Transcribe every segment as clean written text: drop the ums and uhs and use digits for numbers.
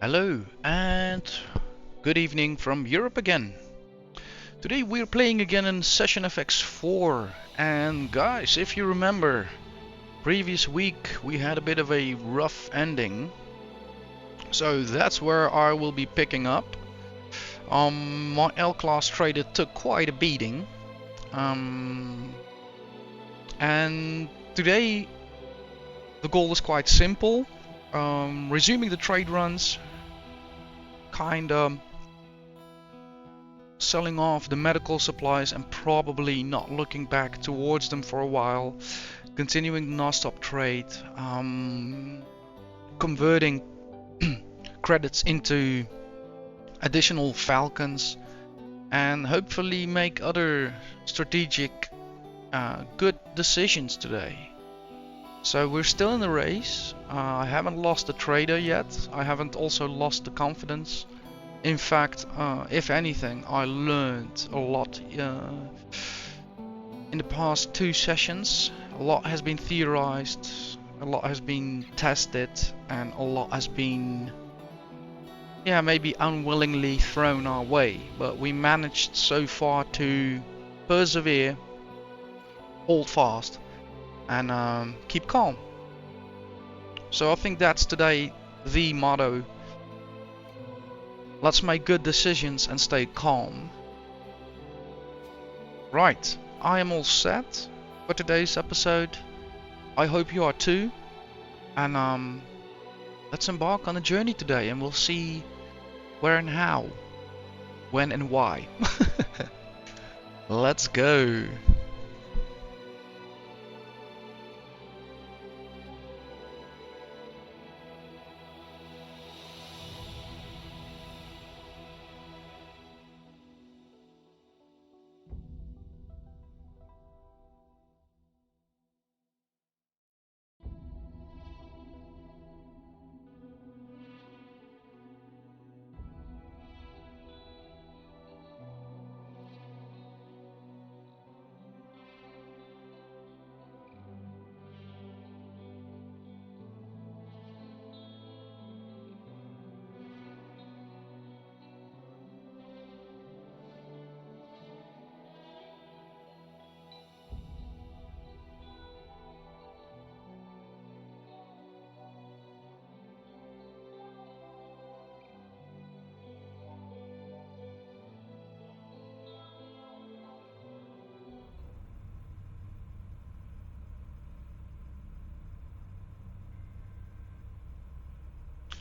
Hello and good evening from Europe again. Today we're playing again in Session FX4, and guys, if you remember, previous week we had a bit of a rough ending, so that's where I will be picking up. My L-class trader took quite a beating, um, and today the goal is quite simple. Resuming the trade runs, kinda selling off the medical supplies and probably not looking back towards them for a while, continuing the non-stop trade, converting credits into additional falcons, and hopefully make other strategic good decisions today. So we're still in the race. I haven't lost the trader yet. I haven't also lost the confidence. In fact, if anything, I learned a lot in the past two sessions. A lot has been theorized, a lot has been tested, and a lot has been, yeah, maybe unwillingly thrown our way. But we managed so far to persevere, hold fast, and keep calm. So I think that's today the motto. Let's make good decisions and stay calm. Right, I am all set for today's episode. I hope you are too. And let's embark on a journey today and we'll see where and how, when and why. Let's go.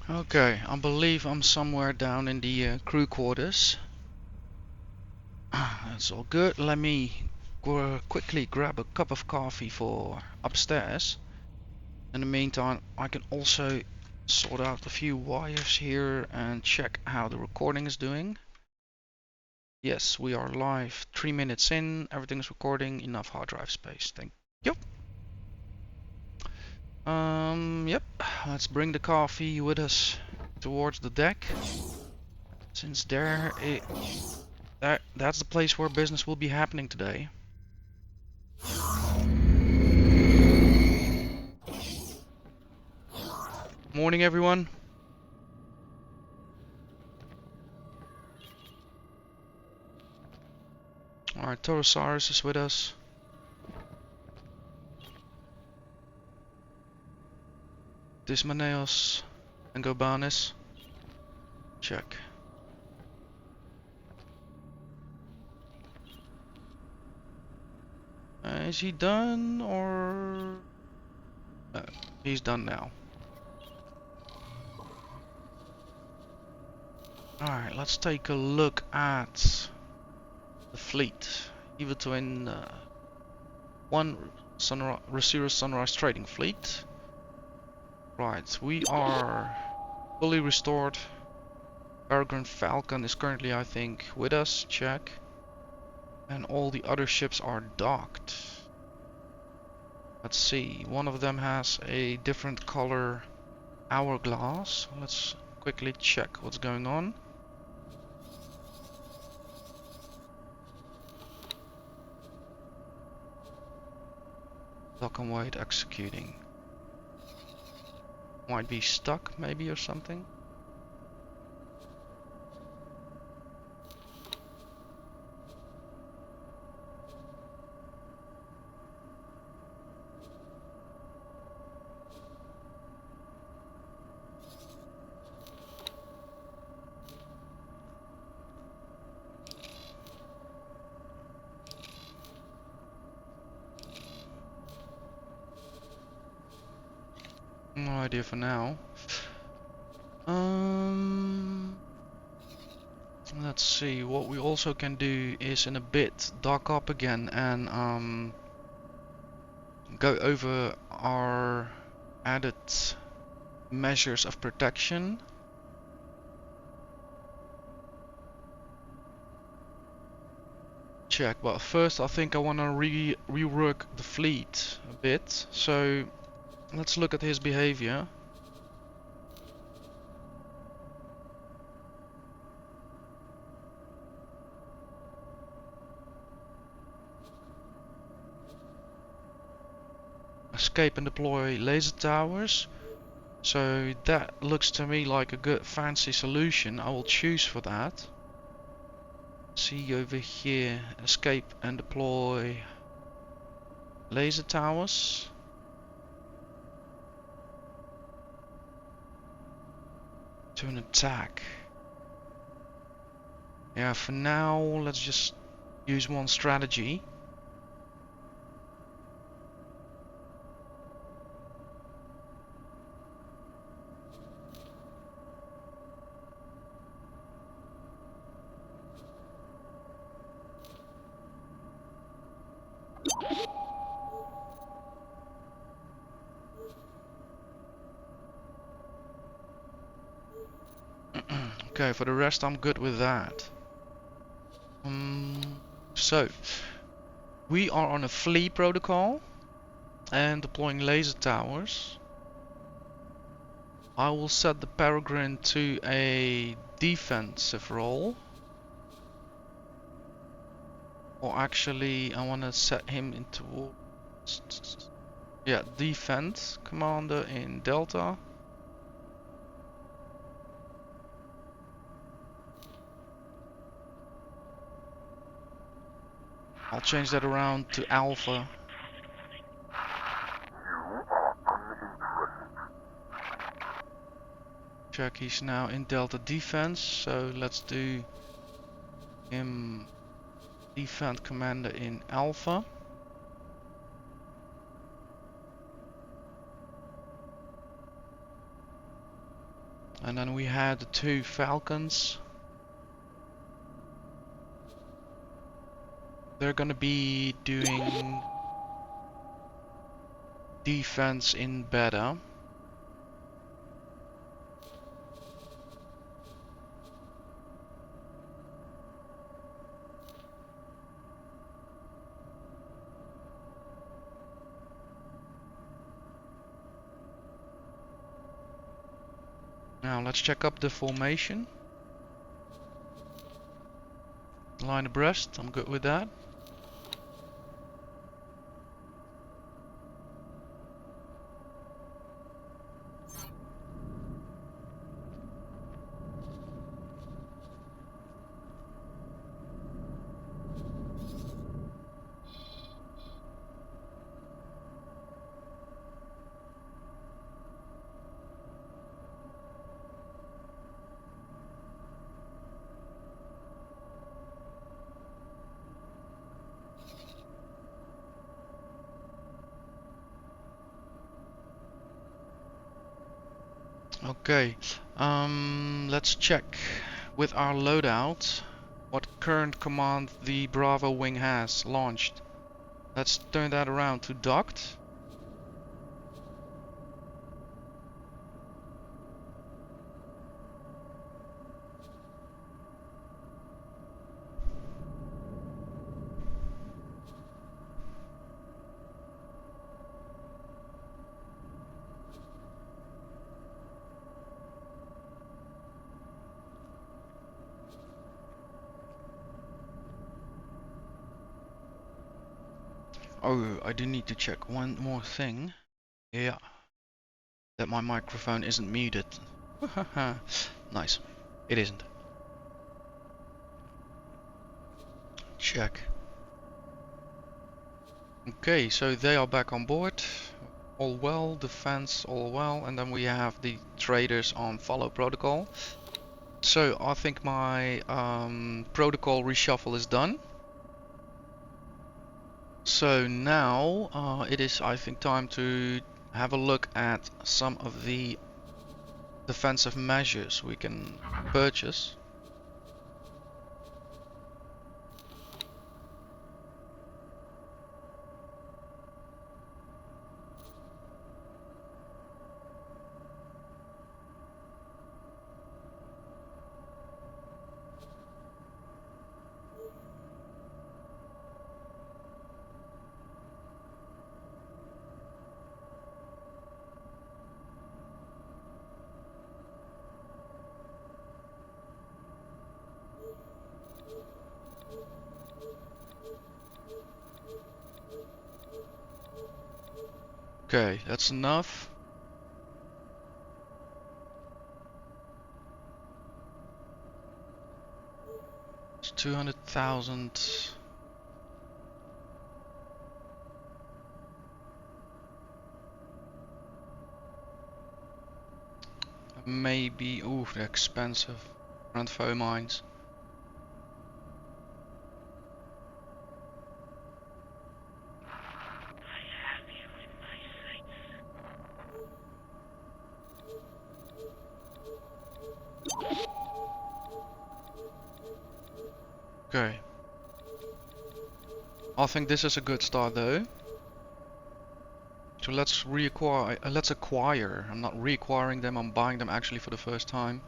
Okay, I believe I'm somewhere down in the crew quarters. That's all good. Let me quickly grab a cup of coffee for upstairs. In the meantime, I can also sort out a few wires here and check how the recording is doing. Yes, we are live. 3 minutes in, everything's recording. Enough hard drive space. Thank you. Yep. Let's bring the coffee with us towards the deck. Since that's the place where business will be happening today. Morning, everyone. Alright, Torosaurus is with us. Dysmaneos and Gobanis. Check. Is he done or... he's done now. Alright, let's take a look at the fleet. Either twin one Resurus Sunrise Trading Fleet. Right, we are fully restored. Peregrine Falcon is currently, I think, with us. Check. And all the other ships are docked. Let's see. One of them has a different color hourglass. Let's quickly check what's going on. Dock and wait, executing. Might be stuck maybe or something. No idea for now. Let's see. What we also can do is in a bit dock up again and go over our added measures of protection. Check, but first I think I want to rework the fleet a bit. So let's look at his behavior. Escape and deploy laser towers. So that looks to me like a good fancy solution. I will choose for that. See over here, escape and deploy laser towers. To an attack. Yeah, for now let's just use one strategy. Okay, for the rest I'm good with that. So we are on a flee protocol and deploying laser towers. I will set the Peregrine to a defensive role. Or actually I want to set him into defense commander in Delta. I'll change that around to Alpha. Check, he's now in Delta defense, so let's do him defense commander in Alpha. And then we had the two Falcons. They're gonna be doing defense in Beta. Now let's check up the formation. Line abreast, I'm good with that. Okay, let's check with our loadout what current command the Bravo wing has launched. Let's turn that around to docked. Oh, I do need to check one more thing. Yeah, that my microphone isn't muted. Nice. It isn't. Check. Okay, so they are back on board. All well, defense all well, and then we have the traders on follow protocol. So I think my protocol reshuffle is done. So now it is, I think, time to have a look at some of the defensive measures we can purchase. Okay, that's enough. It's 200,000. Maybe, ooh, they're expensive. Grand foe mines. Okay. I think this is a good start though. So let's reacquire, let's acquire. I'm not reacquiring them, I'm buying them actually for the first time.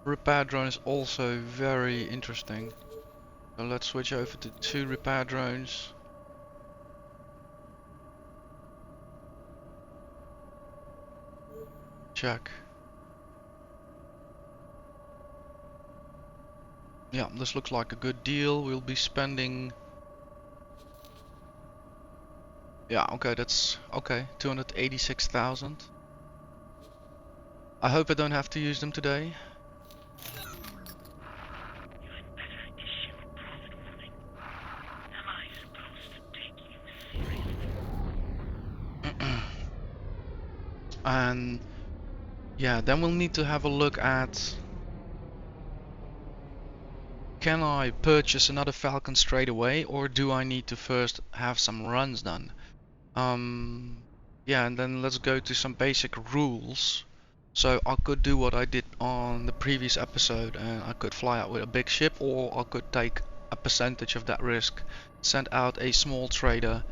Repair drone is also very interesting. So let's switch over to 2 repair drones. Check. Yeah, this looks like a good deal. We'll be spending... Yeah, okay, that's... Okay, 286,000. I hope I don't have to use them today. And... Yeah, then we'll need to have a look at... Can I purchase another Falcon straight away, or do I need to first have some runs done? Yeah, and then let's go to some basic rules. So I could do what I did on the previous episode, and I could fly out with a big ship, or I could take a percentage of that risk, send out a small trader.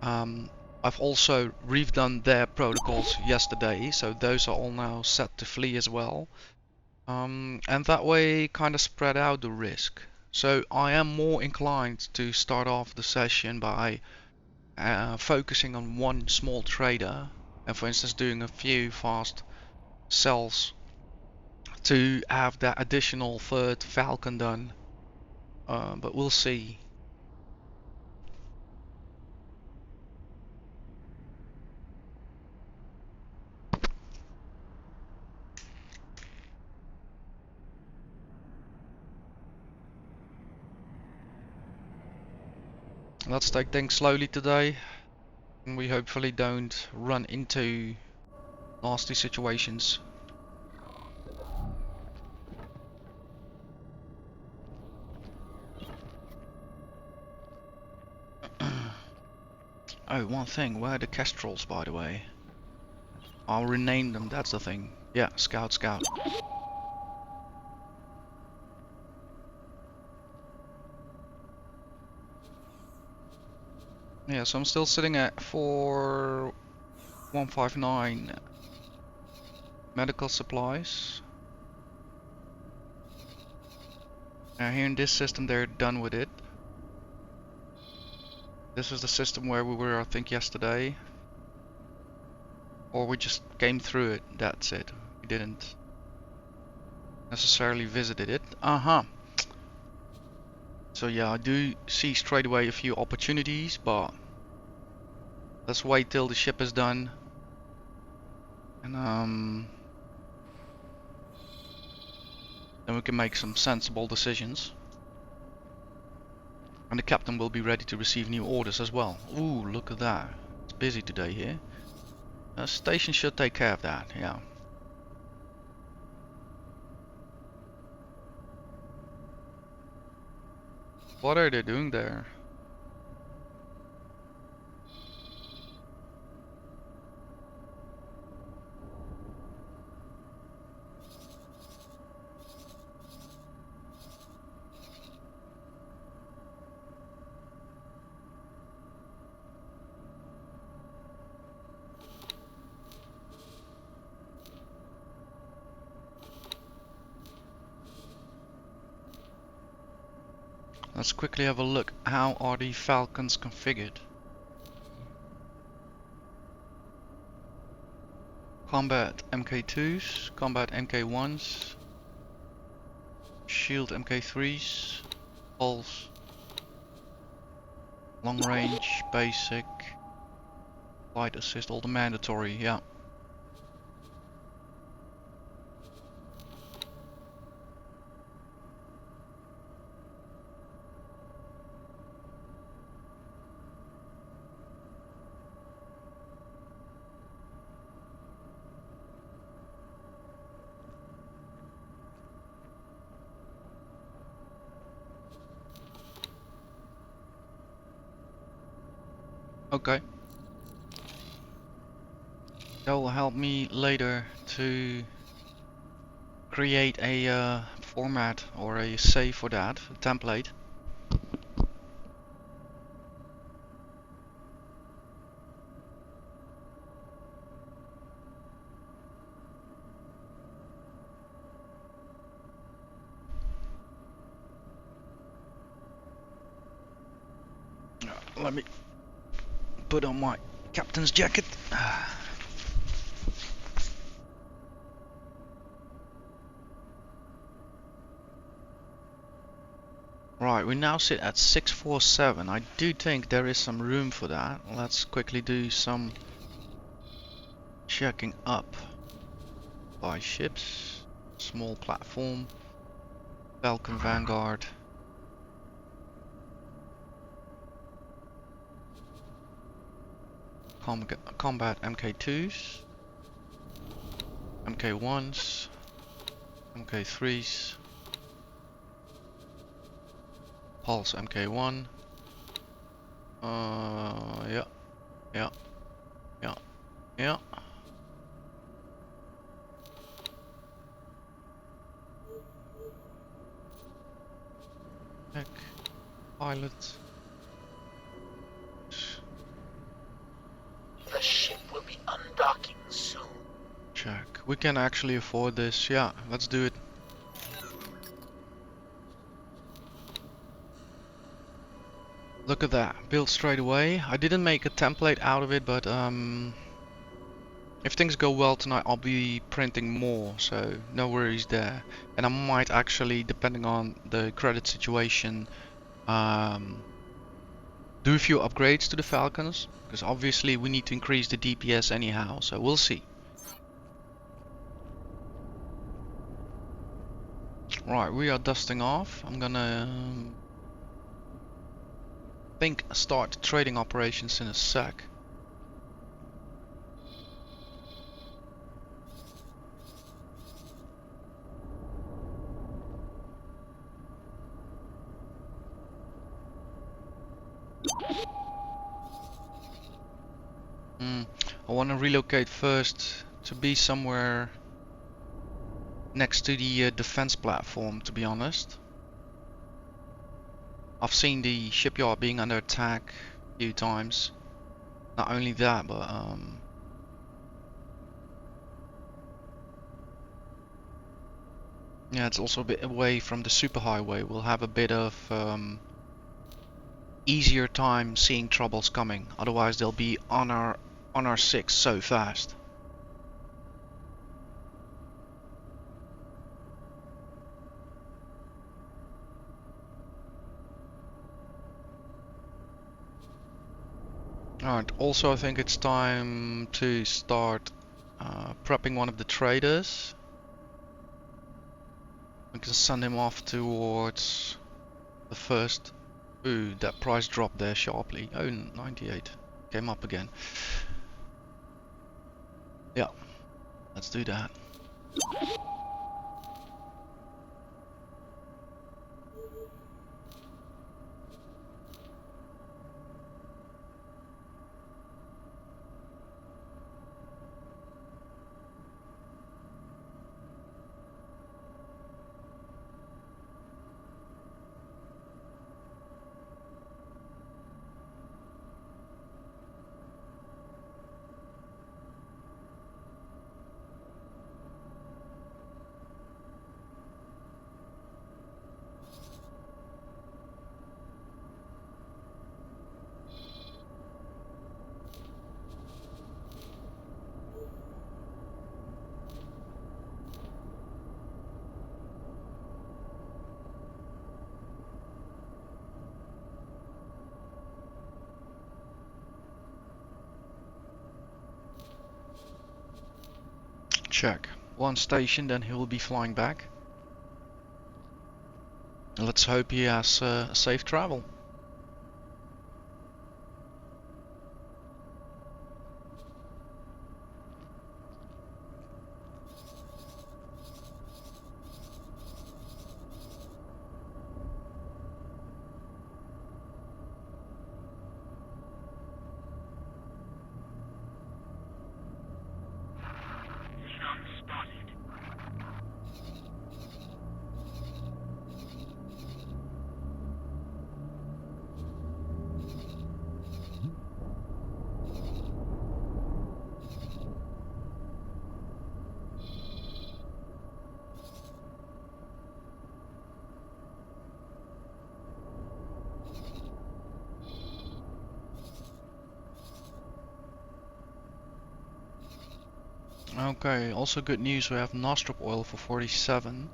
I've also redone their protocols yesterday, so those are all now set to flee as well. And that way kind of spread out the risk. So I am more inclined to start off the session by focusing on one small trader, and for instance doing a few fast sells to have that additional third Falcon done. But we'll see. Let's take things slowly today, and we hopefully don't run into nasty situations. Oh, one thing, where are the Kestrels, by the way? I'll rename them, that's the thing. Yeah, Scout, Scout. Yeah, so I'm still sitting at 4159 medical supplies. Now here in this system they're done with it. This is the system where we were, I think, yesterday. Or we just came through it, that's it. We didn't necessarily visited it. So yeah, I do see straight away a few opportunities, but let's wait till the ship is done. And then we can make some sensible decisions. And the captain will be ready to receive new orders as well. Ooh, look at that. It's busy today here. Station should take care of that, yeah. What are they doing there? Let's quickly have a look. How are the Falcons configured? Combat MK2s, combat MK1s, shield MK3s, pulse, long range, basic, flight assist, all the mandatory, yeah. Okay. That will help me later to create a format or a save for that, a template. Let me put on my captain's jacket. Right, we now sit at 647. I do think there is some room for that. Let's quickly do some checking up. By ships, small platform, Falcon Vanguard. Combat MK2s, MK1s, MK3s, Pulse MK1. Yeah, yeah, yeah, yeah. Check. Pilot. The ship will be undocking soon. Check. We can actually afford this. Yeah, let's do it. Look at that. Built straight away. I didn't make a template out of it, but if things go well tonight, I'll be printing more, so no worries there. And I might actually, depending on the credit situation, do a few upgrades to the Falcons, because obviously we need to increase the DPS anyhow, so we'll see. Right, we are dusting off. I'm gonna think start trading operations in a sec. I want to relocate first to be somewhere next to the defense platform, to be honest. I've seen the shipyard being under attack a few times. Not only that, but yeah, it's also a bit away from the superhighway. We'll have a bit of easier time seeing troubles coming. Otherwise, they'll be on our six so fast. Alright, also I think it's time to start prepping one of the traders. We can send him off towards the first. Ooh, that price dropped there sharply. Oh, 98. Came up again. Yeah, let's do that. check. One station, then he will be flying back. Let's hope he has safe travel. Okay, also good news, we have nostril oil for 47.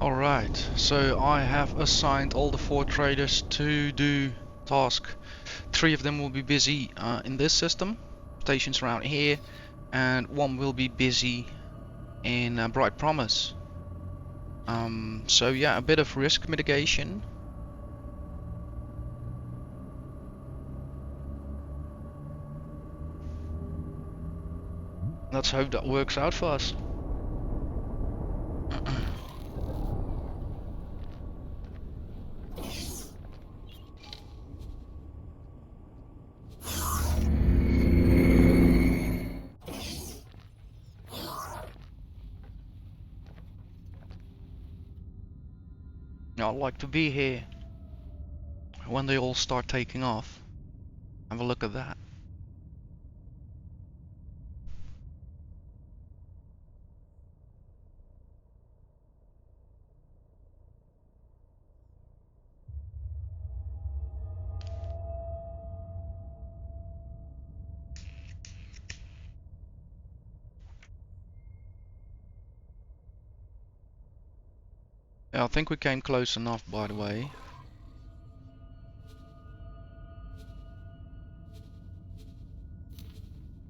Alright, so I have assigned all the 4 traders to do task. 3 of them will be busy in this system, stations around here, and 1 will be busy in Bright Promise. So yeah, a bit of risk mitigation. Let's hope that works out for us. I'd like to be here when they all start taking off. Have a look at that. Yeah, I think we came close enough, by the way.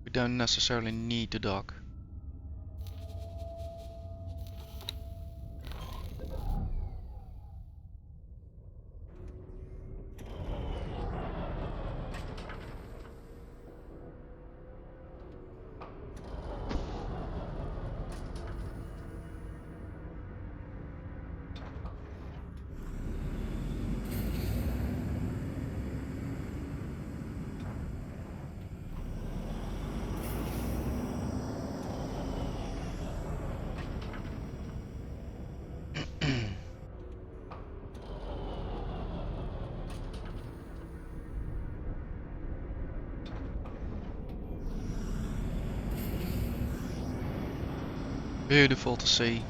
We don't necessarily need to dock. Beautiful to see.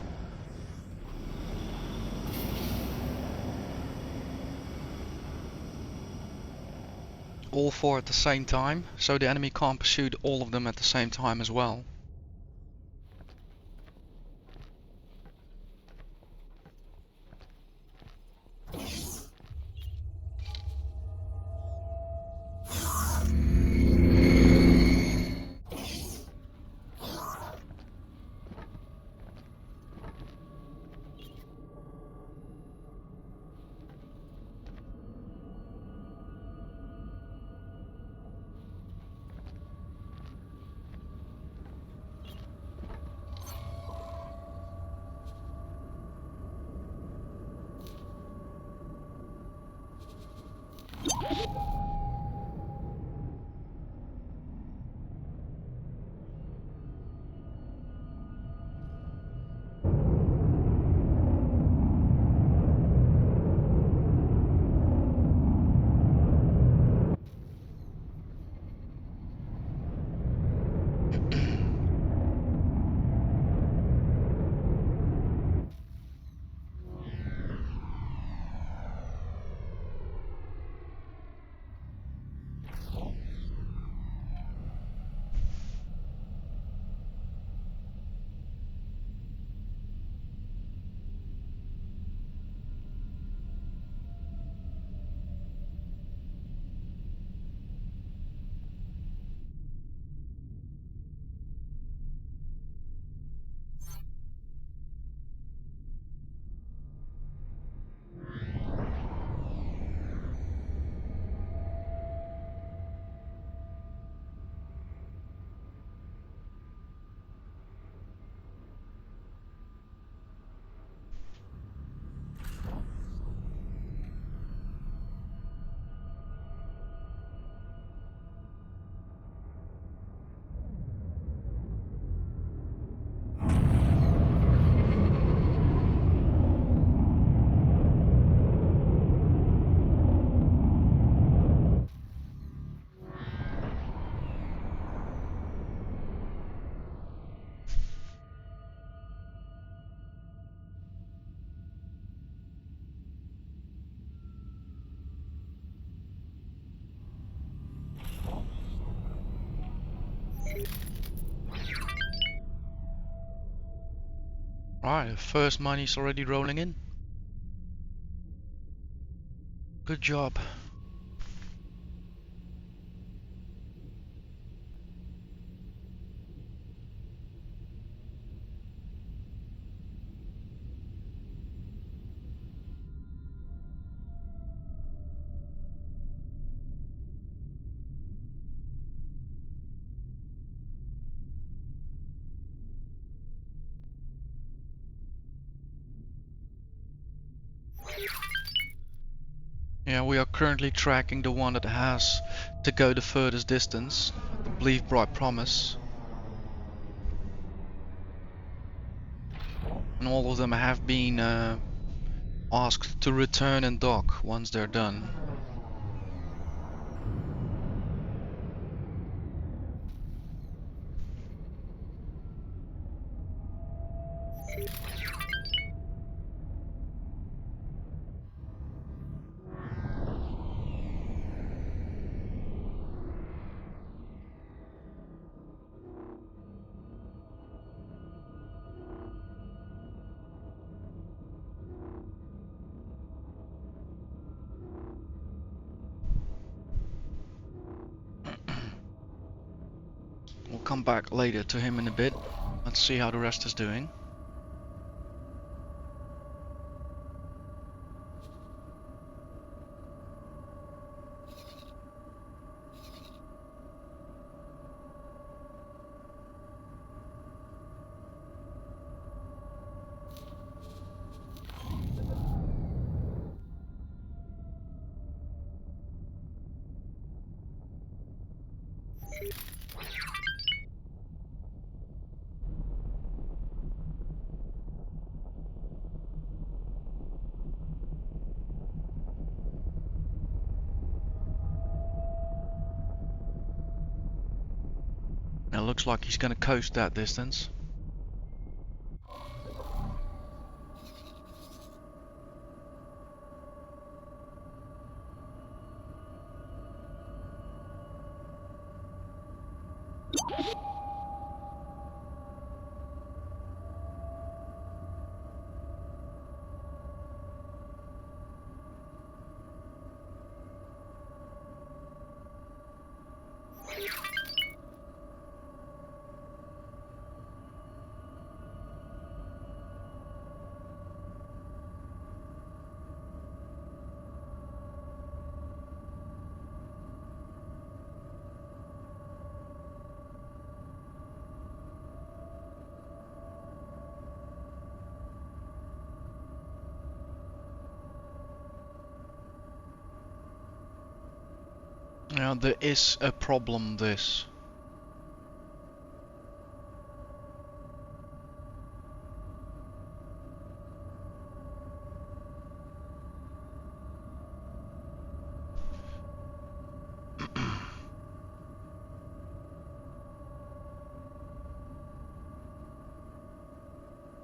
All four at the same time, so the enemy can't pursue all of them at the same time as well. Right, first money's already rolling in. Good job. Yeah, we are currently tracking the one that has to go the furthest distance, the Believe Bright Promise. And all of them have been asked to return and dock once they're done. We'll come back later to him in a bit. Let's see how the rest is doing. It looks like he's gonna coast that distance. Yeah, there is a problem this.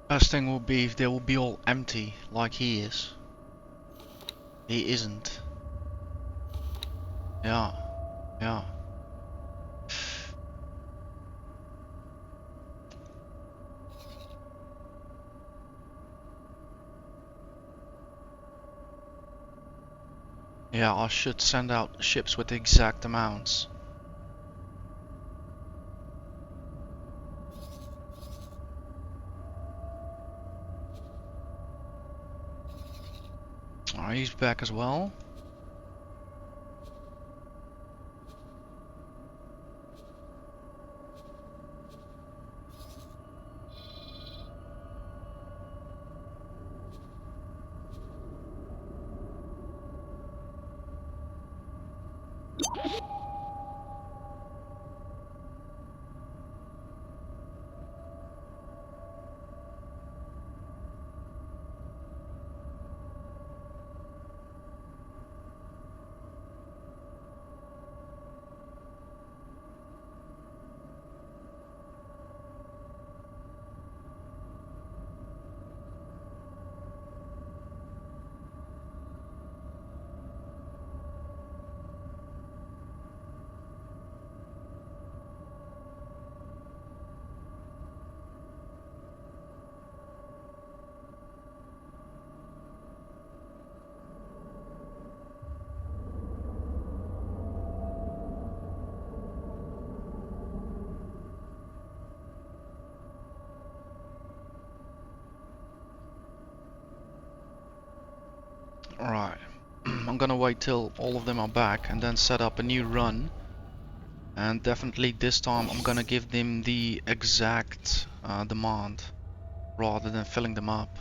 Best thing will be if they will be all empty, like he is. He isn't. Yeah, yeah. Yeah, I should send out ships with the exact amounts. Alright, he's back as well. Alright. I'm gonna wait till all of them are back and then set up a new run. And definitely this time I'm gonna give them the exact demand rather than filling them up.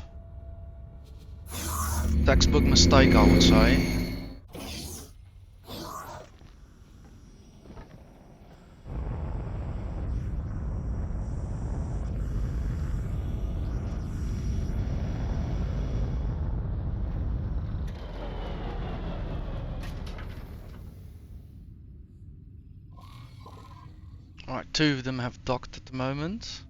Textbook mistake, I would say. Alright, two of them have docked at the moment.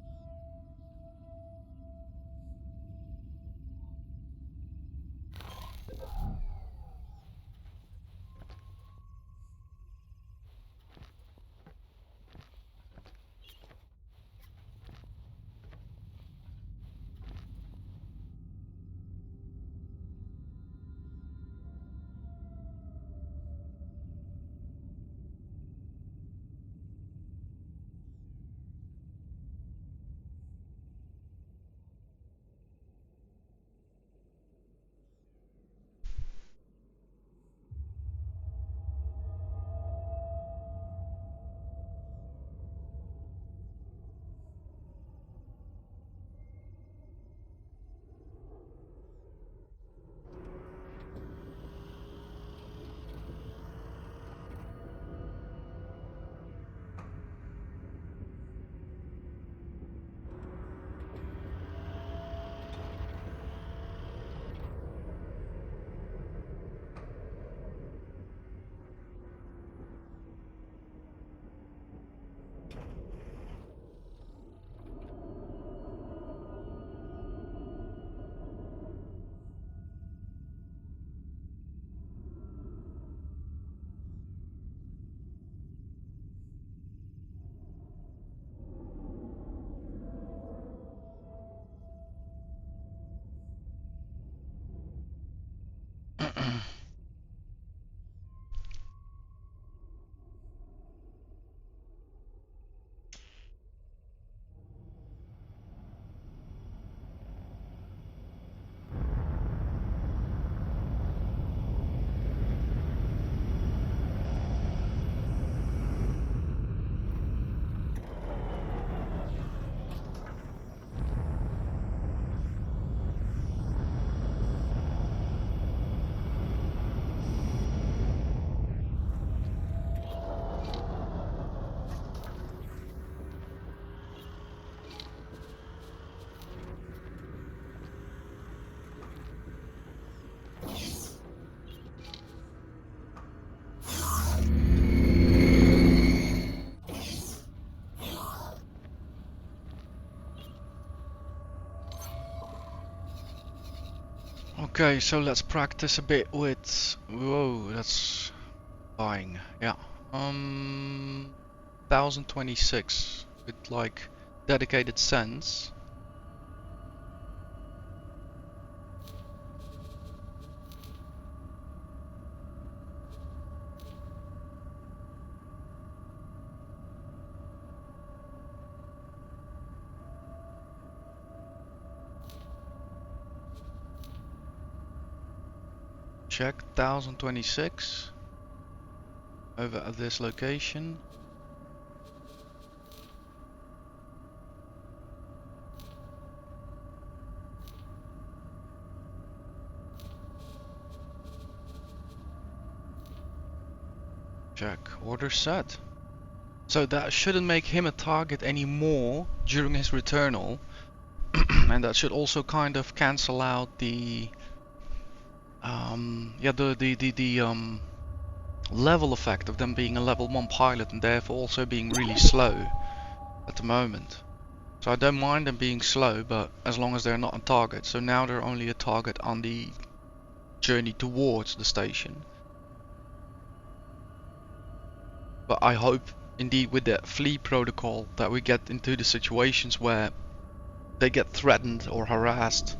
Okay, so let's practice a bit with. Whoa, that's buying. Yeah. 1026 with like dedicated cents. Check 1026 over at this location. Check, order set. So that shouldn't make him a target anymore during his returnal. And that should also kind of cancel out the level effect of them being a level 1 pilot and therefore also being really slow at the moment. So I don't mind them being slow, but as long as they're not a target. So now they're only a target on the journey towards the station. But I hope indeed with the flee protocol that we get into the situations where they get threatened or harassed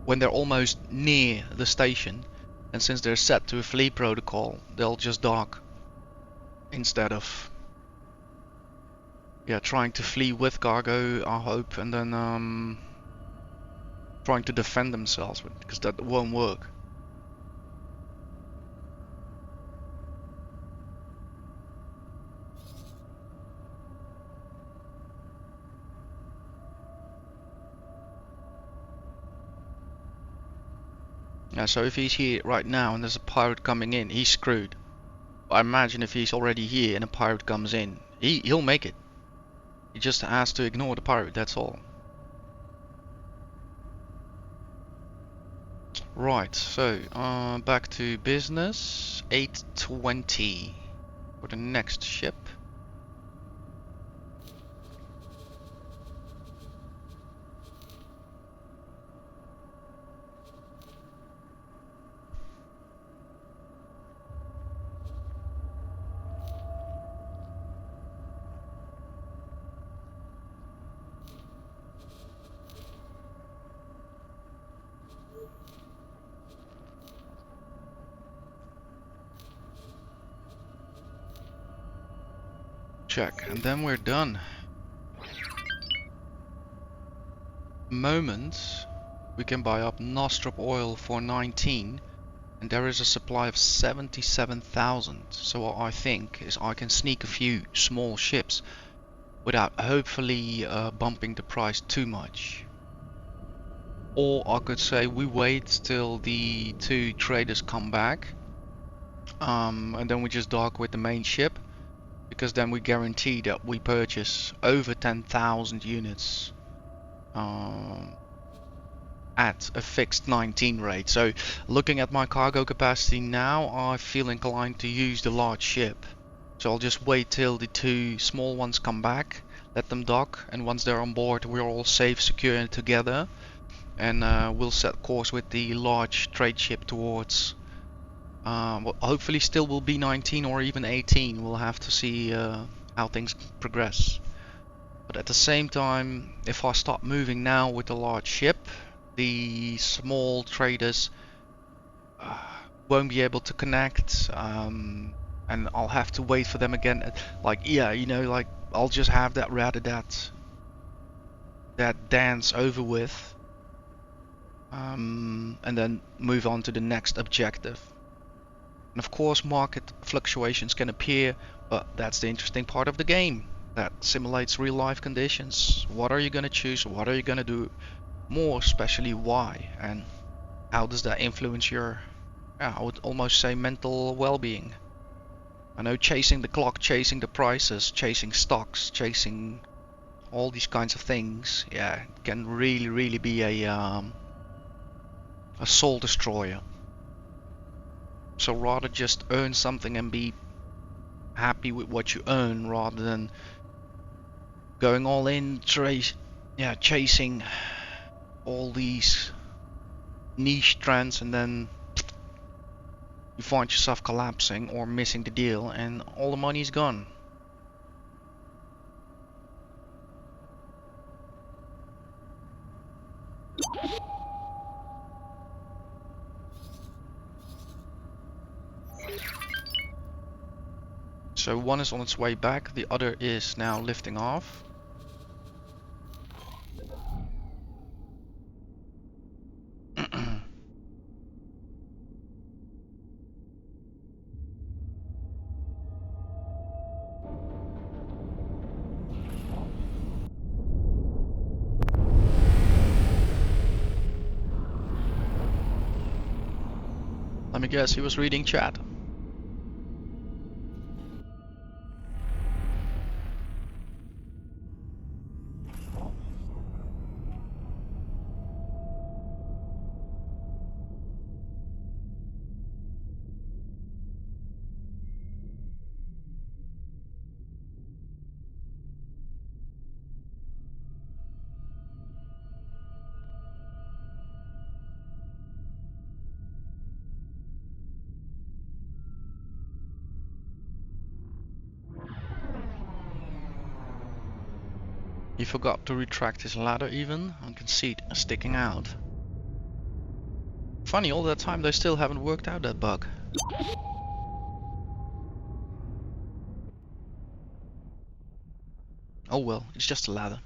when they're almost near the station, and since they're set to a flee protocol, they'll just dock instead of trying to flee with cargo, I hope, and then trying to defend themselves, because that won't work. Yeah, so if he's here right now and there's a pirate coming in, he's screwed. I imagine if he's already here and a pirate comes in, he'll make it. He just has to ignore the pirate, that's all. Right, so back to business. 8:20 for the next ship. Check, and then we're done. Moment, we can buy up Nostrop oil for 19, and there is a supply of 77,000. So what I think is I can sneak a few small ships without hopefully bumping the price too much. Or I could say we wait till the two traders come back, and then we just dock with the main ship, because then we guarantee that we purchase over 10,000 units at a fixed 19 rate. So looking at my cargo capacity now, I feel inclined to use the large ship. So I'll just wait till the two small ones come back, let them dock, and once they're on board we're all safe, secure and together, and we'll set course with the large trade ship towards what hopefully still will be 19 or even 18. We'll have to see how things progress. But at the same time, if I start moving now with the large ship, the small traders won't be able to connect, and I'll have to wait for them again. Like, yeah, you know, like I'll just have that that dance over with, and then move on to the next objective. And of course, market fluctuations can appear, but that's the interesting part of the game. That simulates real life conditions. What are you going to choose? What are you going to do? More especially why? And how does that influence your, I would almost say, mental well-being? I know chasing the clock, chasing the prices, chasing stocks, chasing all these kinds of things, yeah, can really be a soul destroyer. So rather just earn something and be happy with what you earn, rather than going all in, chasing all these niche trends, and then you find yourself collapsing or missing the deal and all the money is gone. So one is on its way back, the other is now lifting off. Let me guess, he was reading chat. He forgot to retract his ladder even, and can see it sticking out. Funny, all that time they still haven't worked out that bug. Oh well, it's just a ladder.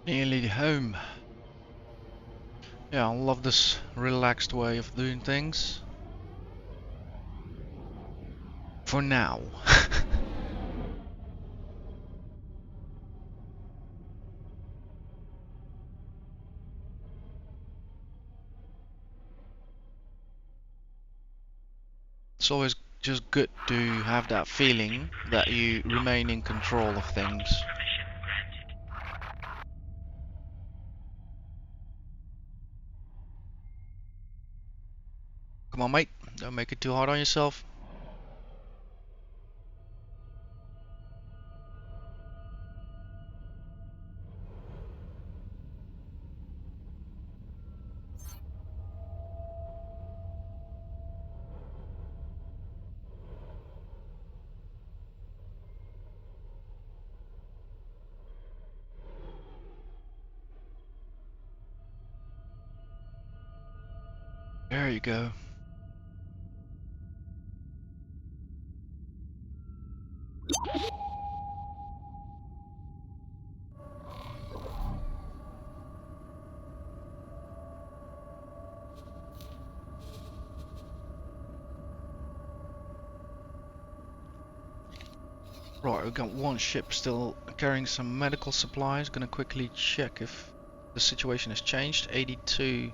Nearly home. Yeah, I love this relaxed way of doing things. For now. It's always just good to have that feeling that you remain in control of things. Permission granted. Come on, mate. Don't make it too hard on yourself. There you go. Right, we've got one ship still carrying some medical supplies. Gonna quickly check if the situation has changed. 82.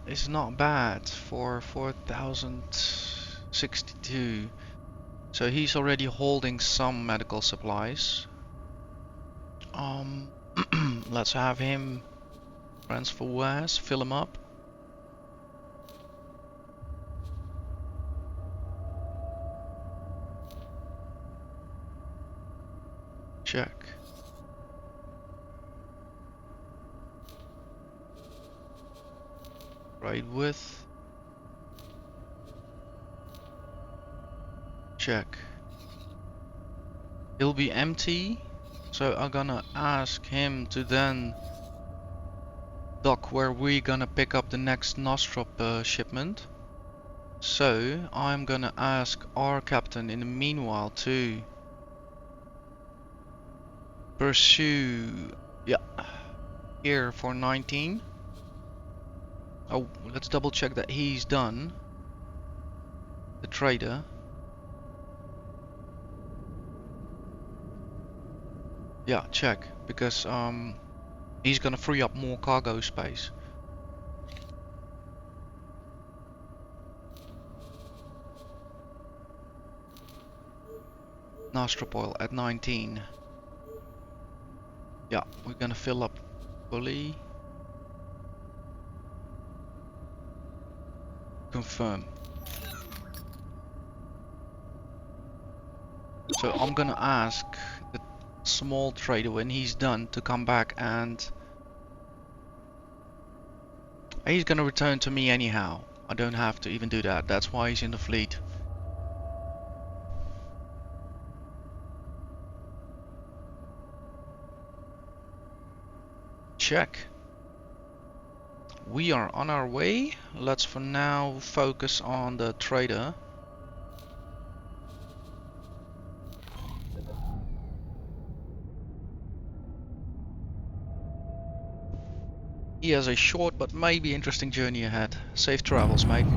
It's not bad for 4062. So he's already holding some medical supplies. Let's have him transfer wares, fill him up. Check. Right width. Check. He'll be empty, so I'm gonna ask him to then dock where we're gonna pick up the next Nostrop shipment. So I'm gonna ask our captain in the meanwhile to pursue, yeah, here for 19. Oh, let's double check that he's done. The trader. Yeah, check, because he's gonna free up more cargo space. Nostrop oil at 19. Yeah, we're gonna fill up fully. Confirm. So I'm gonna ask the small trader when he's done to come back, and he's gonna return to me anyhow. I don't have to even do that. That's why he's in the fleet. Check. We are on our way. Let's for now focus on the trader. He has a short but maybe interesting journey ahead. Safe travels, mate.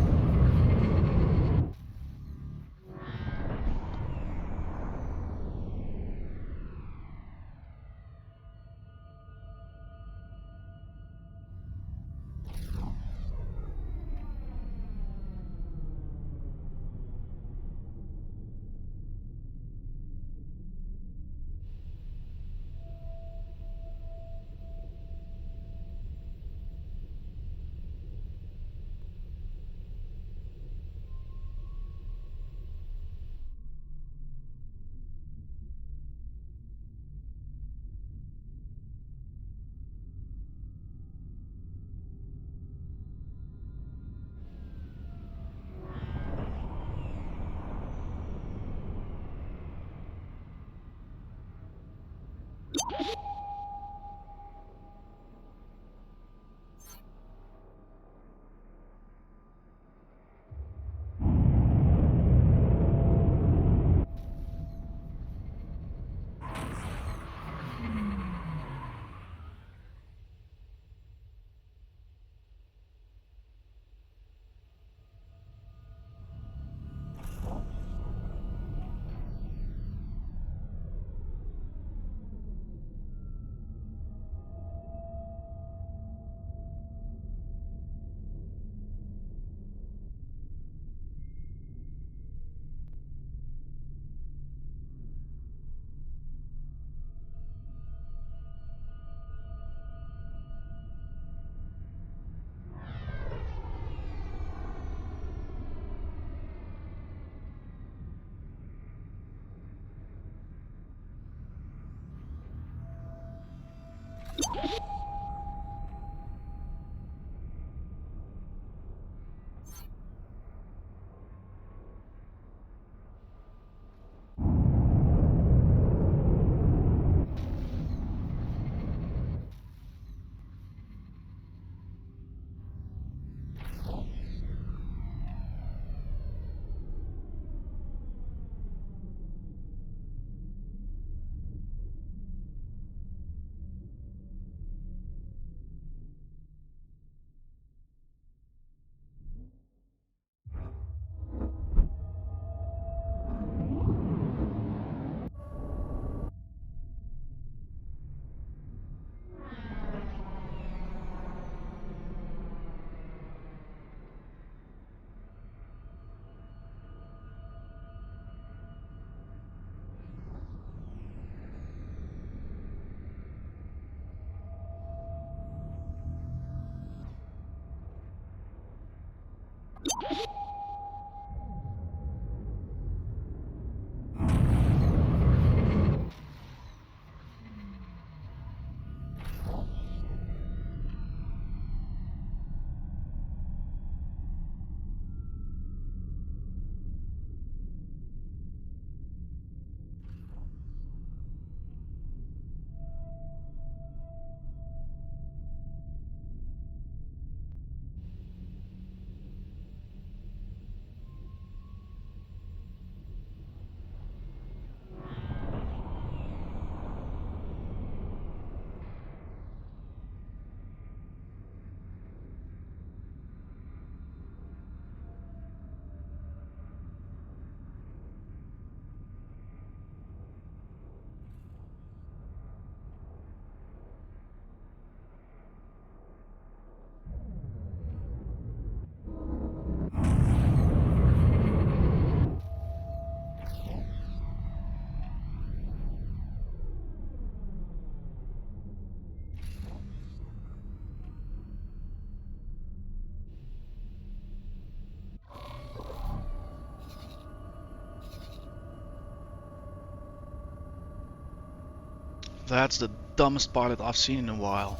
That's the dumbest pilot I've seen in a while.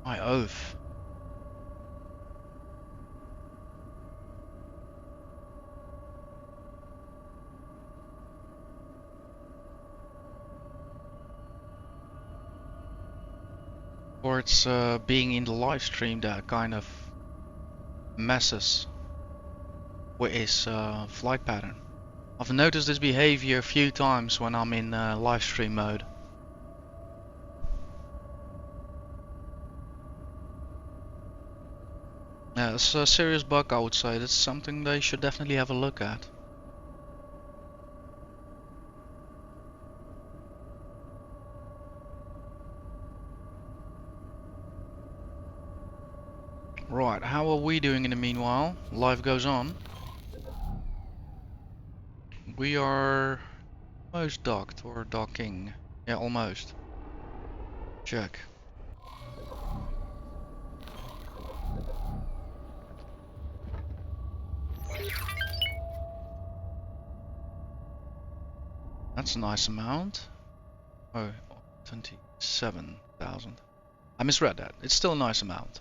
My oath. Or it's being in the live stream that kind of messes with his flight pattern. I've noticed this behavior a few times when I'm in live stream mode. Yeah, it's a serious bug, I would say. That's something they should definitely have a look at. Right, how are we doing in the meanwhile? Life goes on. We are almost docked, or docking. Yeah, almost. Check. That's a nice amount. Oh, 27,000. I misread that. It's still a nice amount.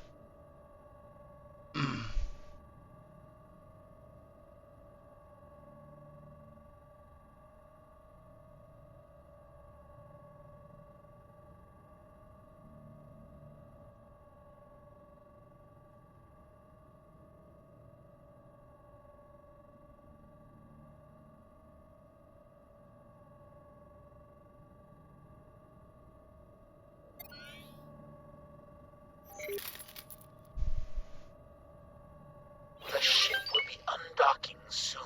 The ship will be undocking soon.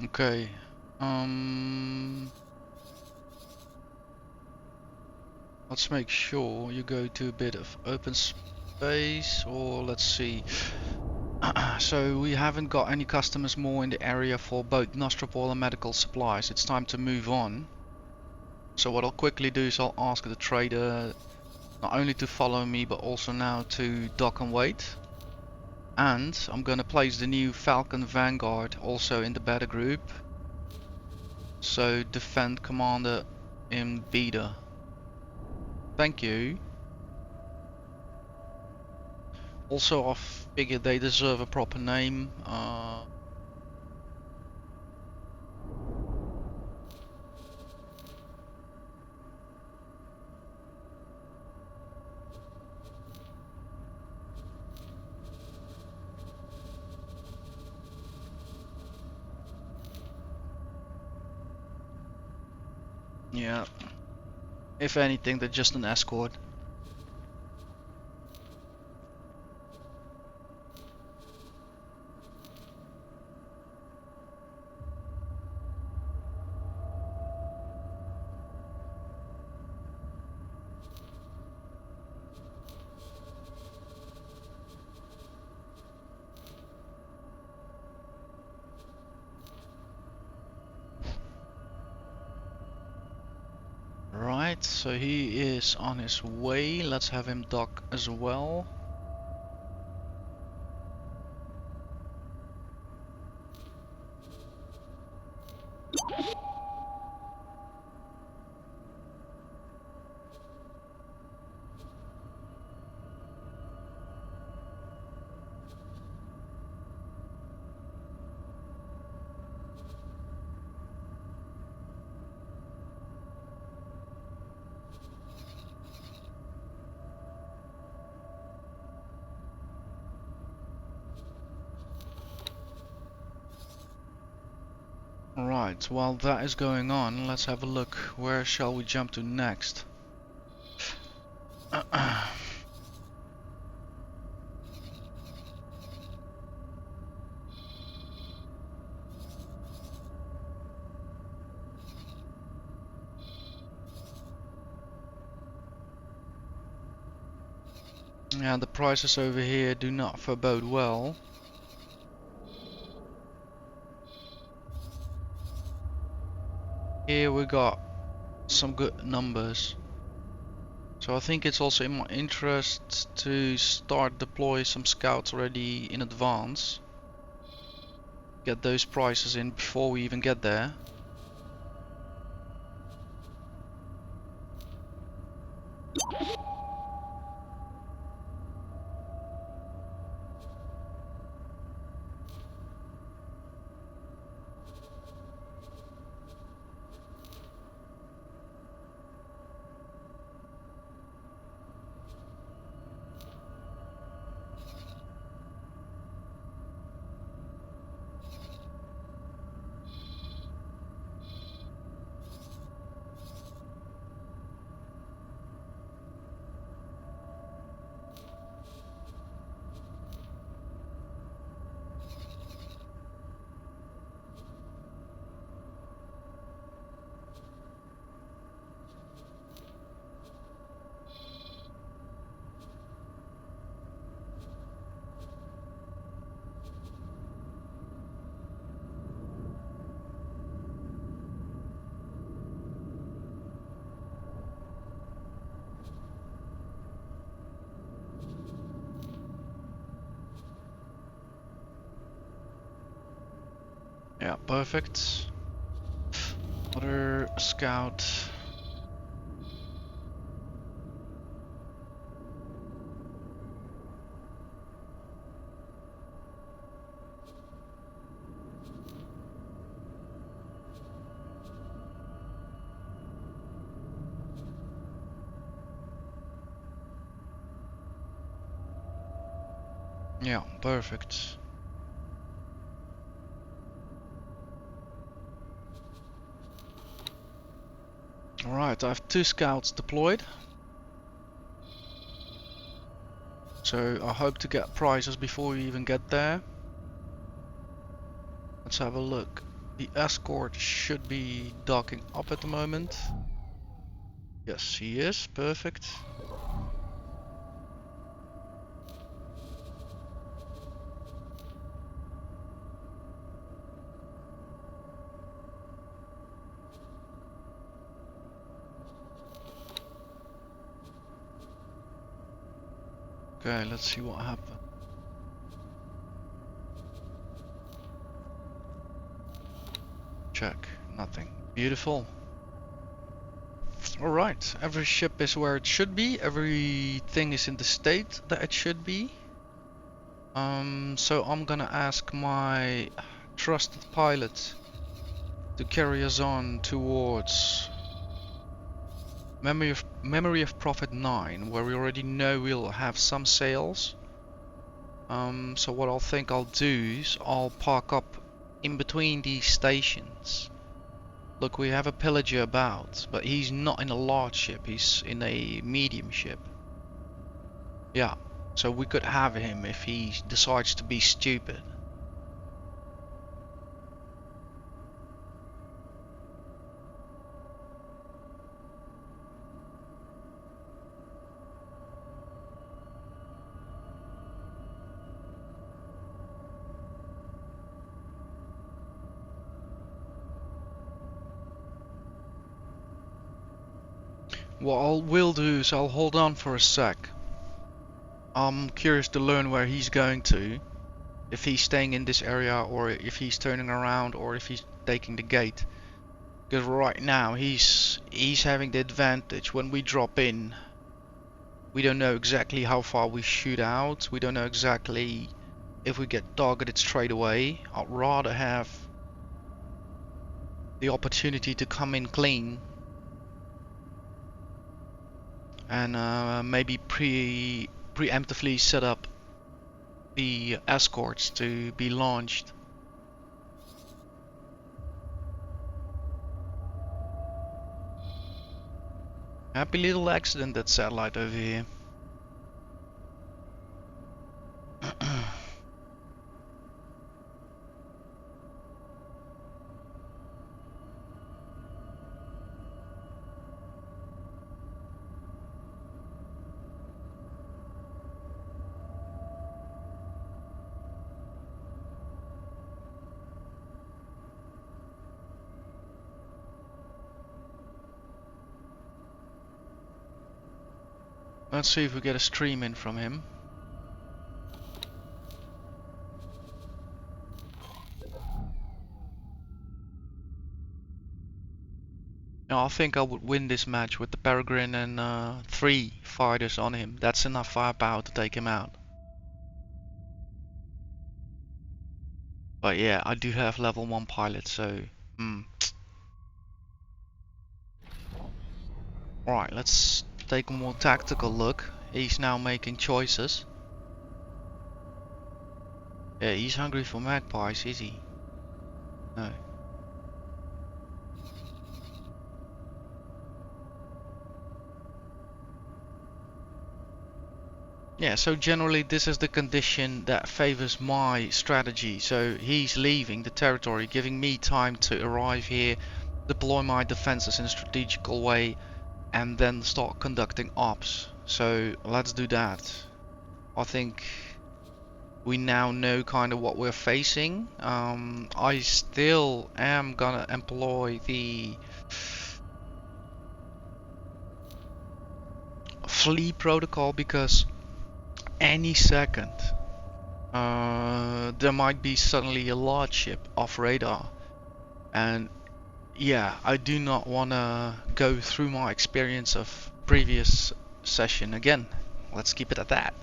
Okay. Let's make sure you go to a bit of open space, or let's see. So we haven't got any customers more in the area for both Nostropol and medical supplies. It's time to move on. So what I'll quickly do is I'll ask the trader not only to follow me, but also now to dock and wait. And I'm gonna place the new Falcon Vanguard also in the beta group. So defend commander in beta. Thank you. Also, I figured they deserve a proper name. Yeah. If anything, they're just an escort. Right, so he is on his way. Let's have him dock as well. Right, while that is going on, let's have a look. Where shall we jump to next? Yeah, the prices over here do not forebode well. Here we got some good numbers. So I think it's also in my interest to start deploy some scouts already in advance. Get those prices in before we even get there. Yeah, perfect. Other scout. Yeah, perfect. Alright, I have 2 scouts deployed. So I hope to get prizes before we even get there. Let's have a look. The Escort should be docking up at the moment. Yes, he is. Perfect. Okay, let's see what happens. Check. Nothing. Beautiful. Alright, every ship is where it should be. Everything is in the state that it should be. So I'm gonna ask my trusted pilot to carry us on towards Memory of Prophet 9, where we already know we'll have some sails. So what I'll do is I'll park up in between these stations. Look, we have a pillager about, but he's not in a large ship, he's in a medium ship. Yeah, so we could have him if he decides to be stupid. What I will do is I'll hold on for a sec. I'm curious to learn where he's going to. If he's staying in this area, or if he's turning around, or if he's taking the gate. Because right now he's having the advantage. When we drop in, we don't know exactly how far we shoot out. We don't know exactly if we get targeted straight away. I'd rather have the opportunity to come in clean and maybe preemptively set up the escorts to be launched. Happy little accident, that satellite over here. Let's see if we get a stream in from him. Now, I think I would win this match with the Peregrine and 3 fighters on him. That's enough firepower to take him out. But yeah, I do have level 1 pilot, so... Right, let's take a more tactical look. He's now making choices. Yeah, he's hungry for magpies, is he? No. Yeah, so generally this is the condition that favors my strategy. So he's leaving the territory, giving me time to arrive here, deploy my defenses in a strategical way, and then start conducting ops. So let's do that. I think we now know kind of what we're facing. I still am gonna employ the flee protocol because any second there might be suddenly a large ship off radar, and yeah, I do not want to go through my experience of previous session again. Let's keep it at that.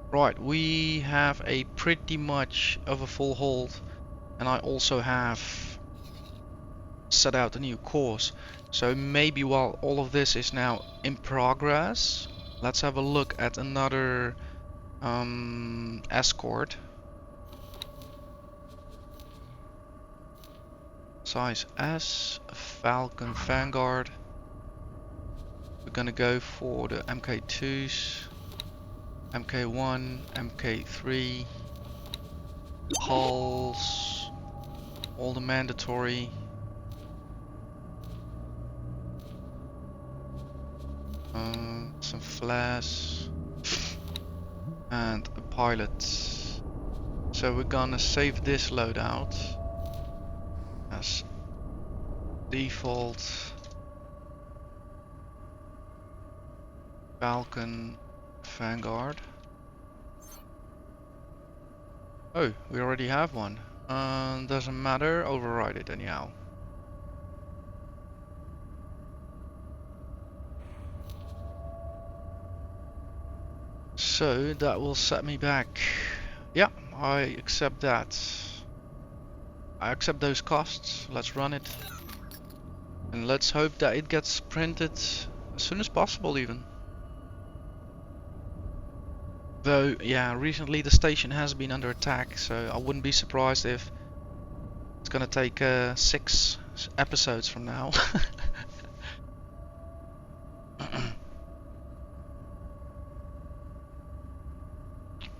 Right, we have a pretty much of a full hold, and I also have set out a new course. So maybe while all of this is now in progress, let's have a look at another Escort. Size S, Falcon Vanguard. We're gonna go for the MK2s, MK1, MK3, hulls, all the mandatory. Some flares and a pilot. So we're gonna save this loadout as default. Falcon Vanguard. Oh, we already have one. Doesn't matter, override it anyhow. So that will set me back. Yeah, I accept that. I accept those costs. Let's run it. And let's hope that it gets printed as soon as possible even. Though, yeah, recently the station has been under attack, so I wouldn't be surprised if it's gonna take 6 episodes from now.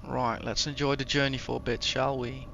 Right, let's enjoy the journey for a bit, shall we?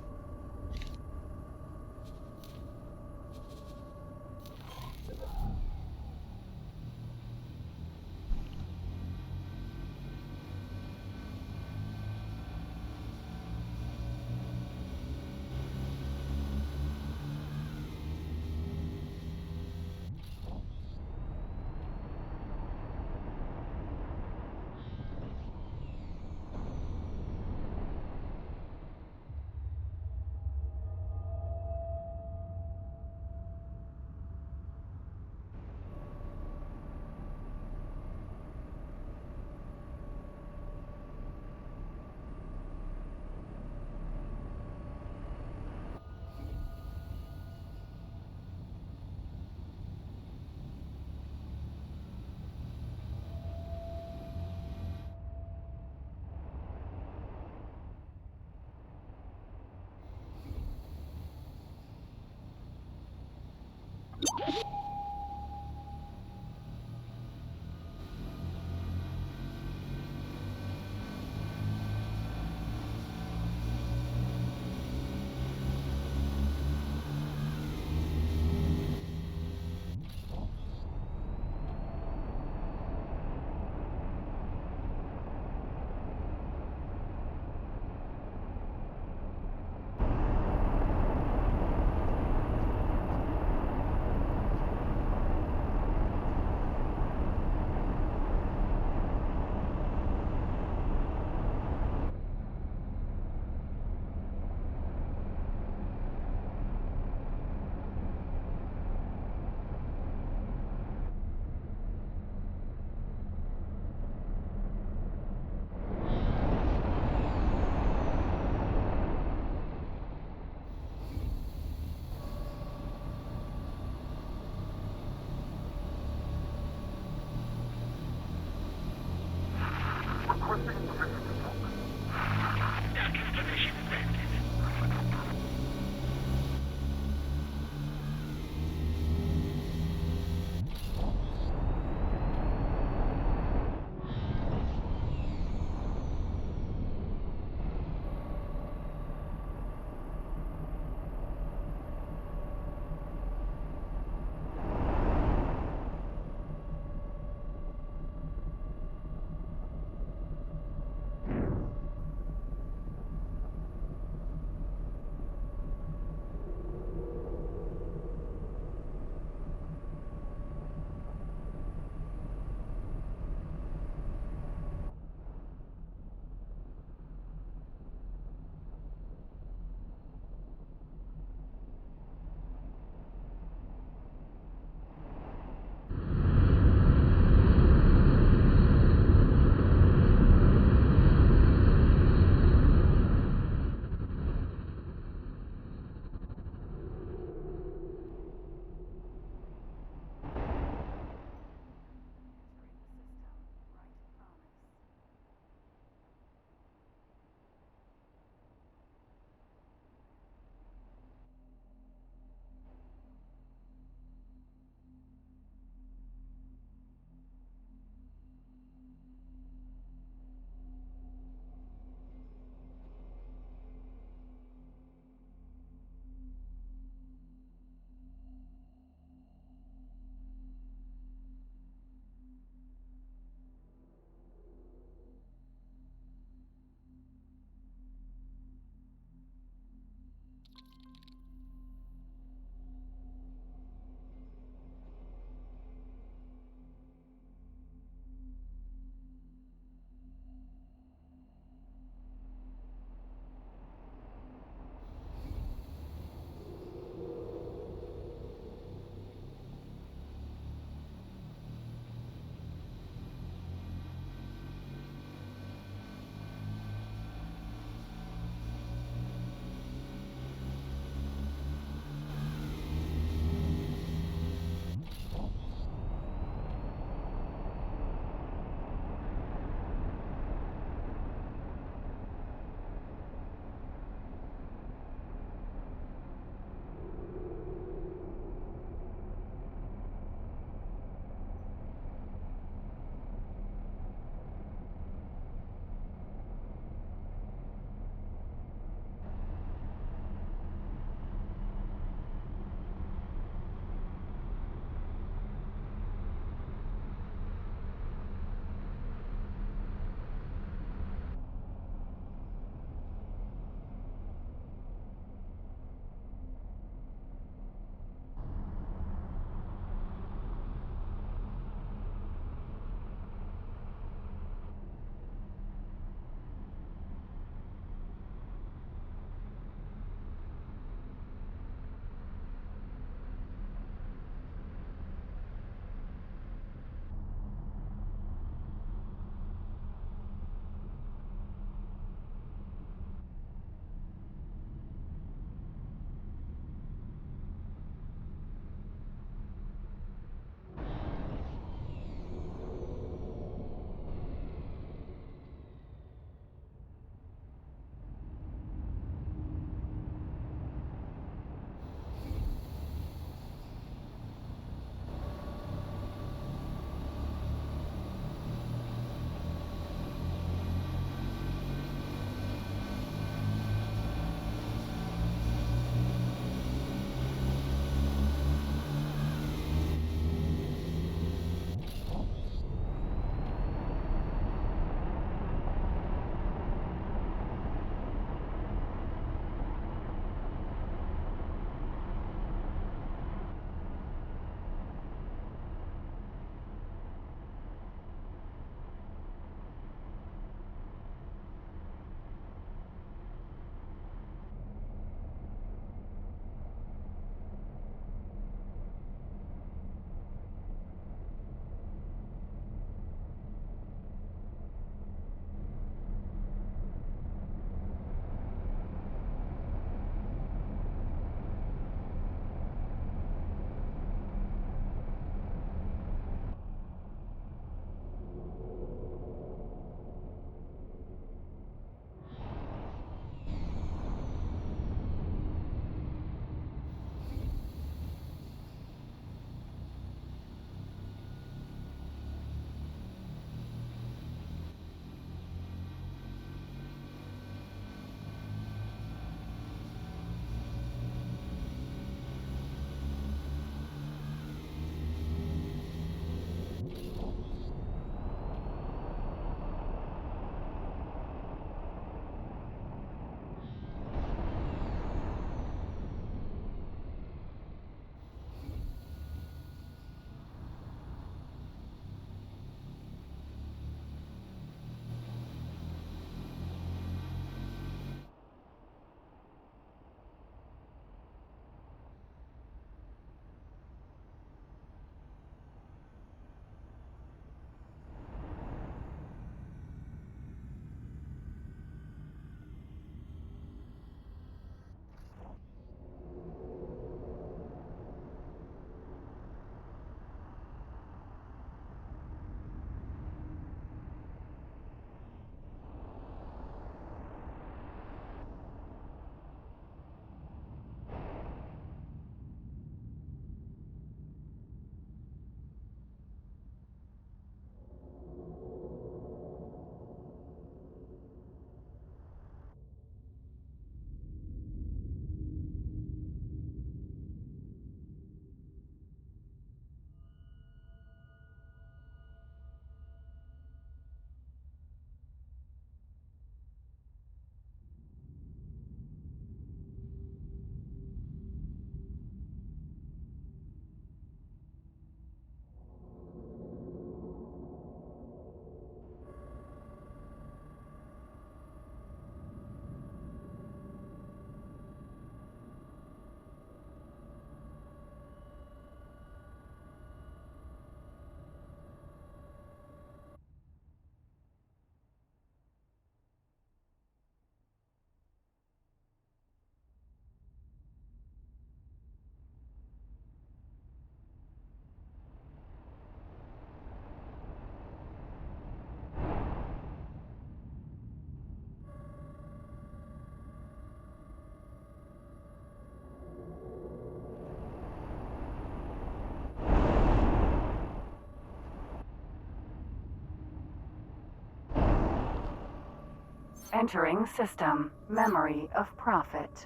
Entering system. Memory of Prophet.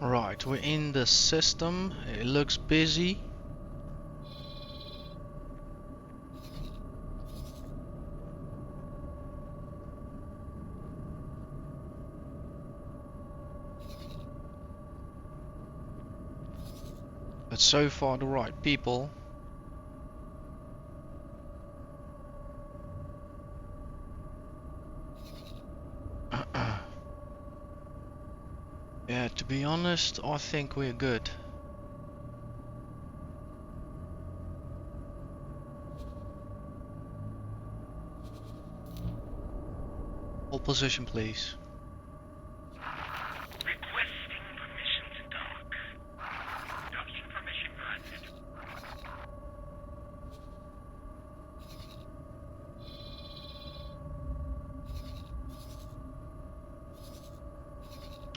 Right, we're in the system. It looks busy. But so far the right people. Yeah, to be honest, I think we're good. Hold position, please. Requesting permission to dock. Docking permission granted.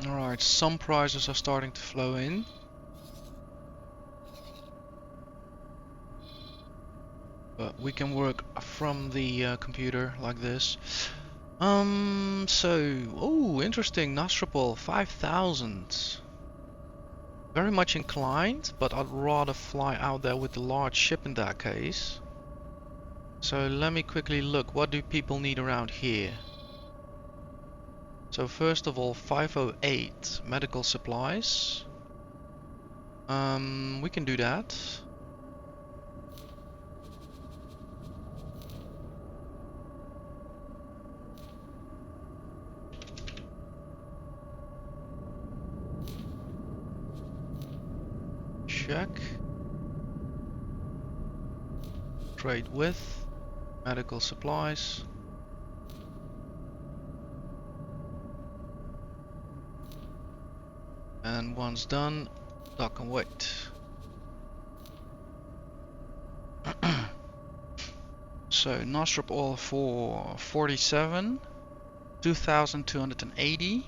Alright, some prizes are starting to flow in. But we can work from the computer like this. Oh, interesting, Nostropol, 5,000. Very much inclined, but I'd rather fly out there with the large ship in that case. So let me quickly look, what do people need around here? So first of all, 508 medical supplies. We can do that. Check. Trade with medical supplies. And once done, dock and wait. So nostrop oil for 47, 2,280.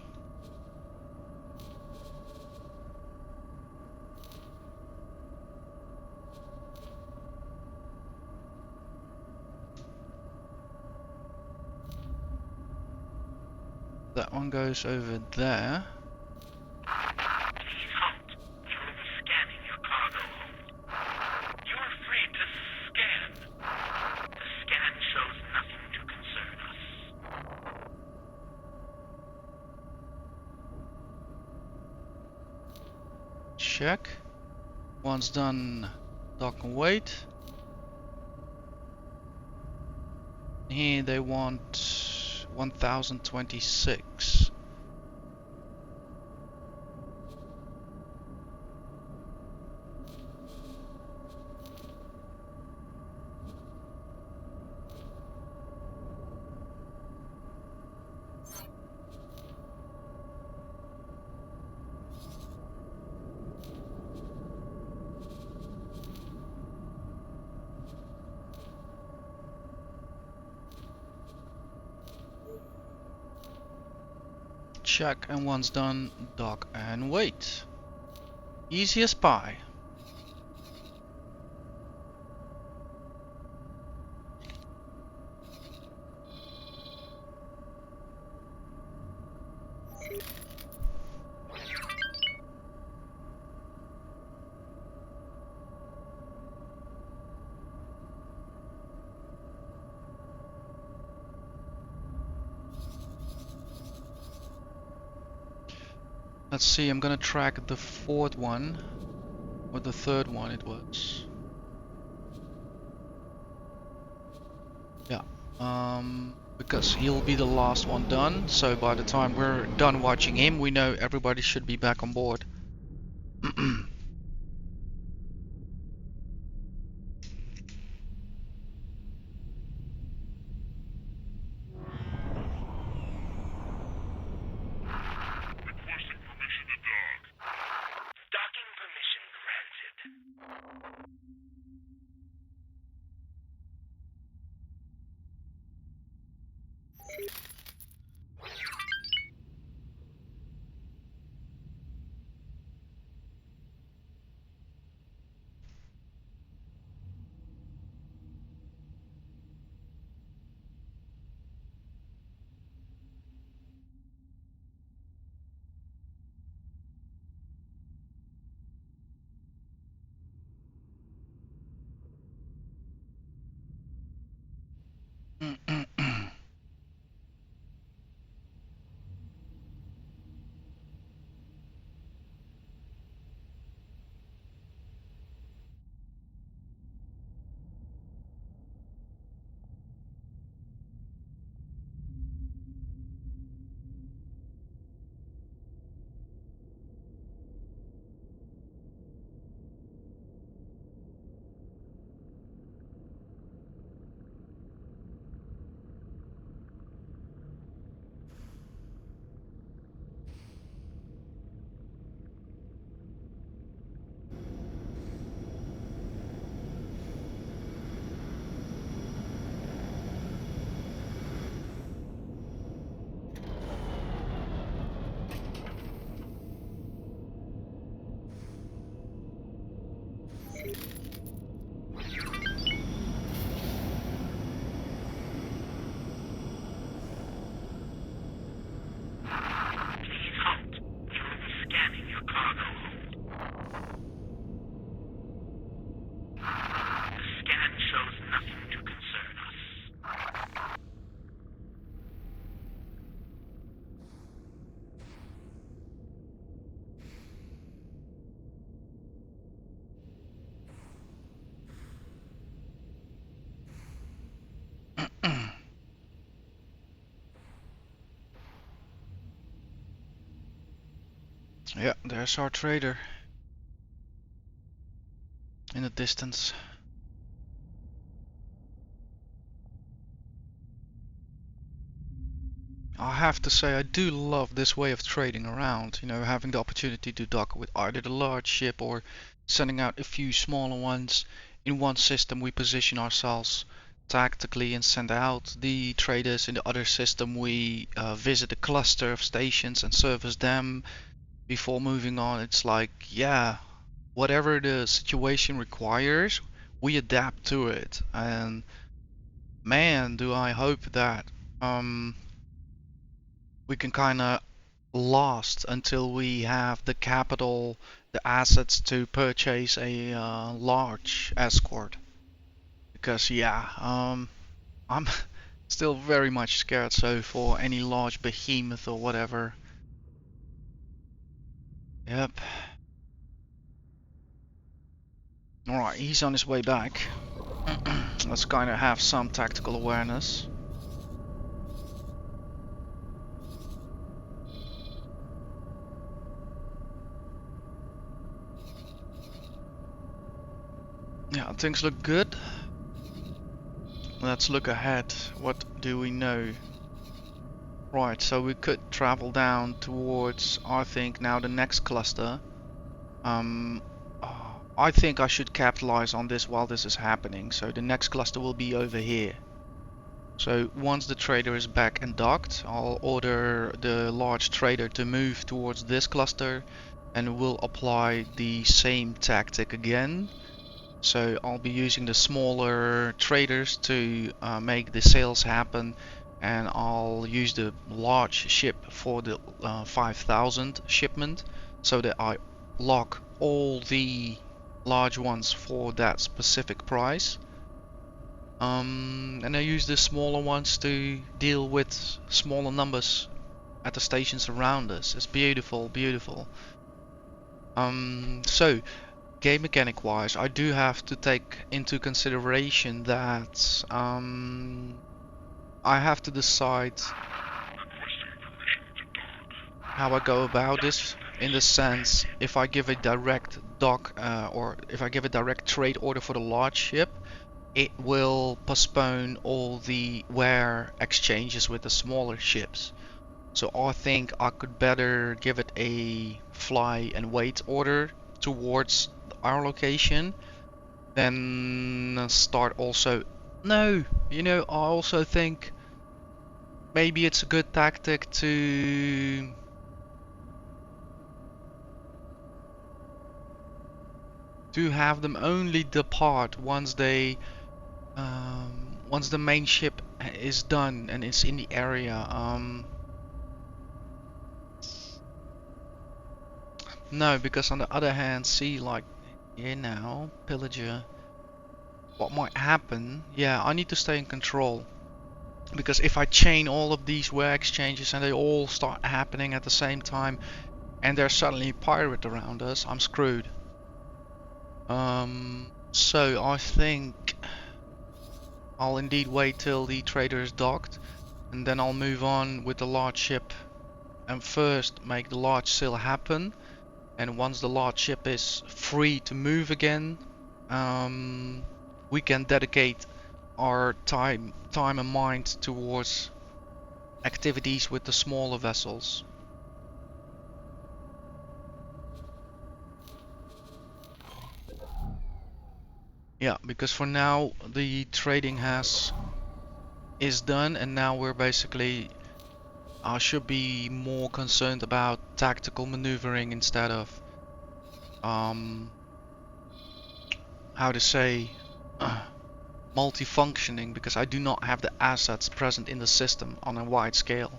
That one goes over there. Please halt. We will be scanning your cargo hold. You are free to scan. The scan shows nothing to concern us. Check. Once done, dock and wait. Here they want 1,026. Check, and once done, dock and wait. Easy as pie. Let's see, I'm gonna track the fourth one, or the third one it was. Yeah, because he'll be the last one done, so by the time we're done watching him, we know everybody should be back on board. Requesting permission to dock. Docking permission granted. Please halt. We will be scanning your cargo hold. The scan shows nothing to concern us. Yeah, there's our trader in the distance. I have to say, I do love this way of trading around, you know, having the opportunity to dock with either the large ship or sending out a few smaller ones. In one system we position ourselves tactically and send out the traders. In the other system we visit a cluster of stations and service them before moving on. It's like, yeah, whatever the situation requires, we adapt to it. And man, do I hope that we can kind of last until we have the capital, the assets to purchase a large escort. Because yeah, I'm still very much scared. So for any large behemoth or whatever. Yep. Alright, he's on his way back. Let's kind of have some tactical awareness. Yeah, things look good. Let's look ahead. What do we know? Right, so we could travel down towards, I think, now the next cluster. I think I should capitalize on this while this is happening. So the next cluster will be over here. So once the trader is back and docked, I'll order the large trader to move towards this cluster and we'll apply the same tactic again. So I'll be using the smaller traders to make the sales happen, and I'll use the large ship for the 5,000 shipment so that I lock all the large ones for that specific price. And I use the smaller ones to deal with smaller numbers at the stations around us. It's beautiful, beautiful. So game mechanic wise, I do have to take into consideration that I have to decide how I go about this, in the sense if I give a direct dock or if I give a direct trade order for the large ship, it will postpone all the wear exchanges with the smaller ships. So I think I could better give it a fly and wait order towards our location, then start also. No, I also think maybe it's a good tactic to have them only depart once once the main ship is done and is in the area. No, because on the other hand, see, like here now, pillager. What might happen? Yeah, I need to stay in control, because if I chain all of these wear exchanges and they all start happening at the same time, and there's suddenly a pirate around us, I'm screwed. So I think I'll indeed wait till the trader is docked, and then I'll move on with the large ship, and first make the large sail happen. And once the large ship is free to move again, we can dedicate our time and mind towards activities with the smaller vessels. Yeah, because for now the trading is done, and now we're basically I should be more concerned about tactical maneuvering instead of how to say multifunctioning, because I do not have the assets present in the system on a wide scale.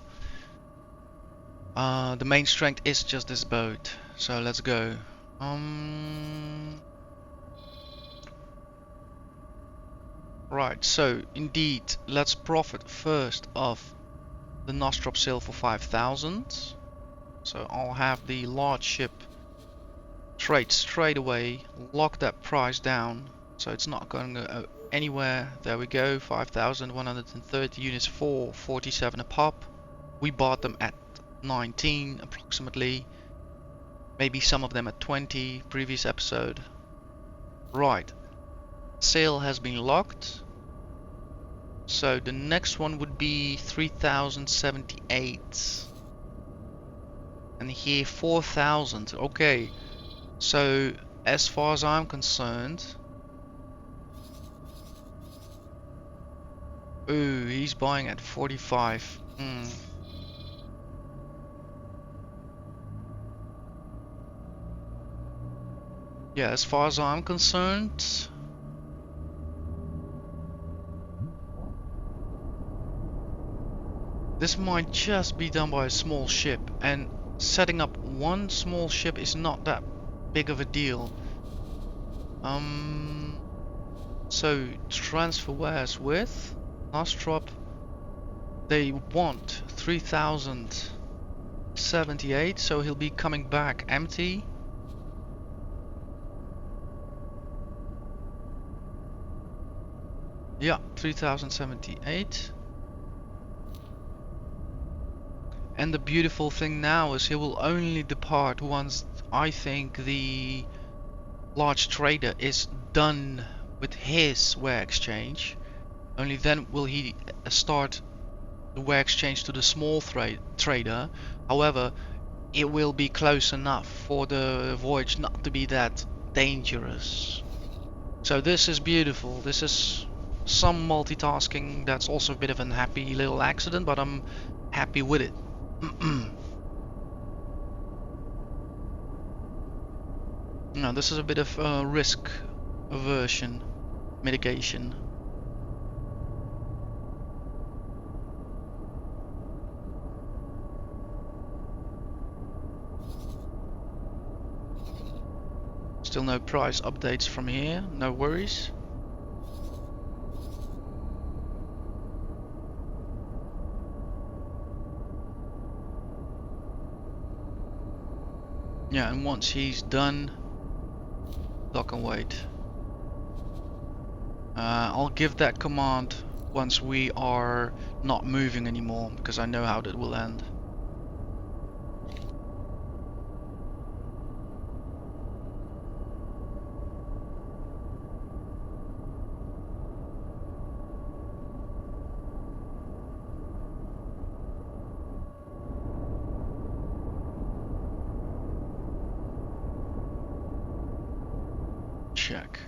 The main strength is just this boat, so let's go. Right, so indeed, let's profit first of the Nostrop sale for 5,000. So I'll have the large ship trade straight away, lock that price down, so it's not going to go anywhere. There we go, 5,130 units for 47 a pop. We bought them at 19 approximately, maybe some of them at 20 previous episode. Right, sale has been locked. So the next one would be 3,078. And here 4,000. Okay. So as far as I'm concerned, ooh, he's buying at 45. Yeah, as far as I'm concerned, this might just be done by a small ship, and setting up one small ship is not that big of a deal. So transfer wares with Nostrop, they want 3,078, so he'll be coming back empty. Yeah, 3,078. And the beautiful thing now is he will only depart once I think the large trader is done with his wear exchange. Only then will he start the wear exchange to the small trader. However, it will be close enough for the voyage not to be that dangerous. So this is beautiful. This is some multitasking that's also a bit of an unhappy little accident, but I'm happy with it. Now this is a bit of risk aversion mitigation. Still no price updates from here, no worries. Yeah, and once he's done, dock and wait. I'll give that command once we are not moving anymore, because I know how that will end. Check.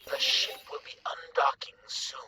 The ship will be undocking soon.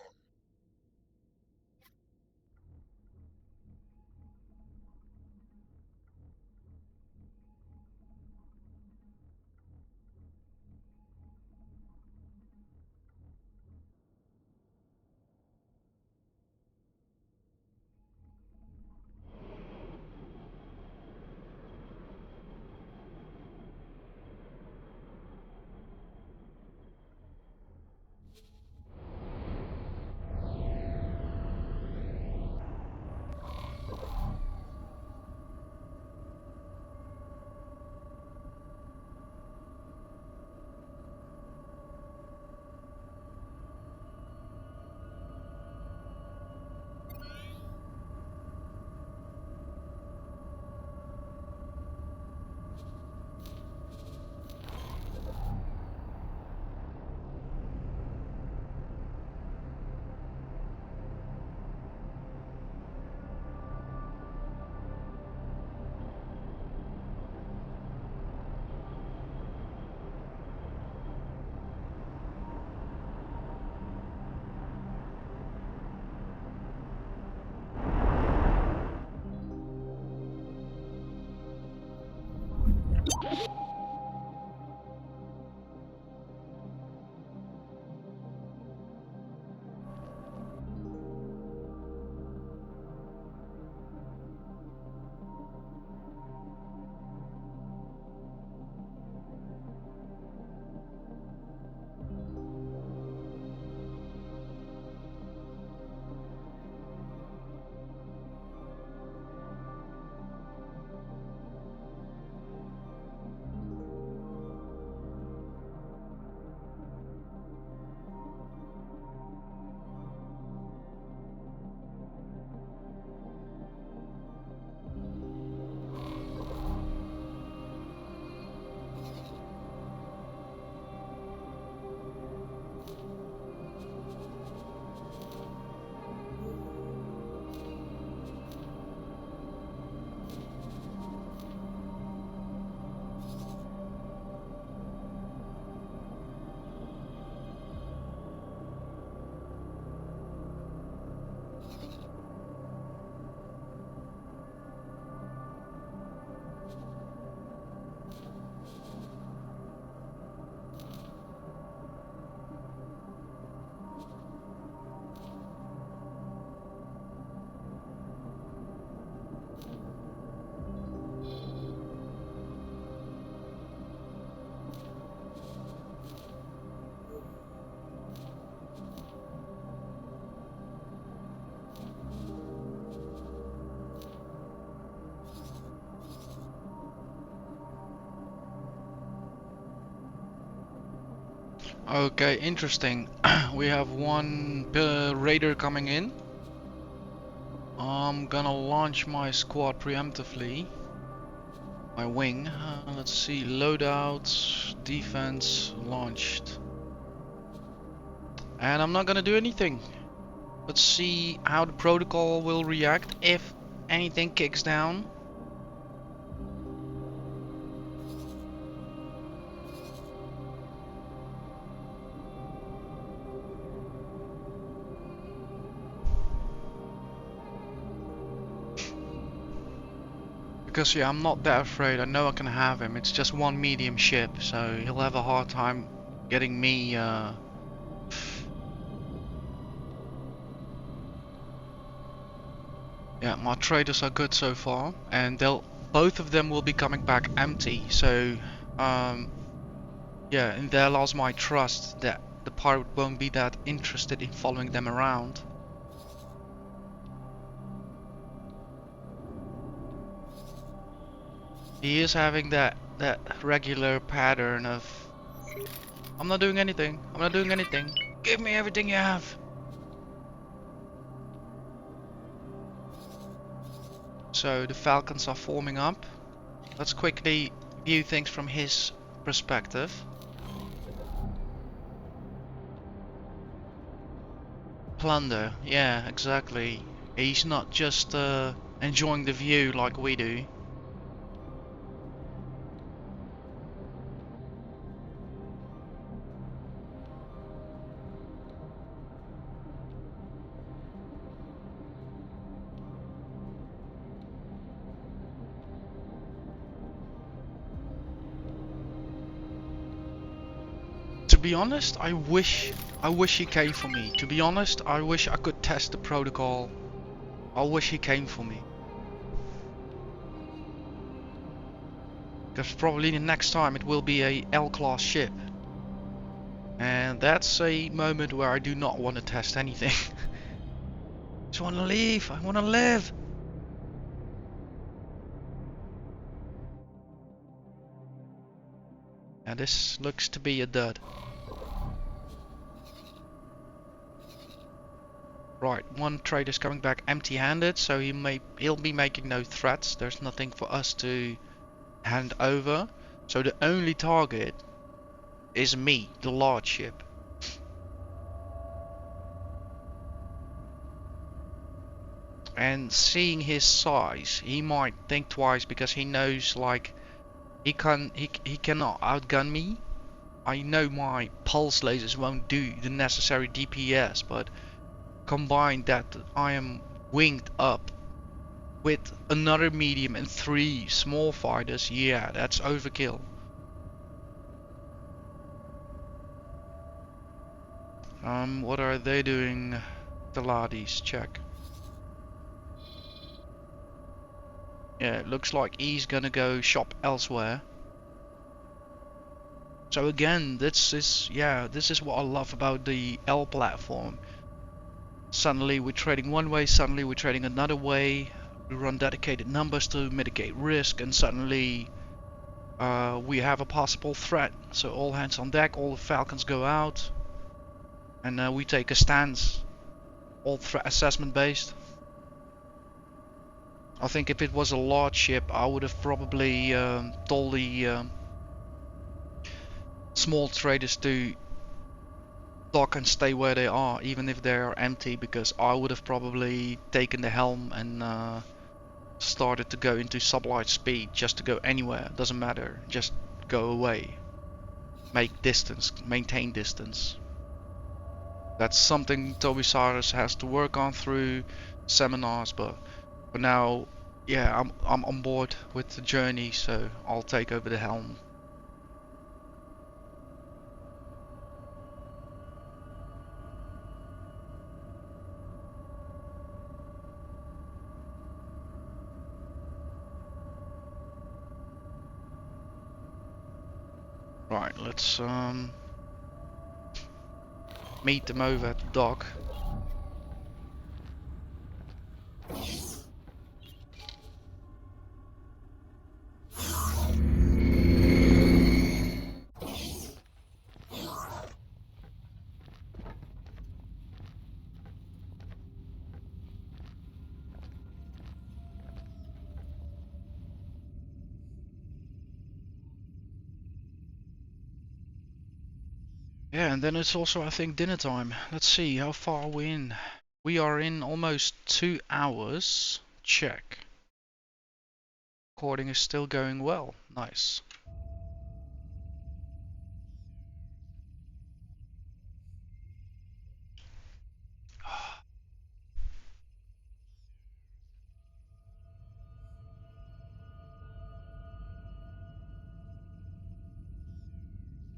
Okay, interesting. We have one raider coming in. I'm gonna launch my squad preemptively. My wing. Let's see, loadouts, defense, launched. And I'm not gonna do anything. Let's see how the protocol will react if anything kicks down. Because yeah, I'm not that afraid. I know I can have him. It's just one medium ship, so he'll have a hard time getting me. Yeah, my traders are good so far, and both of them will be coming back empty. So, yeah, and there lies my trust that the pirate won't be that interested in following them around. He is having that regular pattern of, I'm not doing anything. I'm not doing anything. Give me everything you have. So the Falcons are forming up. Let's quickly view things from his perspective. Plunder, yeah, exactly. He's not just enjoying the view like we do. To be honest, I wish he came for me. To be honest, I wish I could test the protocol. I wish he came for me. Because probably the next time it will be a L-class ship. And that's a moment where I do not want to test anything. Just want to leave. I want to live. And this looks to be a dud. Right, one trader's coming back empty-handed, so he'll be making no threats. There's nothing for us to hand over. So the only target is me, the large ship. And seeing his size, he might think twice because he knows like he cannot outgun me. I know my pulse lasers won't do the necessary DPS, but combined that I am winged up with another medium and 3 small fighters, yeah, that's overkill. What are they doing? The laddies, check. Yeah, it looks like he's gonna go shop elsewhere. So again, this is what I love about the L platform. Suddenly we're trading one way, suddenly we're trading another way. We run dedicated numbers to mitigate risk, and suddenly we have a possible threat. So all hands on deck, all the Falcons go out, and we take a stance, all threat assessment based. I think if it was a large ship, I would have probably told the small traders to dock and stay where they are, even if they are empty, because I would have probably taken the helm and started to go into sublight speed just to go anywhere. Doesn't matter, just go away. Make distance, maintain distance. That's something Toby Cyrus has to work on through seminars, but for now, yeah, I'm on board with the journey, so I'll take over the helm. Right, let's meet them over at the dock. Yeah, and then it's also, I think, dinner time. Let's see, how far are we in? We are in almost 2 hours. Check. Recording is still going well. Nice.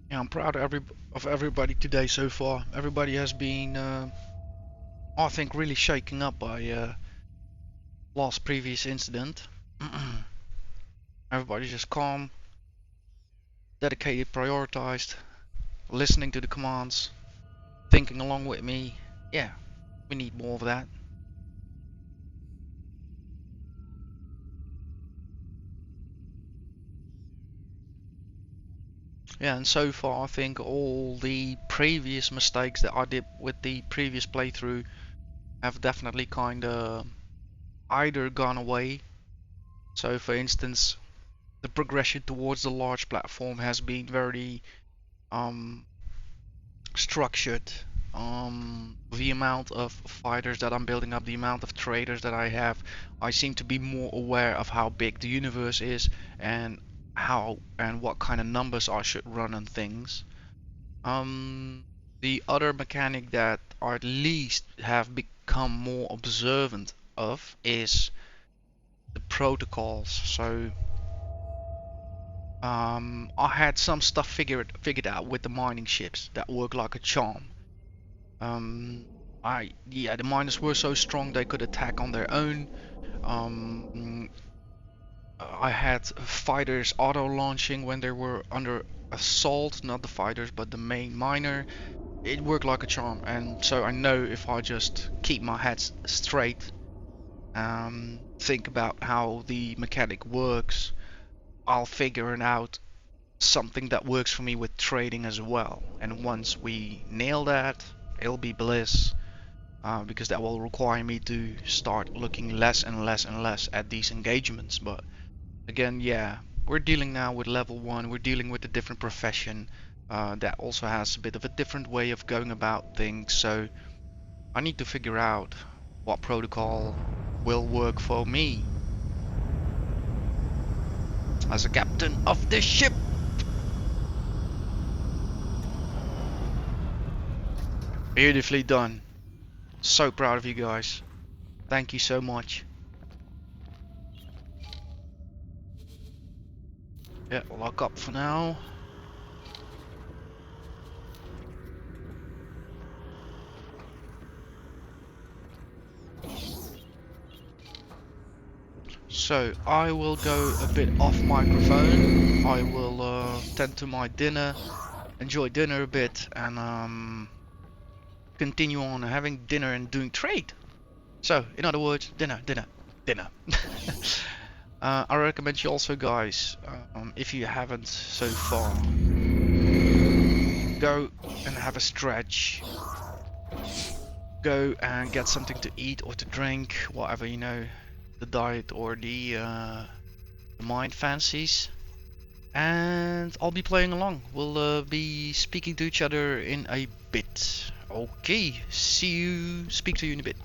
Yeah, I'm proud of everybody today so far. Everybody has been, I think, really shaken up by last previous incident. Everybody's just calm, dedicated, prioritized, listening to the commands, thinking along with me. Yeah, we need more of that. Yeah, and so far I think all the previous mistakes that I did with the previous playthrough have definitely kinda either gone away. So for instance, the progression towards the large platform has been very um, structured. The amount of fighters that I'm building up, the amount of traders that I have, I seem to be more aware of how big the universe is and how and what kind of numbers I should run on things. The other mechanic that I at least have become more observant of is the protocols. So I had some stuff figured out with the mining ships that work like a charm. Um, yeah, the miners were so strong they could attack on their own. Um, I had fighters auto launching when they were under assault, not the fighters but the main miner. It worked like a charm, and so I know if I just keep my head straight, think about how the mechanic works, I'll figure it out something that works for me with trading as well. And once we nail that, it'll be bliss, because that will require me to start looking less and less and less at these engagements. But again, yeah, we're dealing now with level 1, we're dealing with a different profession that also has a bit of a different way of going about things, so I need to figure out what protocol will work for me as a captain of this ship. Beautifully done. So proud of you guys. Thank you so much. Yeah, lock up for now. So I will go a bit off microphone. I will tend to my dinner, enjoy dinner a bit, and continue on having dinner and doing trade. So, in other words, dinner, dinner, dinner. I recommend you also, guys, if you haven't so far, go and have a stretch. Go and get something to eat or to drink, whatever you know, the diet or the mind fancies. And I'll be playing along. We'll be speaking to each other in a bit. Okay, speak to you in a bit.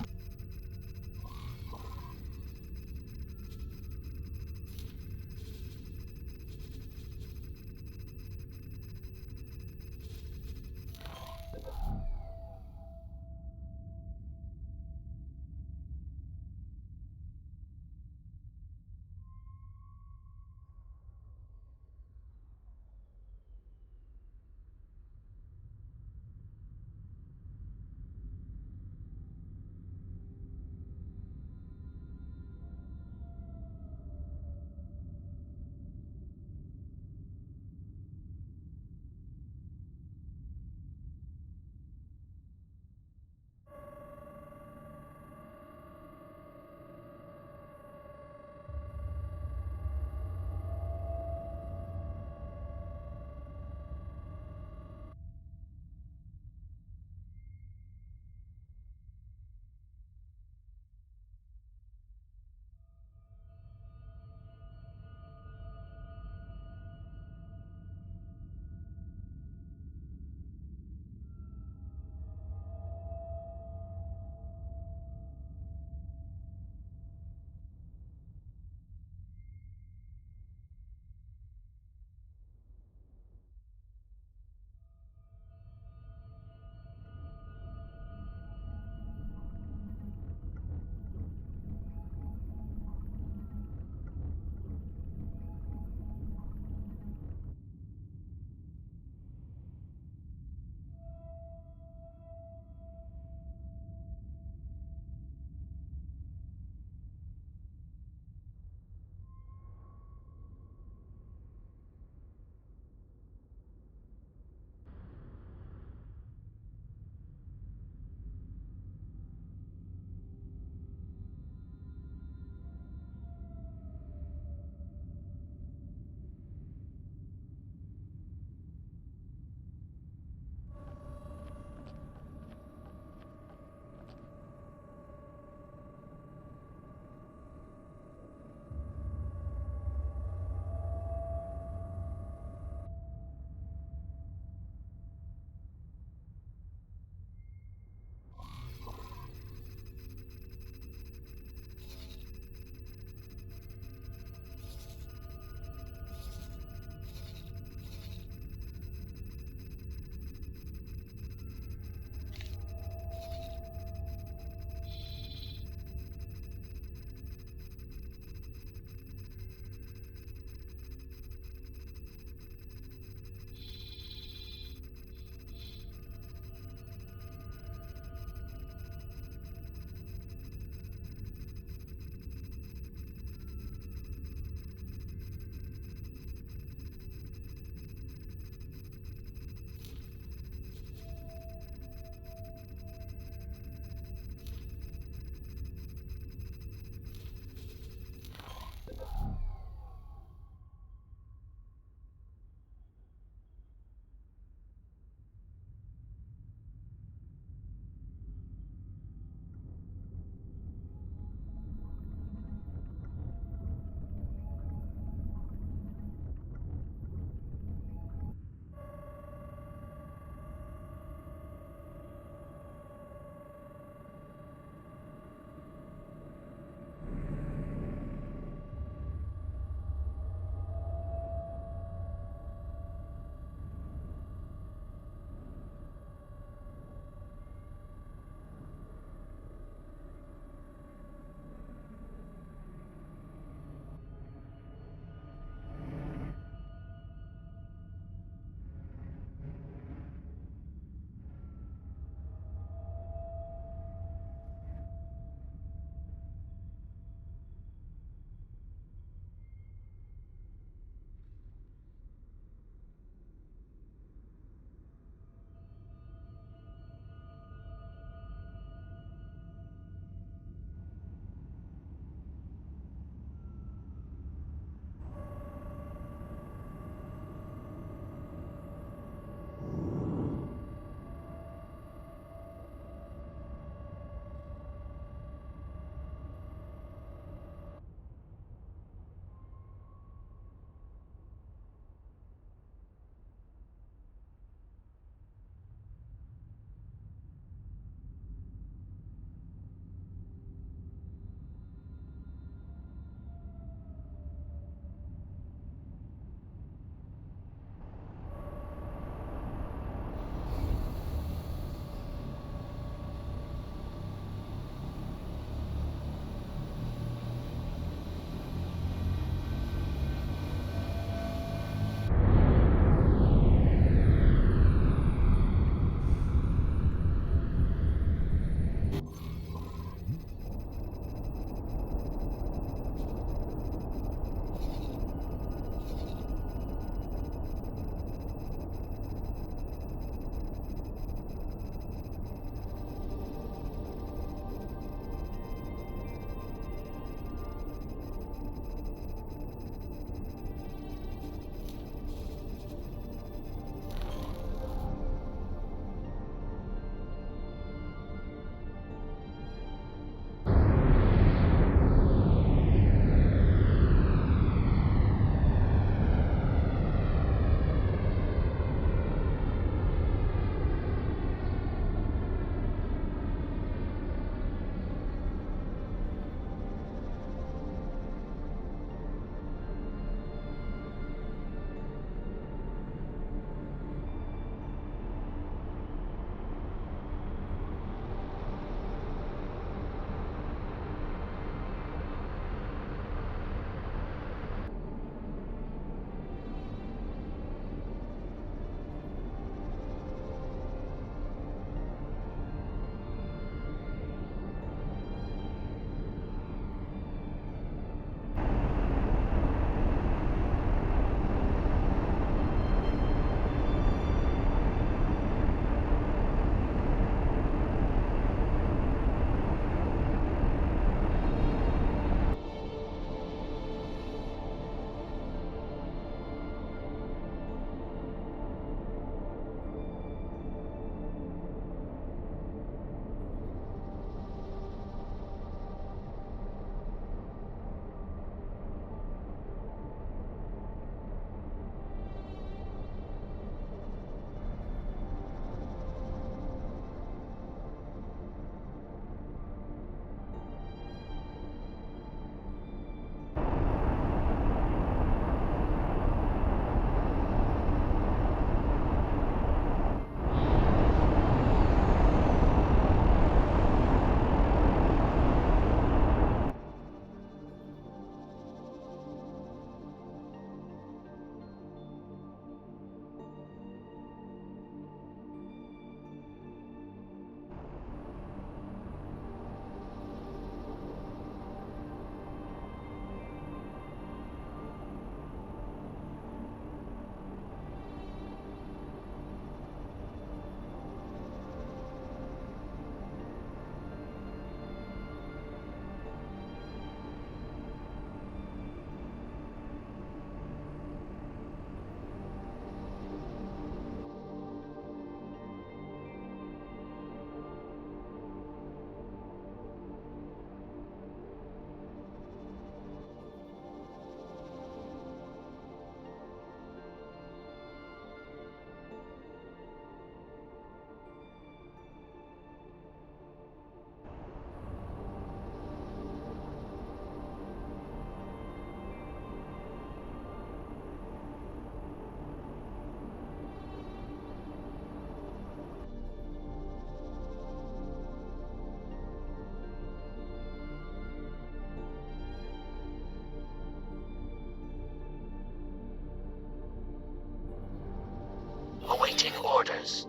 Awaiting orders.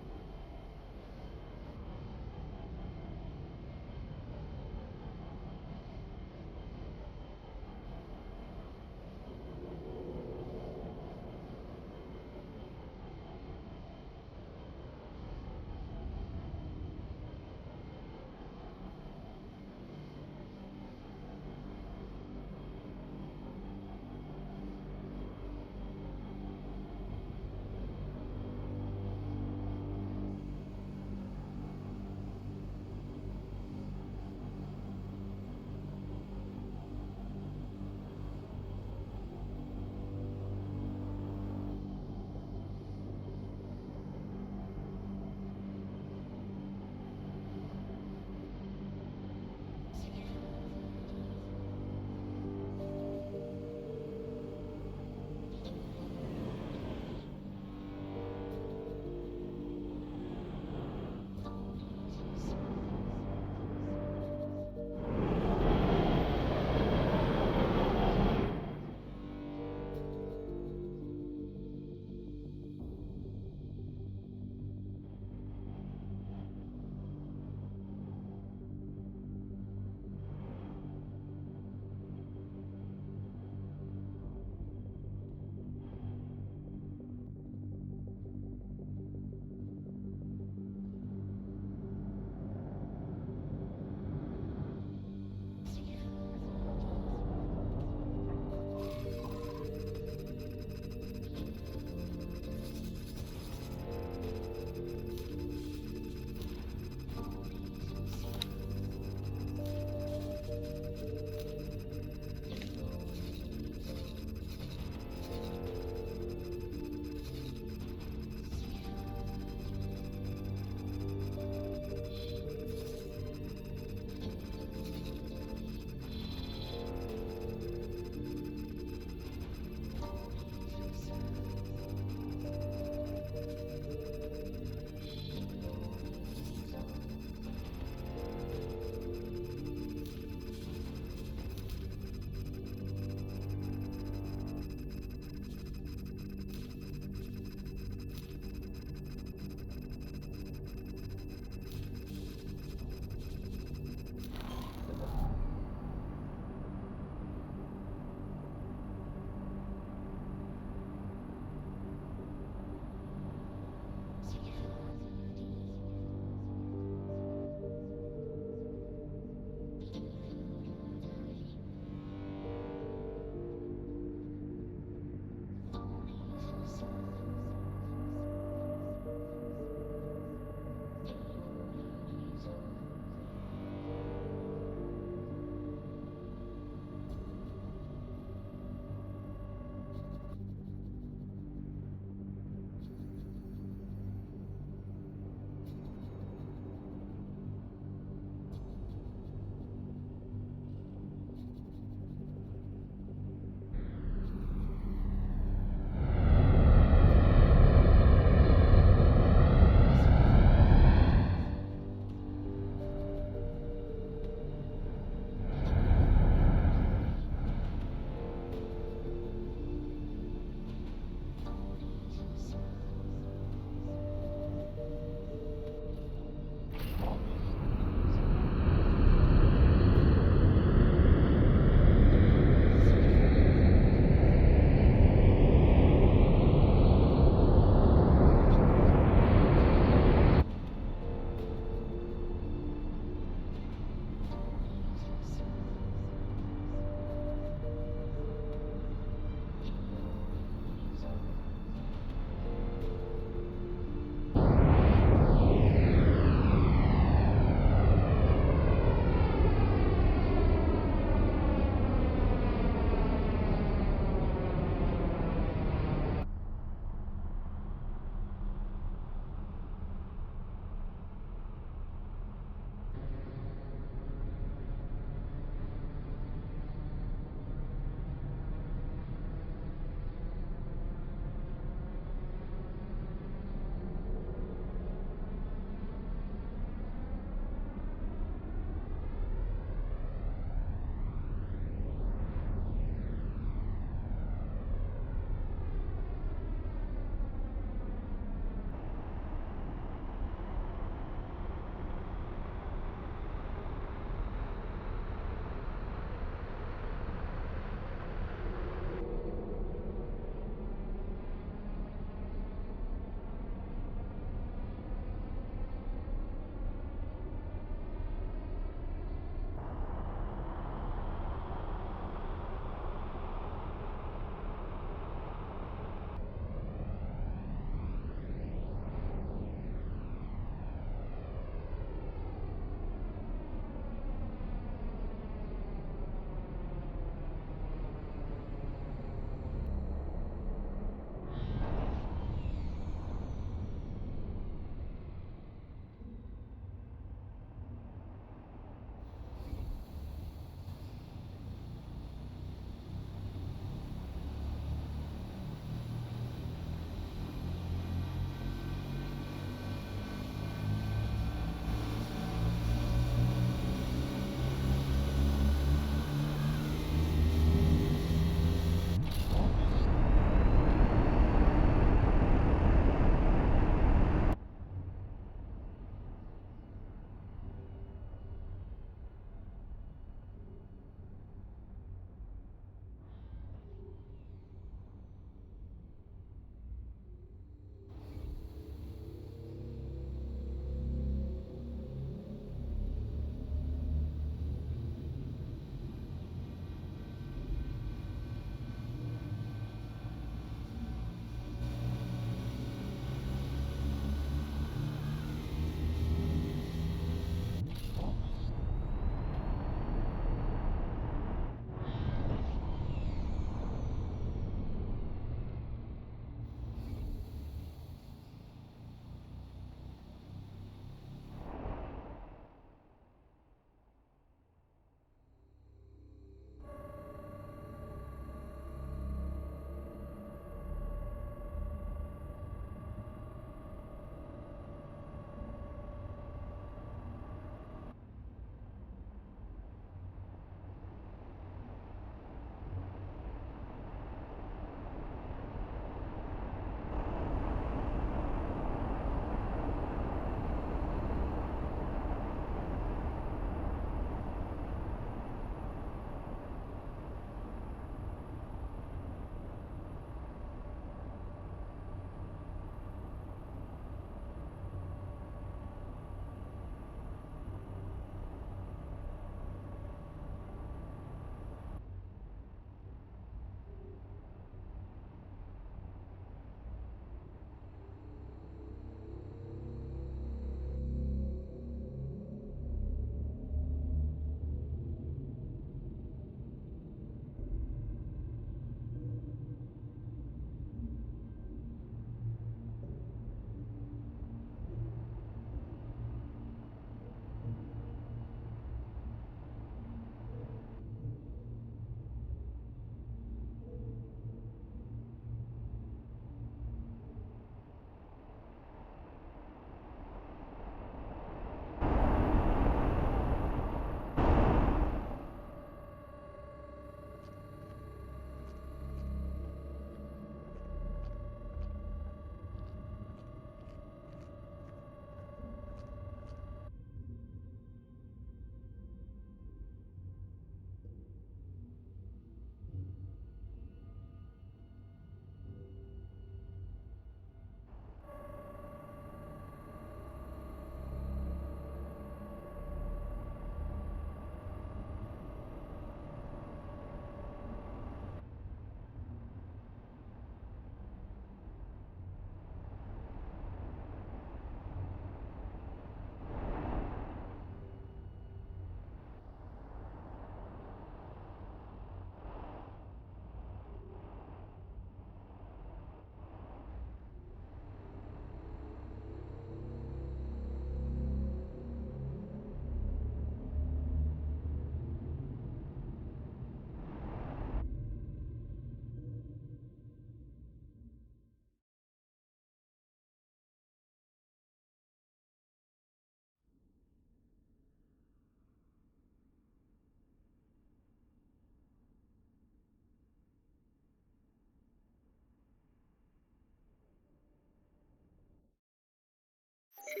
The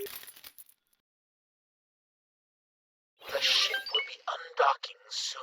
ship will be undocking soon.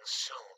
soon.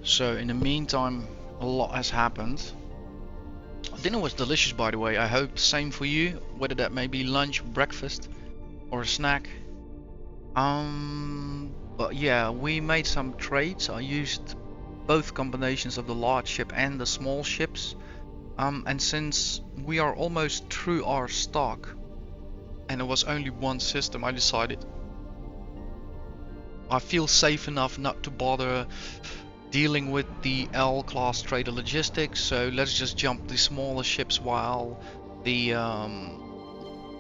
So in the meantime, a lot has happened. Dinner was delicious, by the way. I hope same for you, whether that may be lunch, breakfast, or a snack. But yeah, we made some trades. I used both combinations of the large ship and the small ships. And since we are almost through our stock, and it was only one system, I decided I feel safe enough not to bother dealing with the L-class trader logistics, so let's just jump the smaller ships while the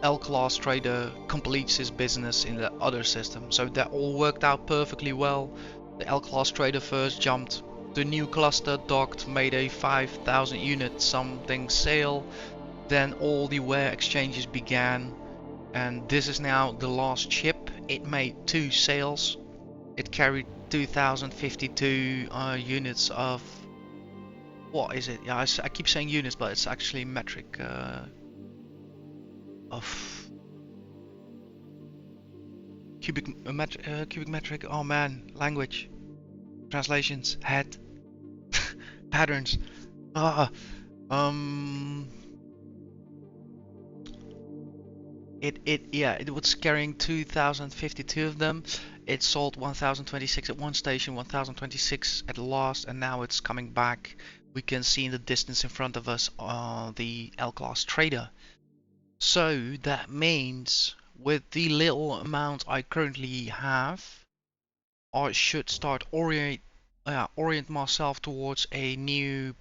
L-class trader completes his business in the other system. So that all worked out perfectly well. The L-class trader first jumped the new cluster, docked, made a 5,000 unit something sale, then all the ware exchanges began, and this is now the last ship. It made 2 sales. It carried 2052 units of, what is it? Yeah, I keep saying units, but it's actually metric of cubic metric. Oh man, language, translations, head, patterns. Ah, um, it was carrying 2052 of them. It sold 1026 at one station, 1026 at the last, and now it's coming back. We can see in the distance in front of us the L-class trader. So that means with the little amount I currently have, I should start orient myself towards a new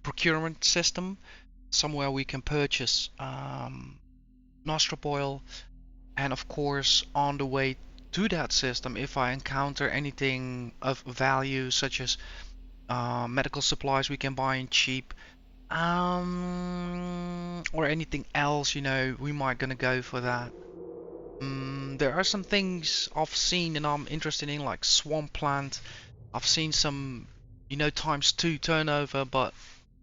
procurement system, somewhere we can purchase nostril oil, And of course, on the way to that system, if I encounter anything of value, such as medical supplies we can buy in cheap, or anything else, you know, we might gonna go for that. There are some things I've seen and I'm interested in, like swamp plant. I've seen some, you know, ×2 turnover, but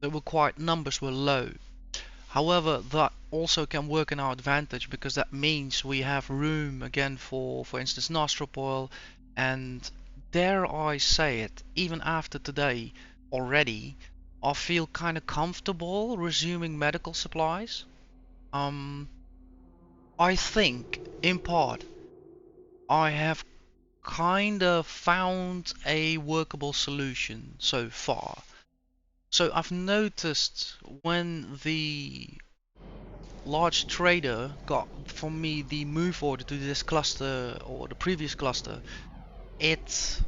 they were quite, numbers were low. However, that also can work in our advantage, because that means we have room again for instance, nostril oil. And dare I say it, even after today already, I feel kind of comfortable resuming medical supplies. I think, in part, I have kind of found a workable solution so far. So I've noticed when the large trader got for me the move order to this cluster or the previous cluster, it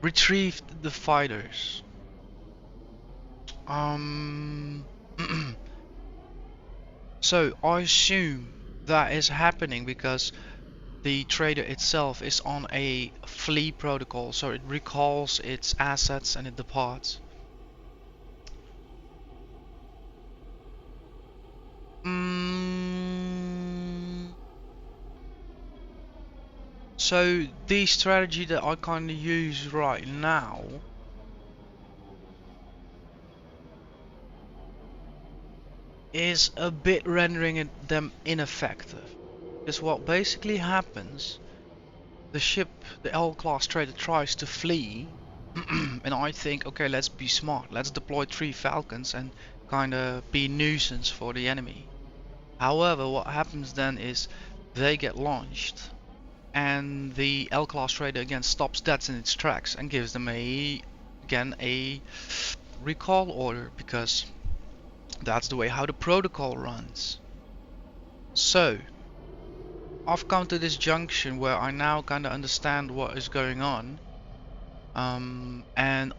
retrieved the fighters. Um, so I assume that is happening because the trader itself is on a flee protocol, so it recalls its assets and it departs. So the strategy that I kind of use right now is a bit rendering them ineffective. Because what basically happens, the ship, the L-class trader, tries to flee, and I think, okay, let's be smart, let's deploy 3 Falcons and kind of be a nuisance for the enemy. However, what happens then is they get launched, and the L-class trader again stops dead in its tracks and gives them a recall order, because that's the way how the protocol runs. So I've come to this junction where I now kind of understand what is going on, and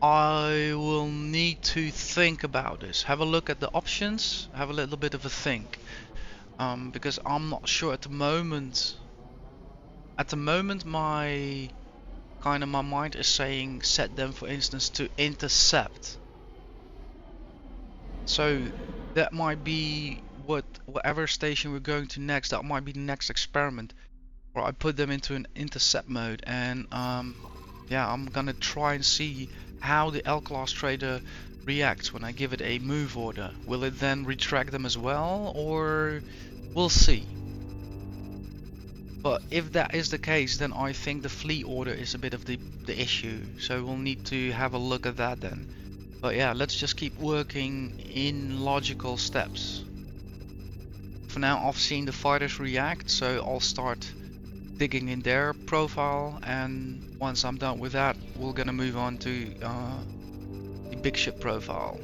I will need to think about this, have a look at the options, have a little bit of a think, because I'm not sure at the moment. At the moment, my mind is saying set them, for instance, to intercept. So that might be whatever station we're going to next. That might be the next experiment, where I put them into an intercept mode, and yeah, I'm gonna try and see how the L-class trader reacts when I give it a move order. Will it then retract them as well, or we'll see. But if that is the case, then I think the fleet order is a bit of the issue, so we'll need to have a look at that then. But yeah, let's just keep working in logical steps. For now, I've seen the fighters react, so I'll start digging in their profile, and once I'm done with that, we're gonna move on to the big ship profile.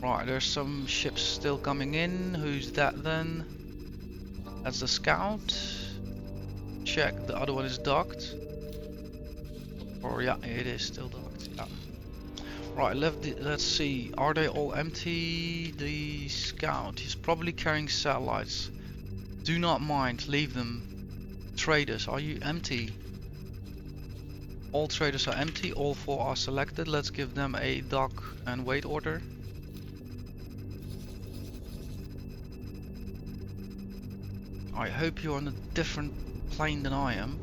Right, there's some ships still coming in. Who's that then? That's the scout. Check, the other one is docked. Or yeah, it is still docked. Yeah. Right, let's see. Are they all empty? The scout, he's probably carrying satellites. Do not mind, leave them. Traders, are you empty? All traders are empty, all 4 are selected. Let's give them a dock and wait order. I hope you're on a different plane than I am.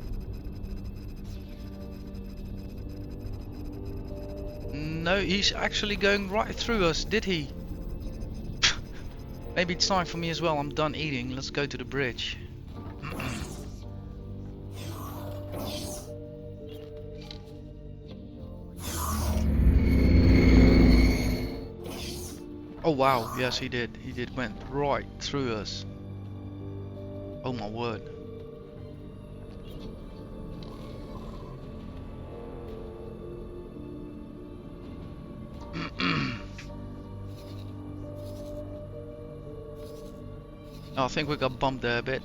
No, he's actually going right through us, did he? Maybe it's time for me as well. I'm done eating. Let's go to the bridge. Oh wow, yes he did. He did, went right through us. Oh my word. I think we got bumped there a bit.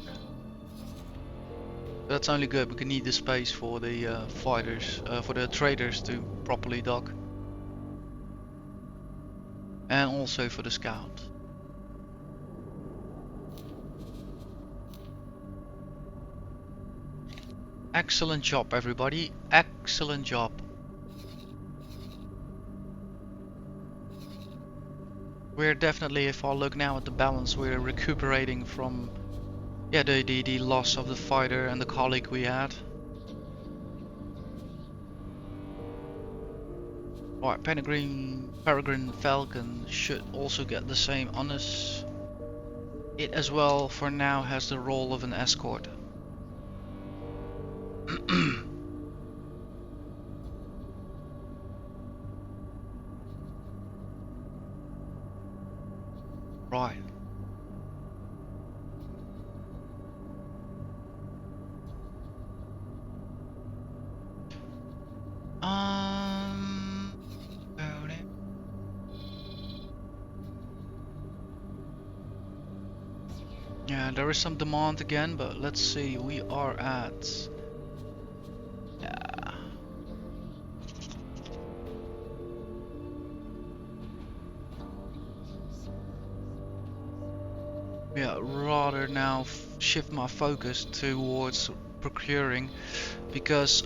That's only good. We can need the space for the fighters, for the traders to properly dock. and also for the scout. Excellent job, everybody. Excellent job. We're definitely, if I look now at the balance, we're recuperating from the loss of the fighter and the colleague we had. Alright, Peregrine Falcon should also get the same honors. It as well for now has the role of an escort. Right. About it. Yeah, there is some demand again, but let's see. We are at. Yeah. Yeah, rather now shift my focus towards procuring, because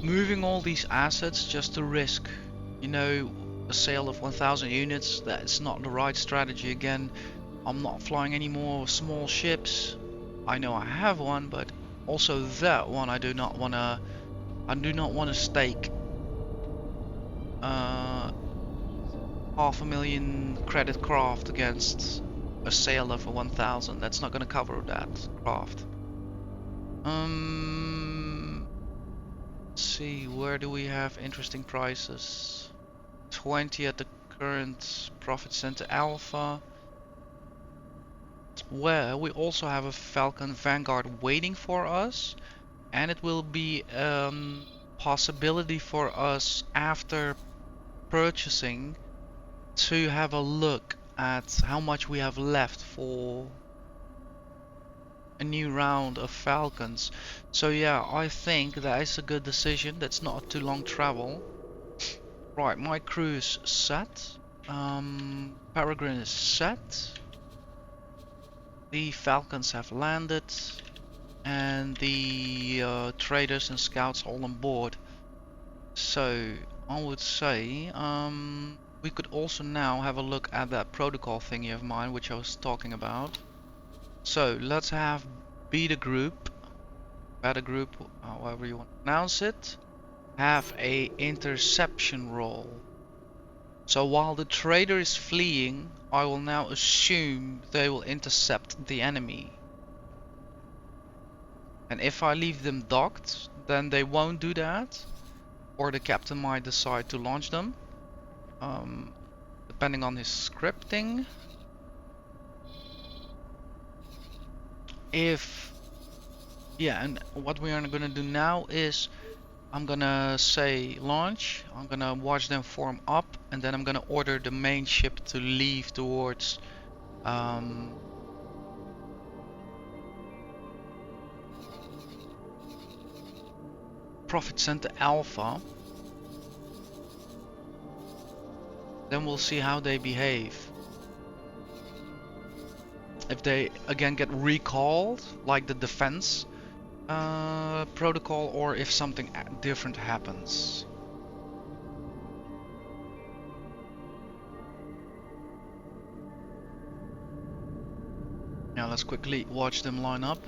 moving all these assets just to risk, you know, a sale of 1000 units, that's not the right strategy. Again, I'm not flying any more small ships. I know I have one, but also that one I do not want to stake 500,000 credit craft against a sale of a 1000. That's not going to cover that craft. Let's see, where do we have interesting prices? 20 at the current profit center alpha, where we also have a Falcon Vanguard waiting for us, and it will be possibility for us after purchasing to have a look at how much we have left for a new round of Falcons. So yeah, I think that is a good decision. That's not too long travel. Right, my crew is set. Peregrine is set. The Falcons have landed, and the traders and scouts all on board. So I would say we could also now have a look at that protocol thingy of mine, which I was talking about. So let's have beta group, however you want to pronounce it, have a interception role. So while the trader is fleeing, I will now assume they will intercept the enemy. And if I leave them docked, then they won't do that, or the captain might decide to launch them, depending on his scripting. And what we are gonna do now is I'm gonna say launch, I'm gonna watch them form up, and then I'm gonna order the main ship to leave towards Profit Center Alpha. Then we'll see how they behave. If they again get recalled, like the defense protocol, or if something different happens. Now let's quickly watch them line up.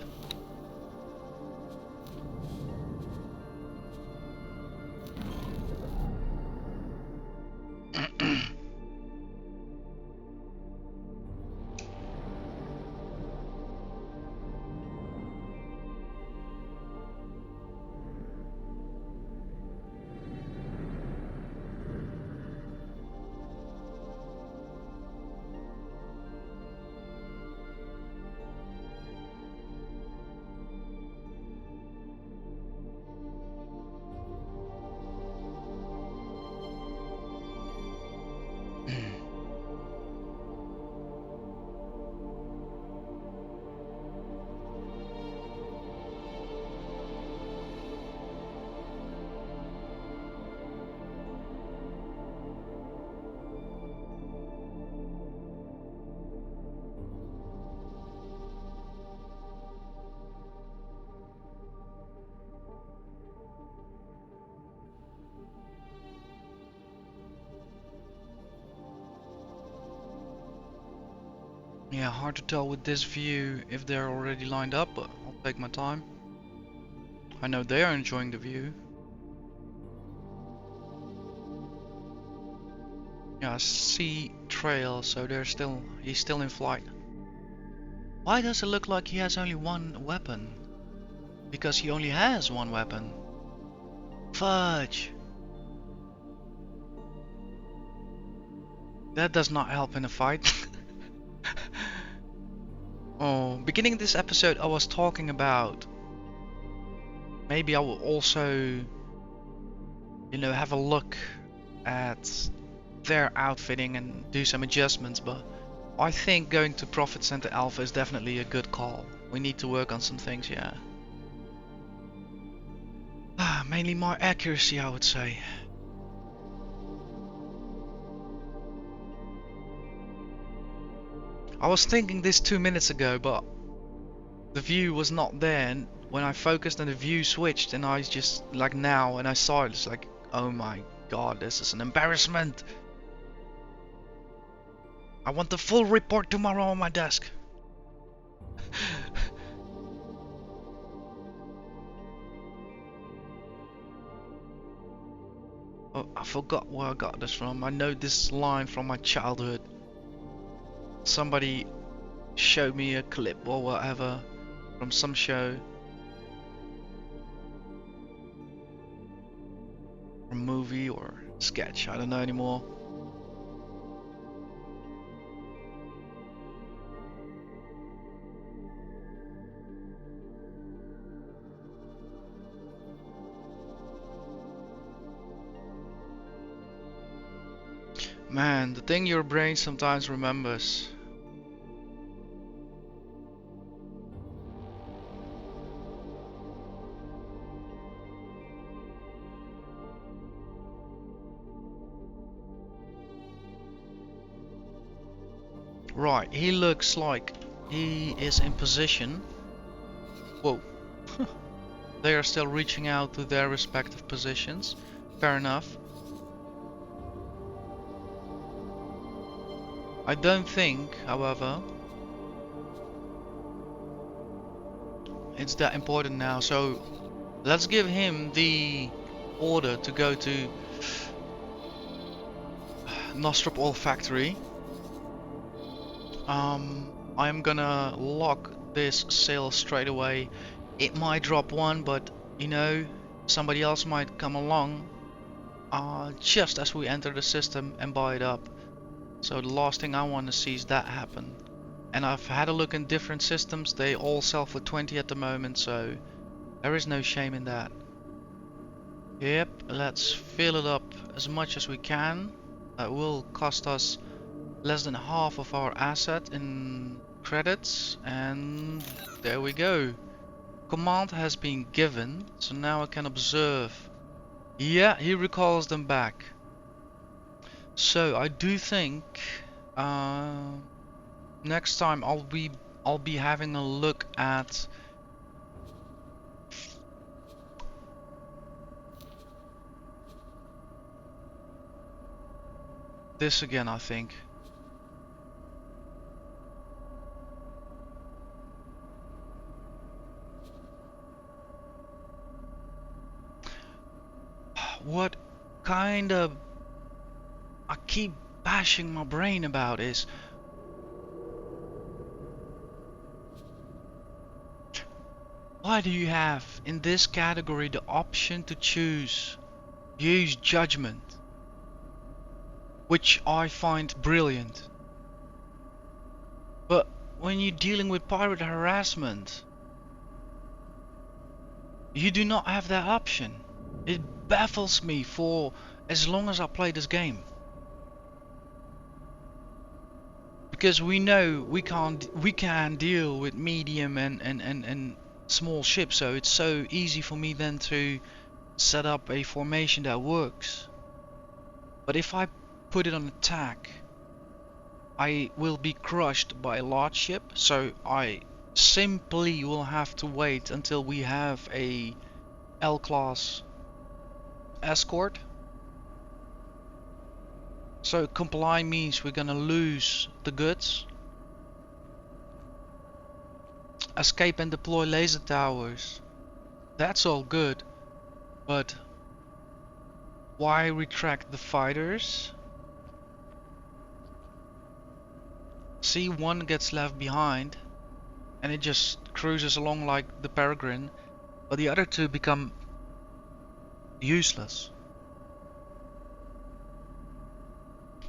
Yeah, hard to tell with this view if they're already lined up, but I'll take my time. I know they are enjoying the view. Yeah, I see trail, so he's still in flight. Why does it look like he has only one weapon? Because he only has one weapon. Fudge! That does not help in a fight. Oh, beginning this episode I was talking about maybe I will also, you know, have a look at their outfitting and do some adjustments, but I think going to Profit Center Alpha is definitely a good call. We need to work on some things, yeah. Mainly more accuracy, I would say. I was thinking this 2 minutes ago, but the view was not there, and when I focused and the view switched, and I just, like now, and I saw it, it's like, oh my god, this is an embarrassment. I want the full report tomorrow on my desk. Oh, I forgot where I got this from. I know this line from my childhood. Somebody showed me a clip or whatever from some show. Or movie or sketch, I don't know anymore. Man, the thing your brain sometimes remembers. Right, he looks like he is in position. Whoa. They are still reaching out to their respective positions. Fair enough. I don't think, however, it's that important now. So let's give him the order to go to Nostrop Oil Factory. I'm gonna lock this sail straight away. It might drop one, but you know, somebody else might come along just as we enter the system and buy it up. So the last thing I want to see is that happen. And I've had a look in different systems, they all sell for 20 at the moment, so there is no shame in that. Yep, let's fill it up as much as we can. That will cost us less than half of our asset in credits, and there we go. Command has been given, so now I can observe. Yeah, he recalls them back. So I do think next time I'll be having a look at this again, I think. What kind of I keep bashing my brain about is why do you have in this category the option to choose use judgment, which I find brilliant, but when you're dealing with pirate harassment you do not have that option. It baffles me for as long as I play this game. Because we know we can deal with medium and small ships, so it's so easy for me then to set up a formation that works. But if I put it on attack, I will be crushed by a large ship, so I simply will have to wait until we have a L-class escort. So comply means we're gonna lose the goods. escape and deploy laser towers. That's all good, but why retract the fighters? C1 gets left behind and it just cruises along like the Peregrine, but the other two become useless.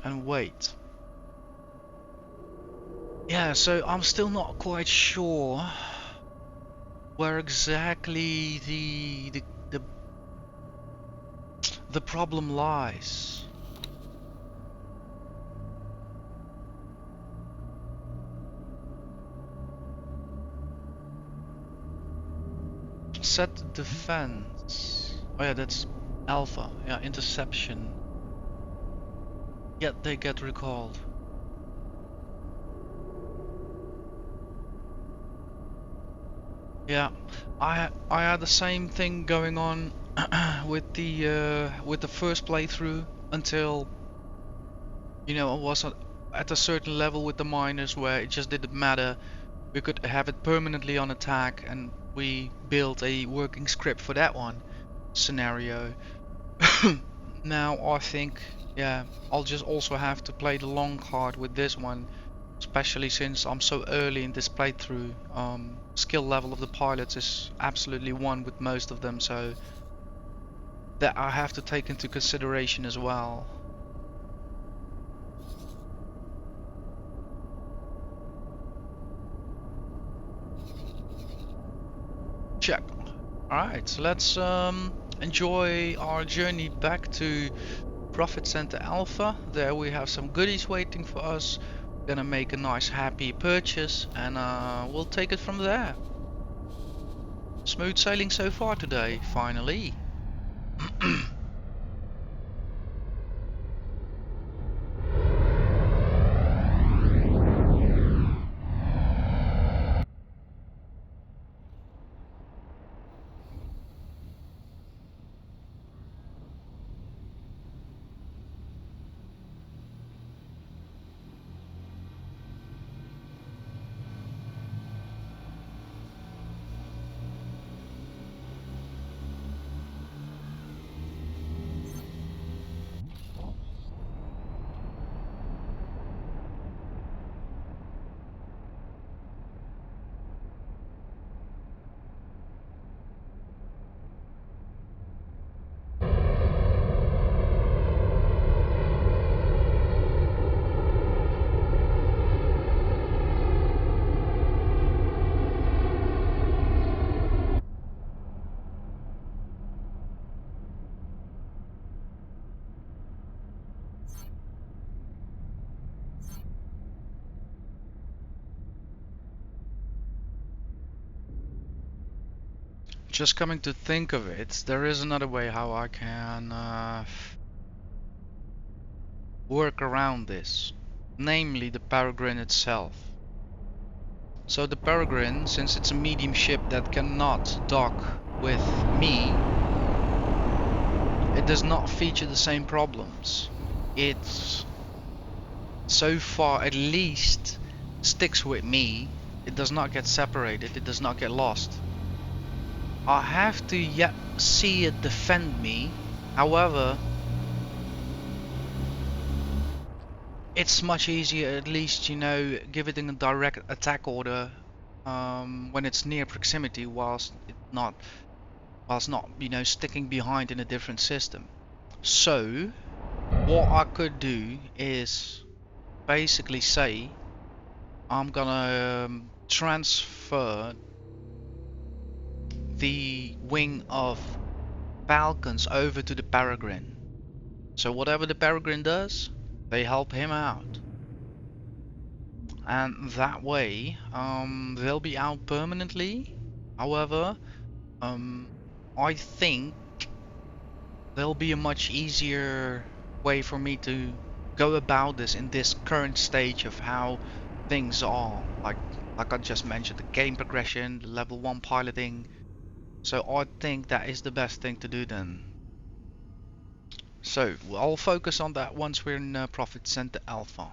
And wait. Yeah, so I'm still not quite sure where exactly the problem lies. Set defense. Oh yeah, that's alpha. Yeah, interception. Yet they get recalled. Yeah, I had the same thing going on with the first playthrough until, you know, I was at a certain level with the miners where it just didn't matter. We could have it permanently on attack, and we built a working script for that one scenario. Now I think, yeah, I'll just also have to play the long card with this one, especially since I'm so early in this playthrough. Skill level of the pilots is absolutely one with most of them, so that I have to take into consideration as well. Check. Alright, so let's enjoy our journey back to Profit Center Alpha. There we have some goodies waiting for us. We're gonna make a nice happy purchase, and we'll take it from there. Smooth sailing so far today, finally. Just coming to think of it, there is another way how I can work around this, namely the Peregrine itself. So the Peregrine, since it's a medium ship that cannot dock with me, it does not feature the same problems. It, so far at least, sticks with me. It does not get separated, it does not get lost. I have to yet see it defend me. However, it's much easier, at least, you know, give it in a direct attack order when it's near proximity, whilst not, you know, sticking behind in a different system. So what I could do is basically say I'm gonna transfer the wing of Falcons over to the Peregrine. So whatever the Peregrine does, they help him out. And that way, they'll be out permanently. However, I think there'll be a much easier way for me to go about this in this current stage of how things are. Like I just mentioned, the game progression, the level 1 piloting. So I think that is the best thing to do then. So I'll focus on that once we're in Profit Center Alpha.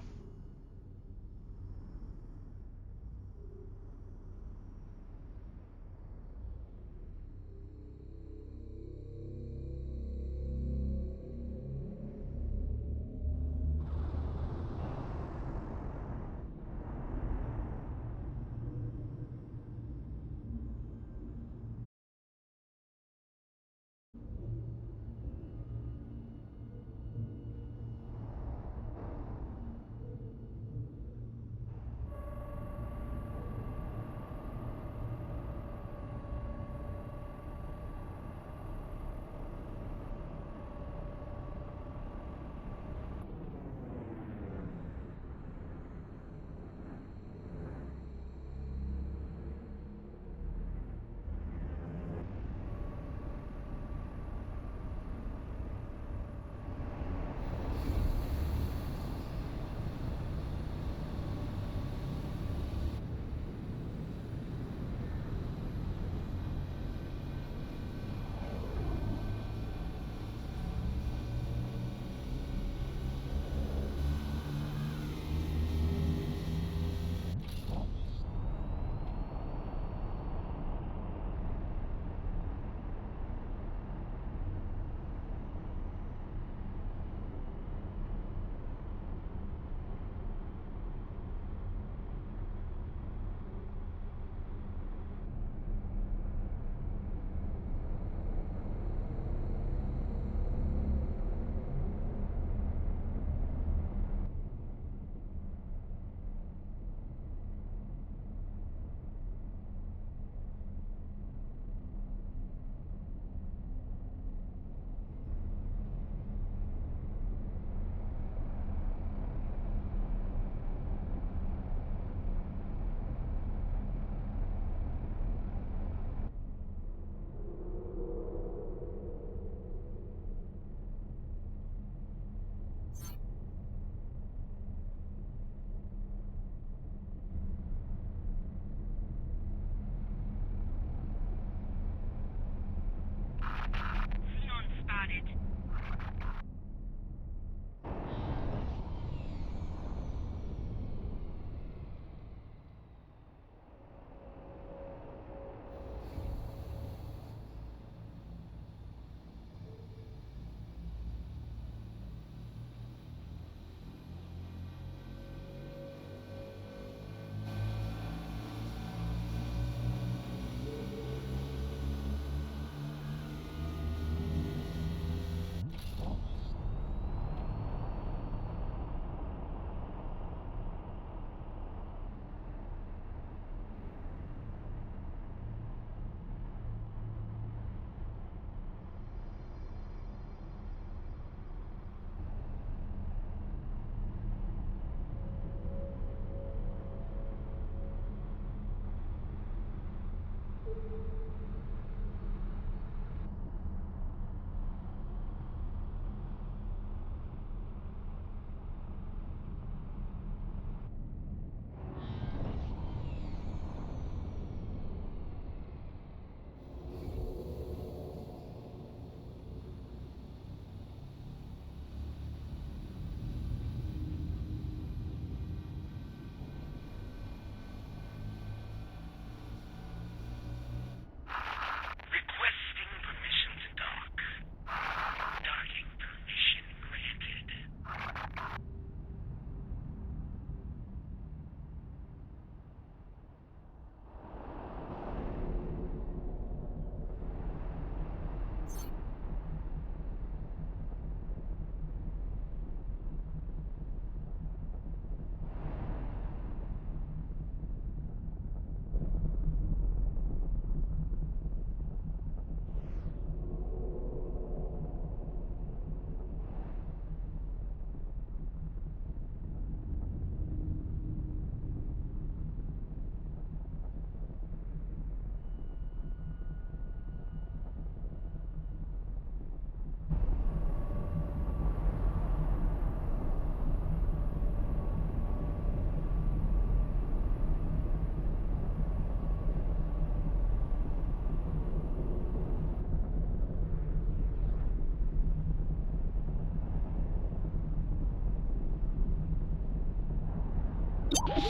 Engaging.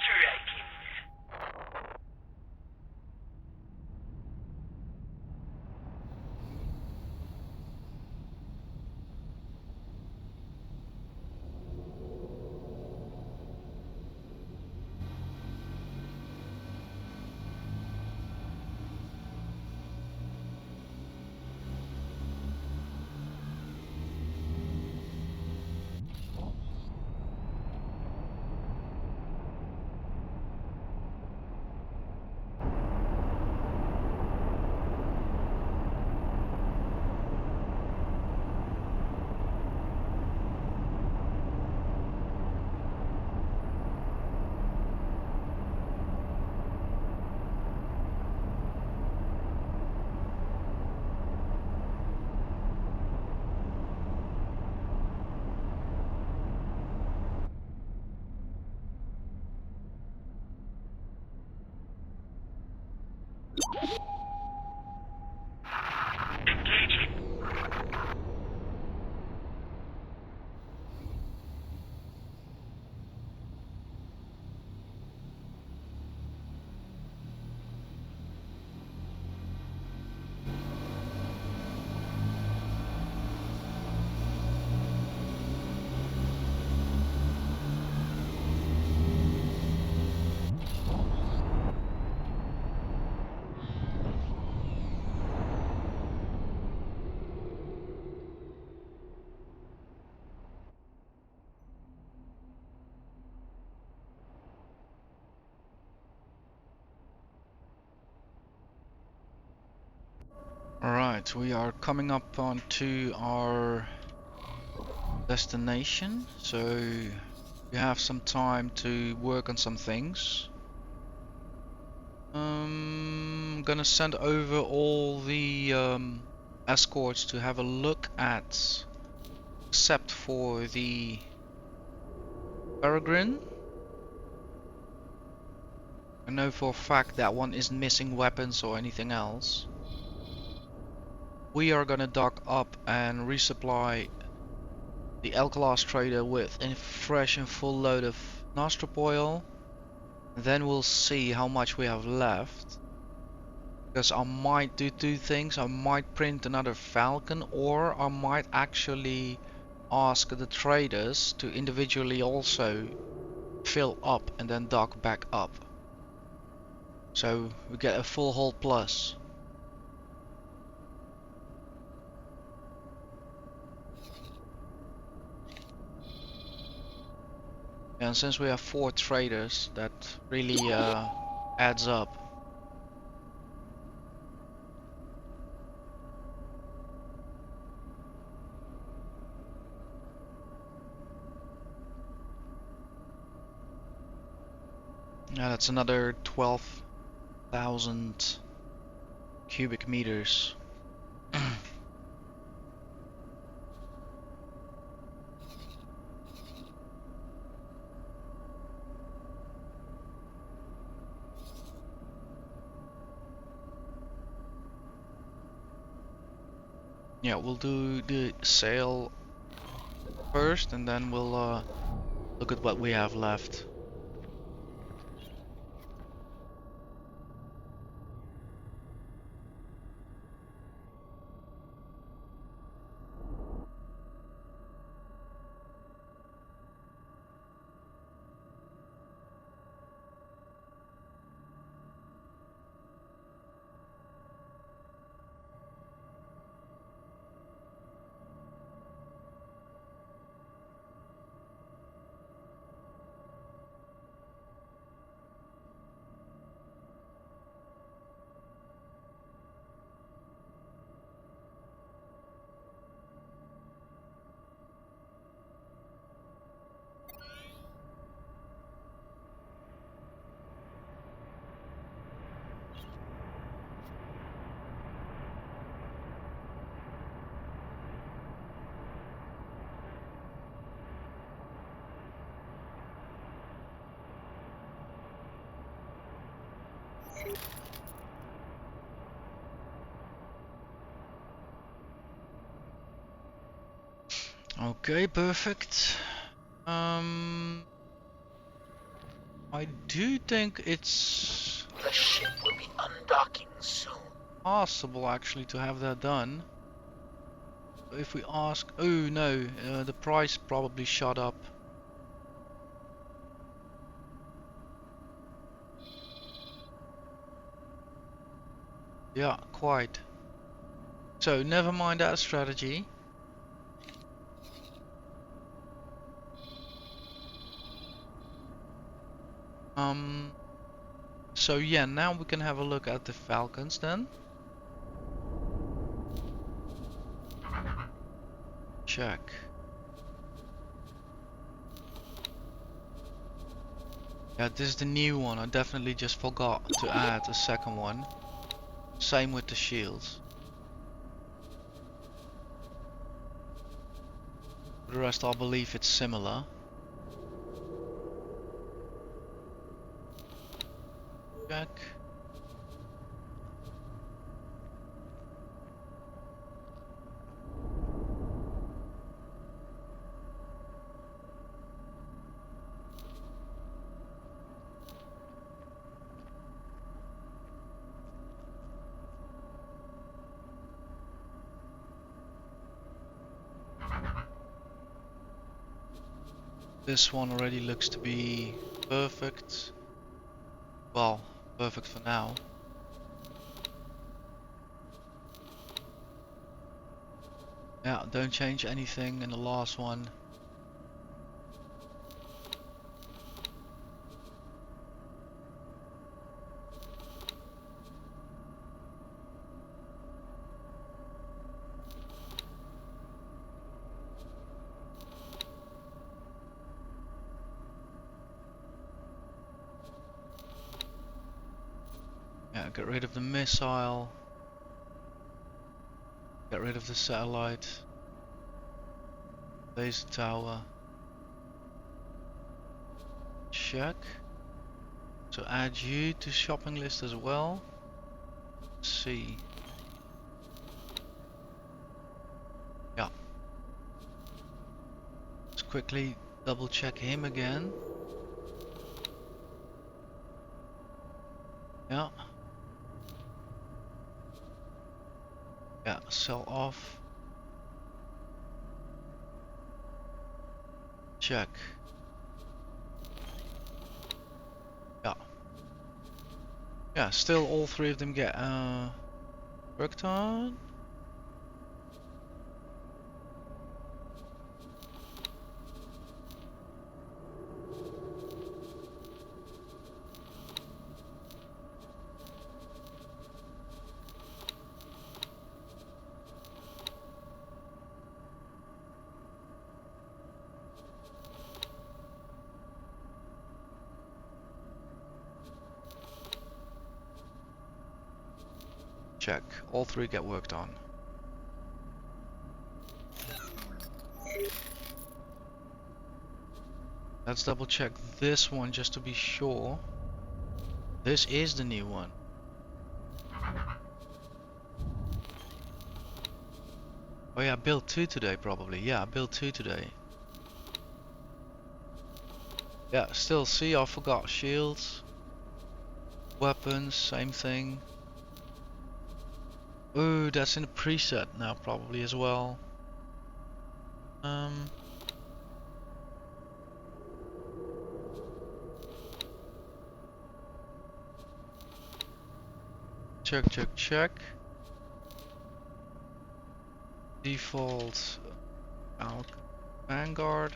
Striking. Engaging. Alright, we are coming up onto our destination, so we have some time to work on some things. I'm gonna send over all the escorts to have a look at, except for the peregrine. I know for a fact that one isn't missing weapons or anything else. We are gonna dock up and resupply the L-Class trader with a fresh and full load of nostrop oil. Then we'll see how much we have left. Because I might do two things. I might print another Falcon, or I might actually ask the traders to individually also fill up and then dock back up. So we get a full hold plus. And since we have 4 traders, that really adds up. Yeah, that's another 12,000 cubic meters. Yeah, we'll do the sail first, and then we'll look at what we have left. Okay, perfect. I do think it's The ship will be undocking soon. possible actually to have that done. If we ask, oh no, the price probably shot up. Yeah, quite. So never mind that strategy. So yeah, now we can have a look at the Falcons then. Check. Yeah, this is the new one. I definitely just forgot to add a second one. Same with the shields. For the rest, I believe it's similar. Check. This one already looks to be perfect. Well, perfect for now. Yeah, don't change anything in the last one. Yeah, get rid of the missile. Get rid of the satellite. Laser tower. Check. So add you to shopping list as well. See. Yeah. Let's quickly double check him again. Yeah. Yeah, sell off. Check. Yeah. Yeah, still all three of them get worked on. check. All three get worked on. Let's double check this one just to be sure. This is the new one. Oh yeah, build 2 today probably. Yeah, build 2 today. Yeah, still see, I forgot shields. Weapons, same thing. Oh, that's in the preset now probably as well. Check, check, check. Default Vanguard.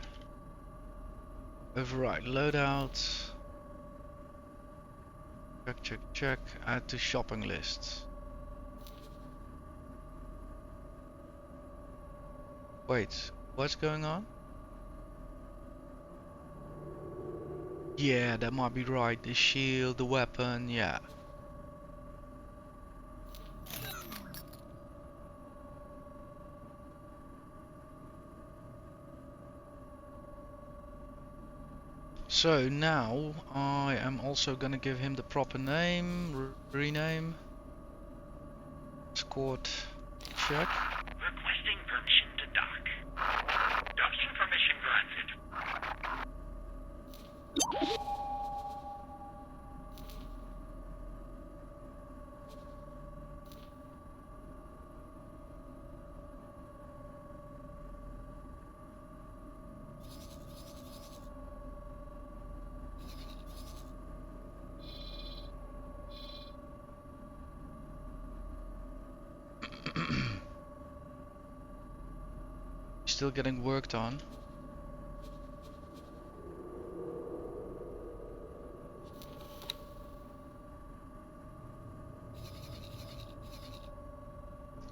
Override loadout. Check, check, check. Add to shopping list. Wait, what's going on? Yeah, that might be right. The shield, the weapon, yeah. So now I am also gonna give him the proper name, rename. Escort, check. Requesting permission to dock. Docking permission granted. Still getting worked on.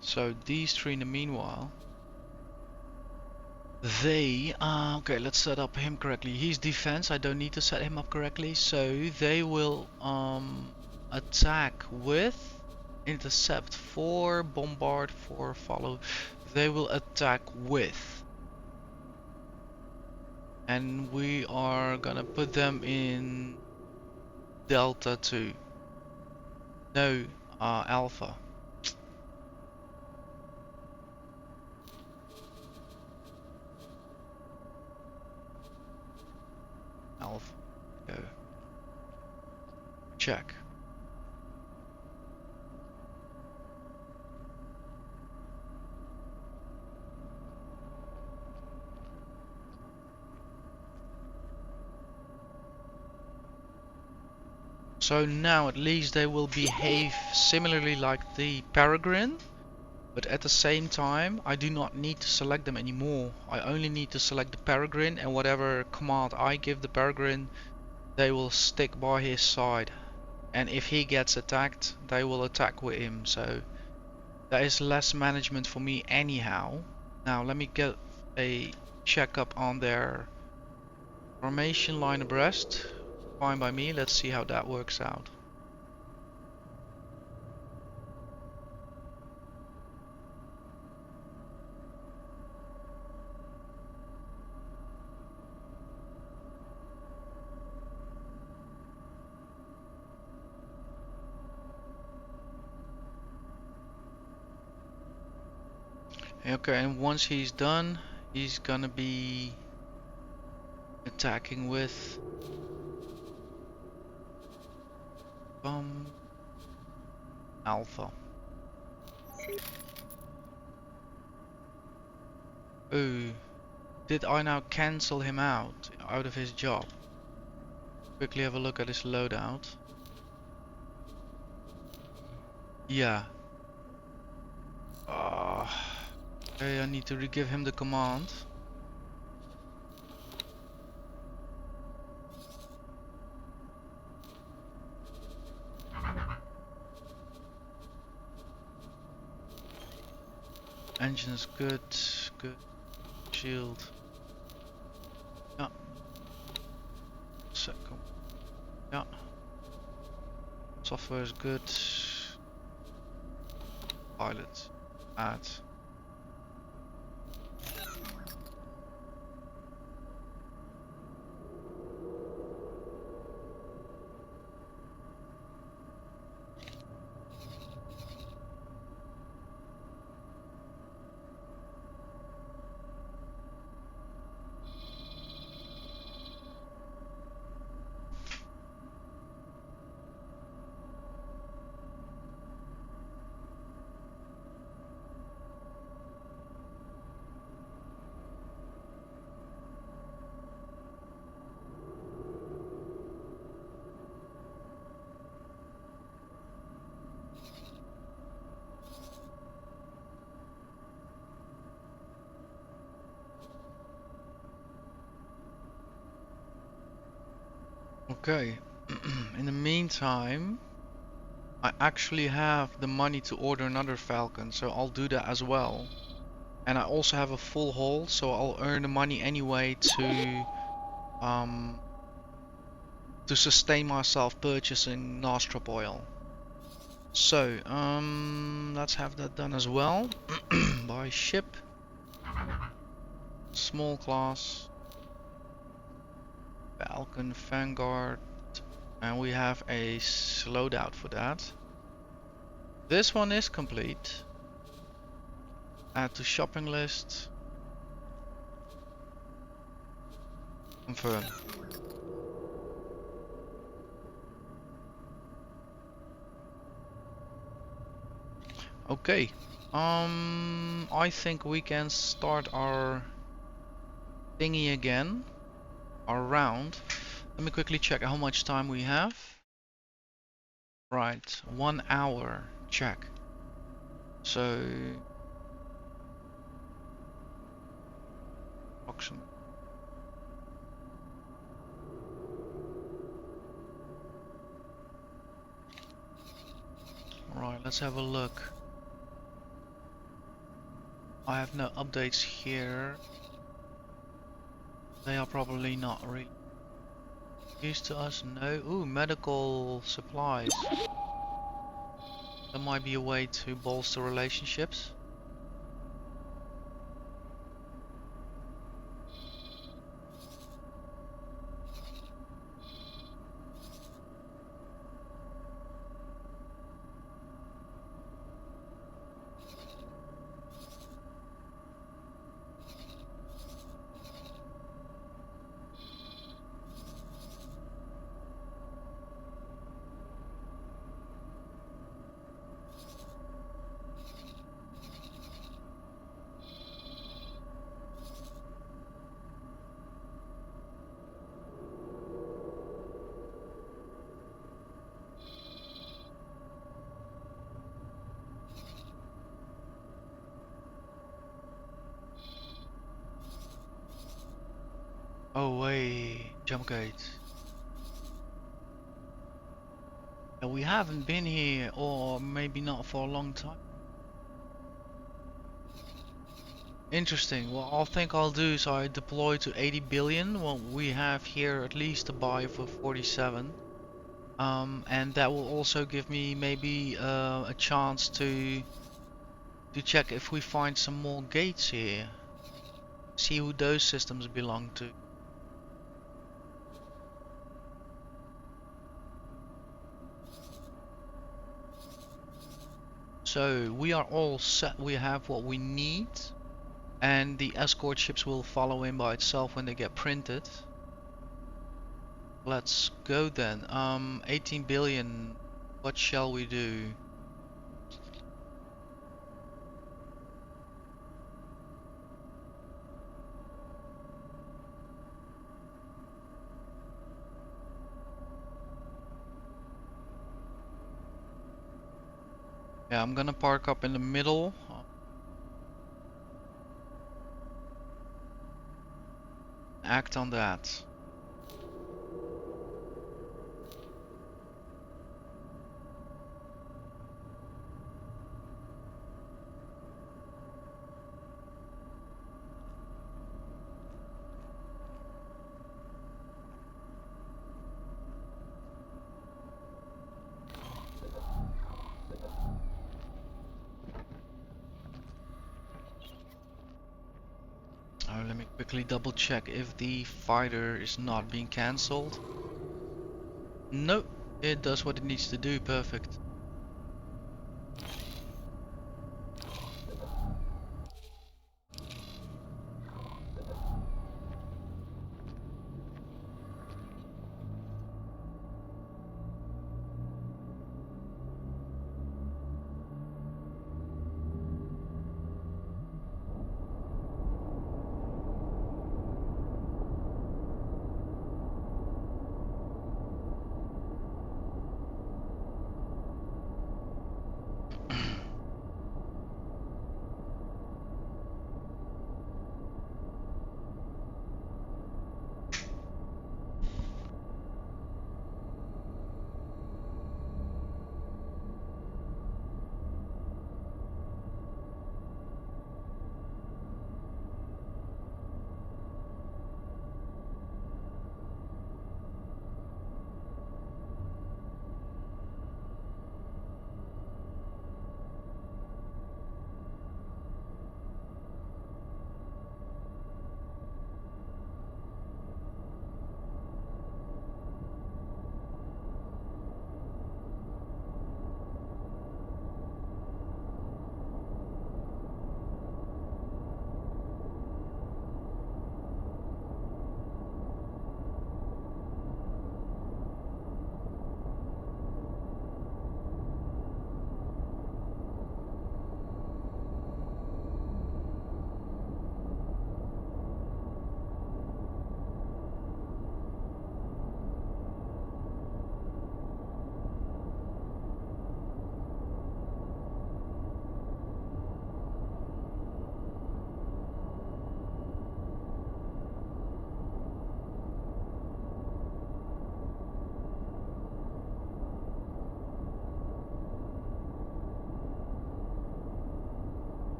So these three in the meanwhile, they okay, let's set up him correctly. He's defense, I don't need to set him up correctly, so they will attack with, intercept 4, bombard 4, follow. They will attack with, and we are gonna put them in Delta 2. No, Alpha. Alpha. Go. Check. So now at least they will behave similarly like the Peregrine, but at the same time I do not need to select them anymore. I only need to select the Peregrine, and whatever command I give the Peregrine, they will stick by his side. And if he gets attacked, they will attack with him. So that is less management for me anyhow. Now let me get a checkup on their formation line abreast. Fine by me, let's see how that works out. Okay, and once he's done, he's gonna be attacking with Alpha. Oh, did I now cancel him out of his job? Quickly have a look at his loadout. Yeah. Okay, I need to re-give him the command. Engine's good, good. Shield. Yeah. Second. Yeah. Software is good. pilot. Add. Okay. In the meantime, I actually have the money to order another Falcon, so I'll do that as well. And I also have a full hold, so I'll earn the money anyway um to sustain myself purchasing Nostrop oil. So, let's have that done as well. By ship, small class, Falcon, Vanguard, and we have a loadout for that. This one is complete. Add to shopping list. Confirm. Okay. I think we can start our thingy again. Our round. Let me quickly check how much time we have. Right, 1 hour. Check. So approximately. Right, let's have a look. I have no updates here. They are probably not really used to us. No. Ooh, medical supplies. That might be a way to bolster relationships. Oh wait, jump gate. Yeah, we haven't been here, or maybe not for a long time. Interesting. Well, I think I'll do is I deploy to 80 billion. Well, we have here at least a buy for 47. And that will also give me maybe a chance to check if we find some more gates here. See who those systems belong to. So we are all set. We have what we need. And the escort ships will follow in by itself when they get printed. Let's go then. 18 billion. What shall we do? Yeah, I'm gonna park up in the middle. Act on that. Let me quickly double check if the fighter is not being cancelled. Nope, it does what it needs to do, perfect.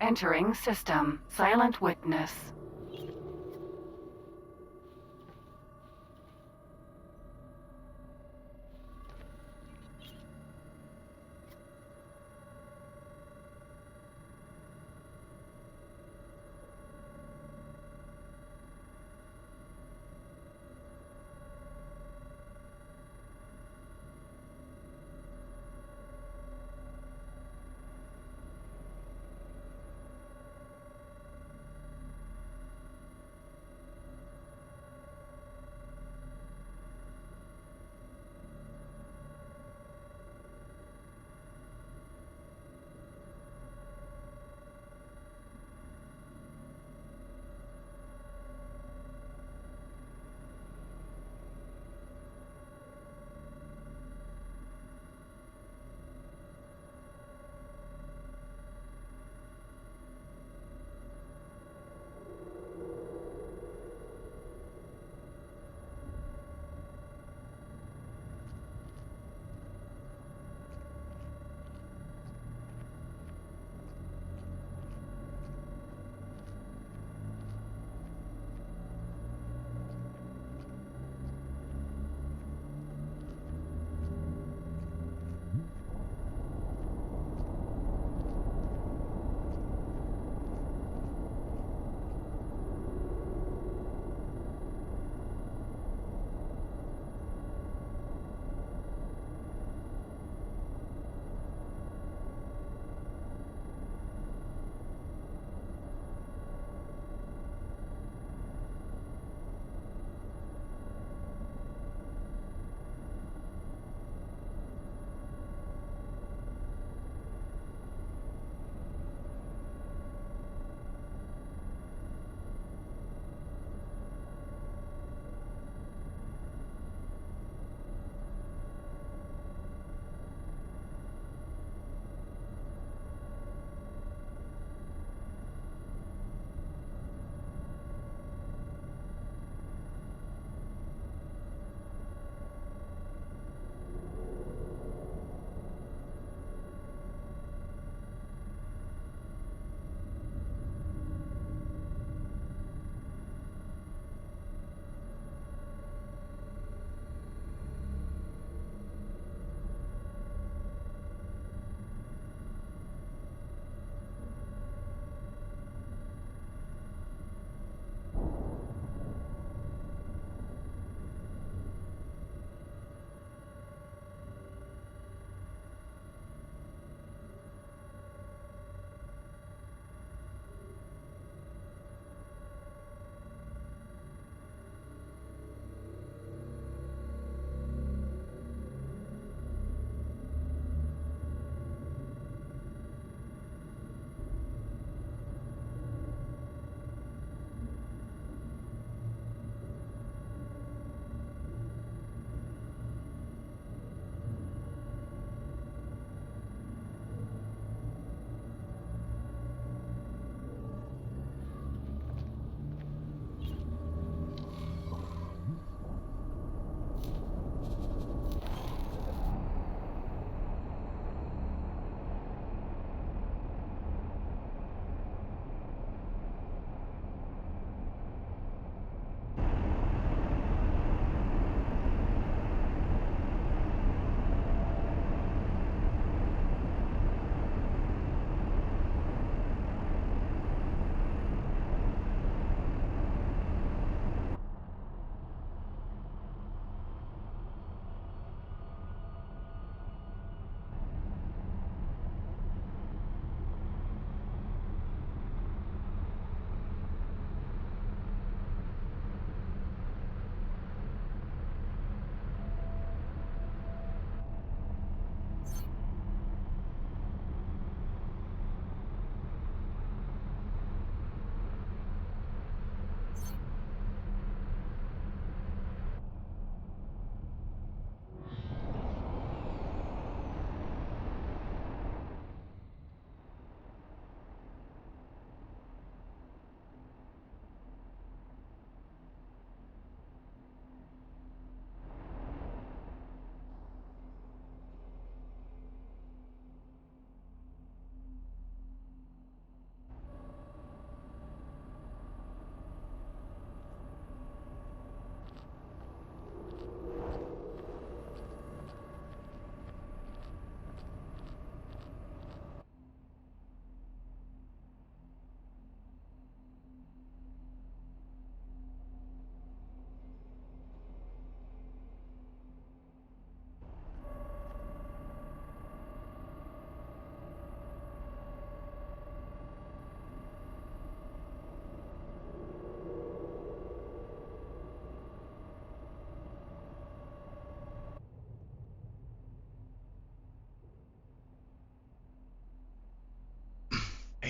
Entering system. Silent witness.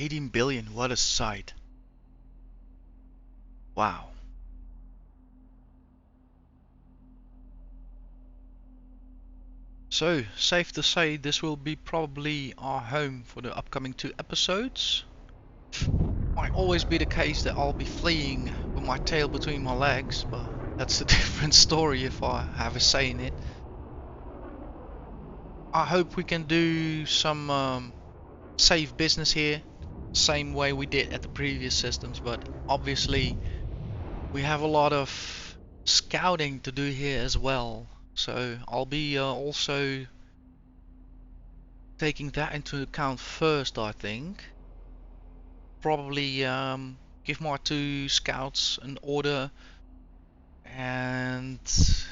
18 billion, what a sight. Wow. So, safe to say this will be probably our home for the upcoming 2 episodes. Might always be the case that I'll be fleeing with my tail between my legs, but that's a different story if I have a say in it. I hope we can do some safe business here, same way we did at the previous systems, but obviously we have a lot of scouting to do here as well. So I'll be also taking that into account first, I think. Probably give my 2 scouts an order, and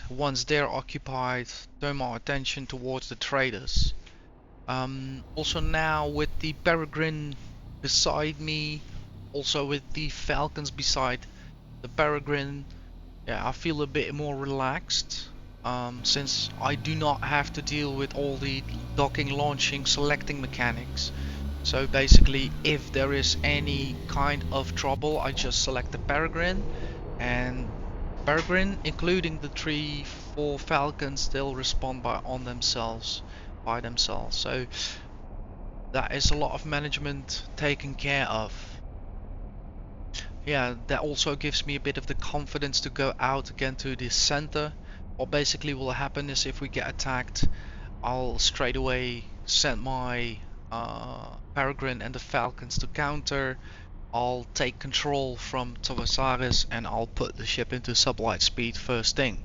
once they're occupied, turn my attention towards the traders. Also now with the peregrine beside me, also with the falcons beside the peregrine, yeah, I feel a bit more relaxed. Since I do not have to deal with all the docking, launching, selecting mechanics. So basically, if there is any kind of trouble, I just select the peregrine, and peregrine, including the 3-4 falcons, they'll respond by themselves. So that is a lot of management taken care of. Yeah, that also gives me a bit of the confidence to go out again to the center. What basically will happen is if we get attacked, I'll straight away send my peregrine and the falcons to counter. I'll take control from Tavasaris and I'll put the ship into sublight speed first thing.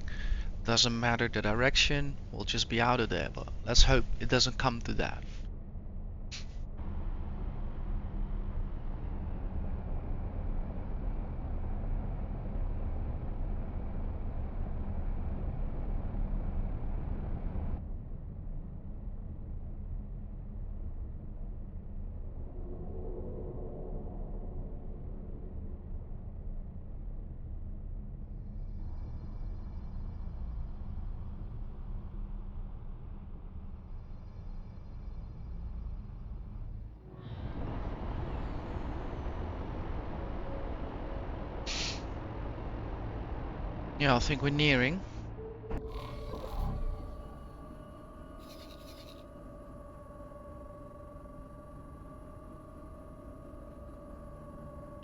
Doesn't matter the direction, we'll just be out of there, but let's hope it doesn't come to that. Yeah, I think we're nearing.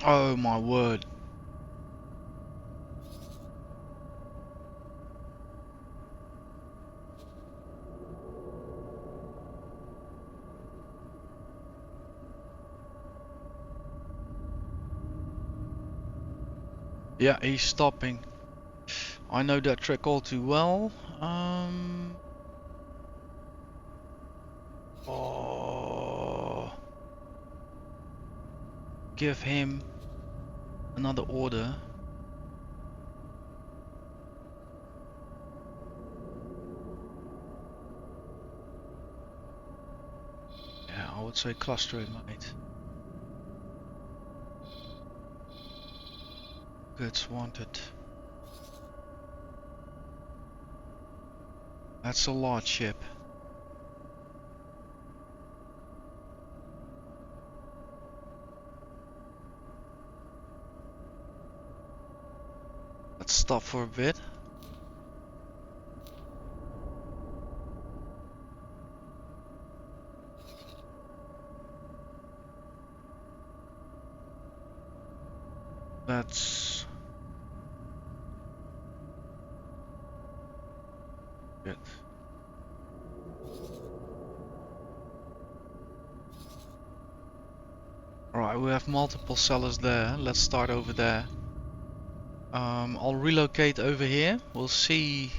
Oh my word. Yeah, he's stopping. I know that trick all too well. Oh, give him another order. Yeah, I would say cluster it, mate. Goods wanted. That's a large ship. Let's stop for a bit. That's good. Alright, we have multiple sellers there. Let's start over there. I'll relocate over here. We'll see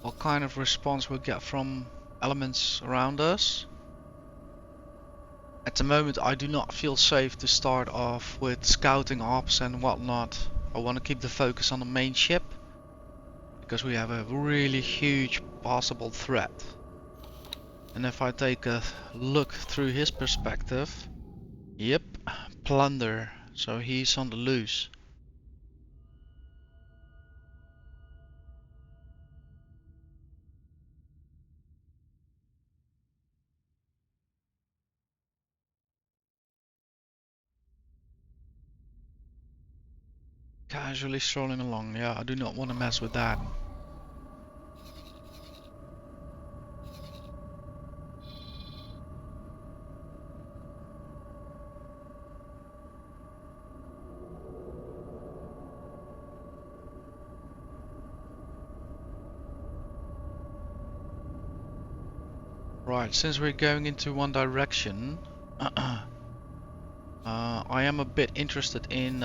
what kind of response we'll get from elements around us. At the moment, I do not feel safe to start off with scouting ops and whatnot. I want to keep the focus on the main ship, because we have a really huge possible threat. And if I take a look through his perspective, yep, plunder, so he's on the loose. Casually strolling along. Yeah, I do not want to mess with that. Right, since we're going into one direction, I am a bit interested in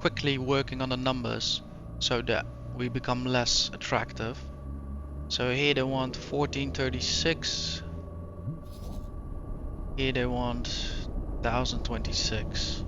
quickly working on the numbers so that we become less attractive. So here they want 1436, here they want 1026.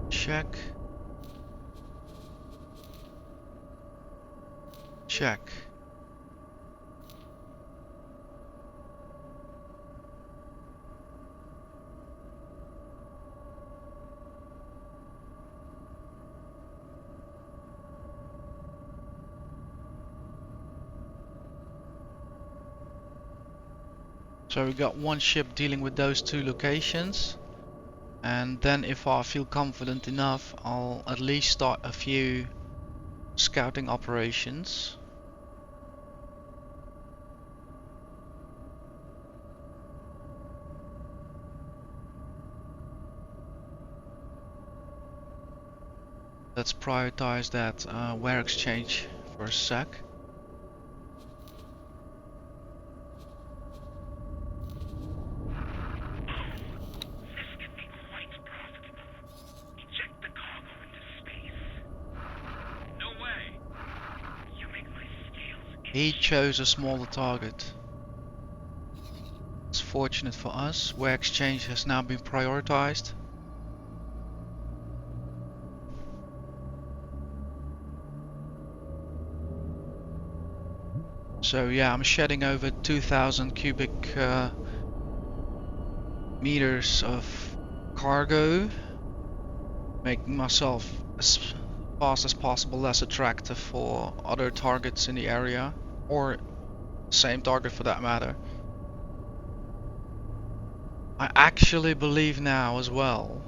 Check. Check. So we got one ship dealing with those two locations, and then if I feel confident enough, I'll at least start a few scouting operations. Let's prioritize that ware exchange for a sec. This can be quite profitable. Eject the cargo into space. No way! You make my scales He itch. chose a smaller target. It's fortunate for us, ware exchange has now been prioritized. So yeah, I'm shedding over 2000 cubic meters of cargo, making myself as fast as possible less attractive for other targets in the area, or same target for that matter. I actually believe now as well,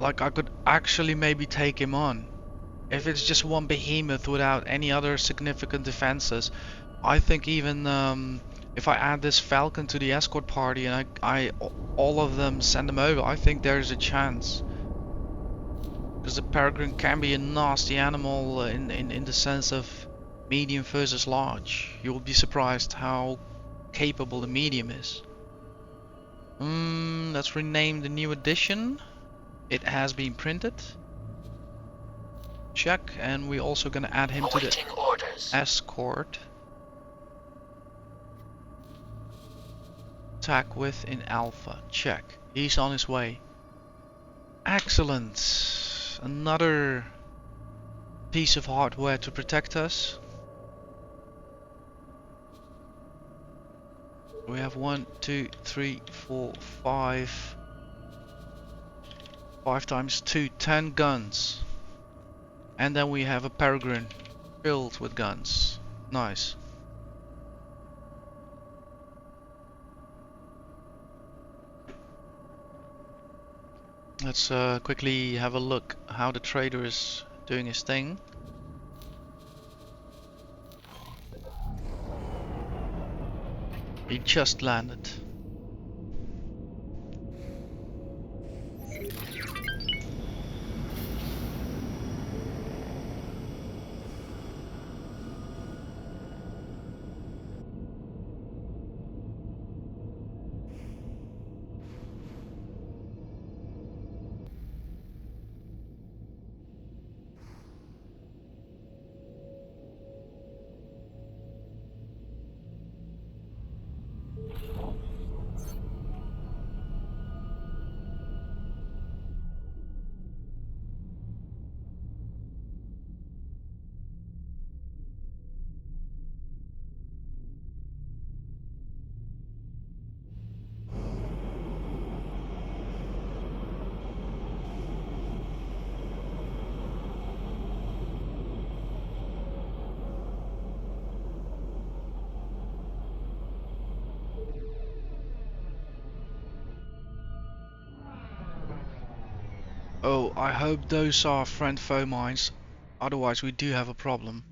like I could actually maybe take him on. If it's just one behemoth without any other significant defenses, I think even if I add this Falcon to the escort party and I all of them send them over, I think there's a chance. Because the Peregrine can be a nasty animal in the sense of medium versus large. You'll be surprised how capable the medium is. Let's rename the new edition. It has been printed. Check, and we're also gonna add him to the Escort. Attack with in Alpha. Check. He's on his way. Excellent. Another piece of hardware to protect us. We have 1, 2, 3, 4, 5. 5 times 2, 10 guns. And then we have a Peregrine filled with guns. Nice. Let's quickly have a look how the trader is doing his thing. He just landed. Oh, I hope those are friend-foe mines. Otherwise we do have a problem.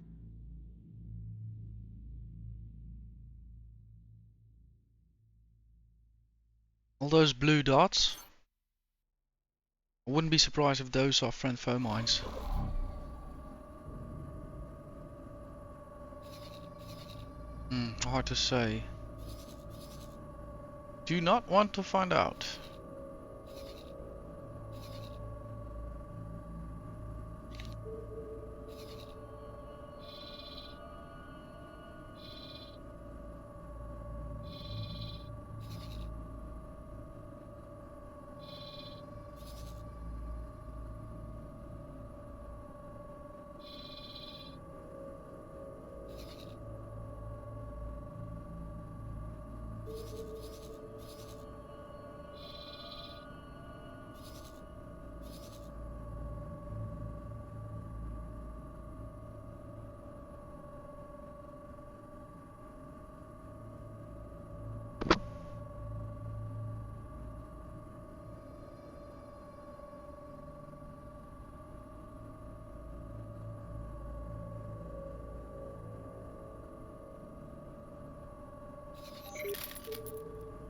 All those blue dots. I wouldn't be surprised if those are friend-foe mines. Hard to say. Do not want to find out.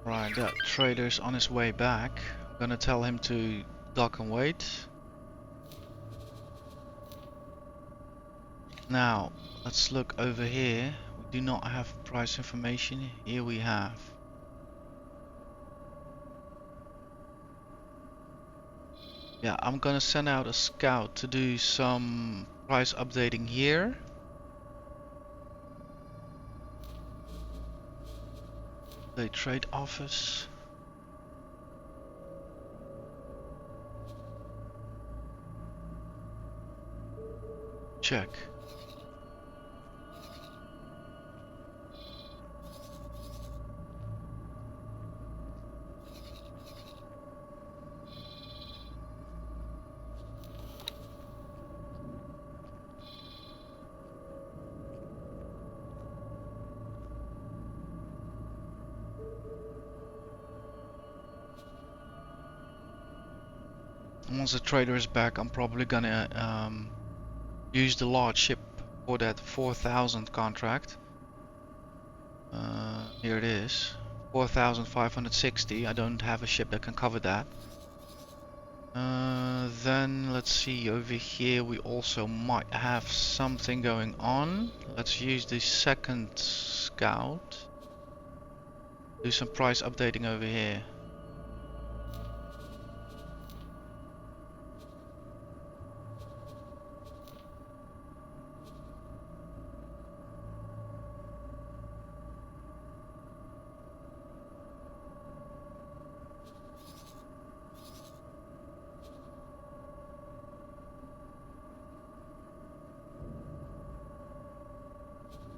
Right, that trader's on his way back. I'm gonna tell him to dock and wait. Now, let's look over here. We do not have price information. Here we have. Yeah, I'm gonna send out a scout to do some price updating here. The trade office. Check. Once the trader is back, I'm probably gonna use the large ship for that 4,000 contract. Here it is, 4,560. I don't have a ship that can cover that. Then let's see, over here we also might have something going on. Let's use the second scout. Do some price updating over here.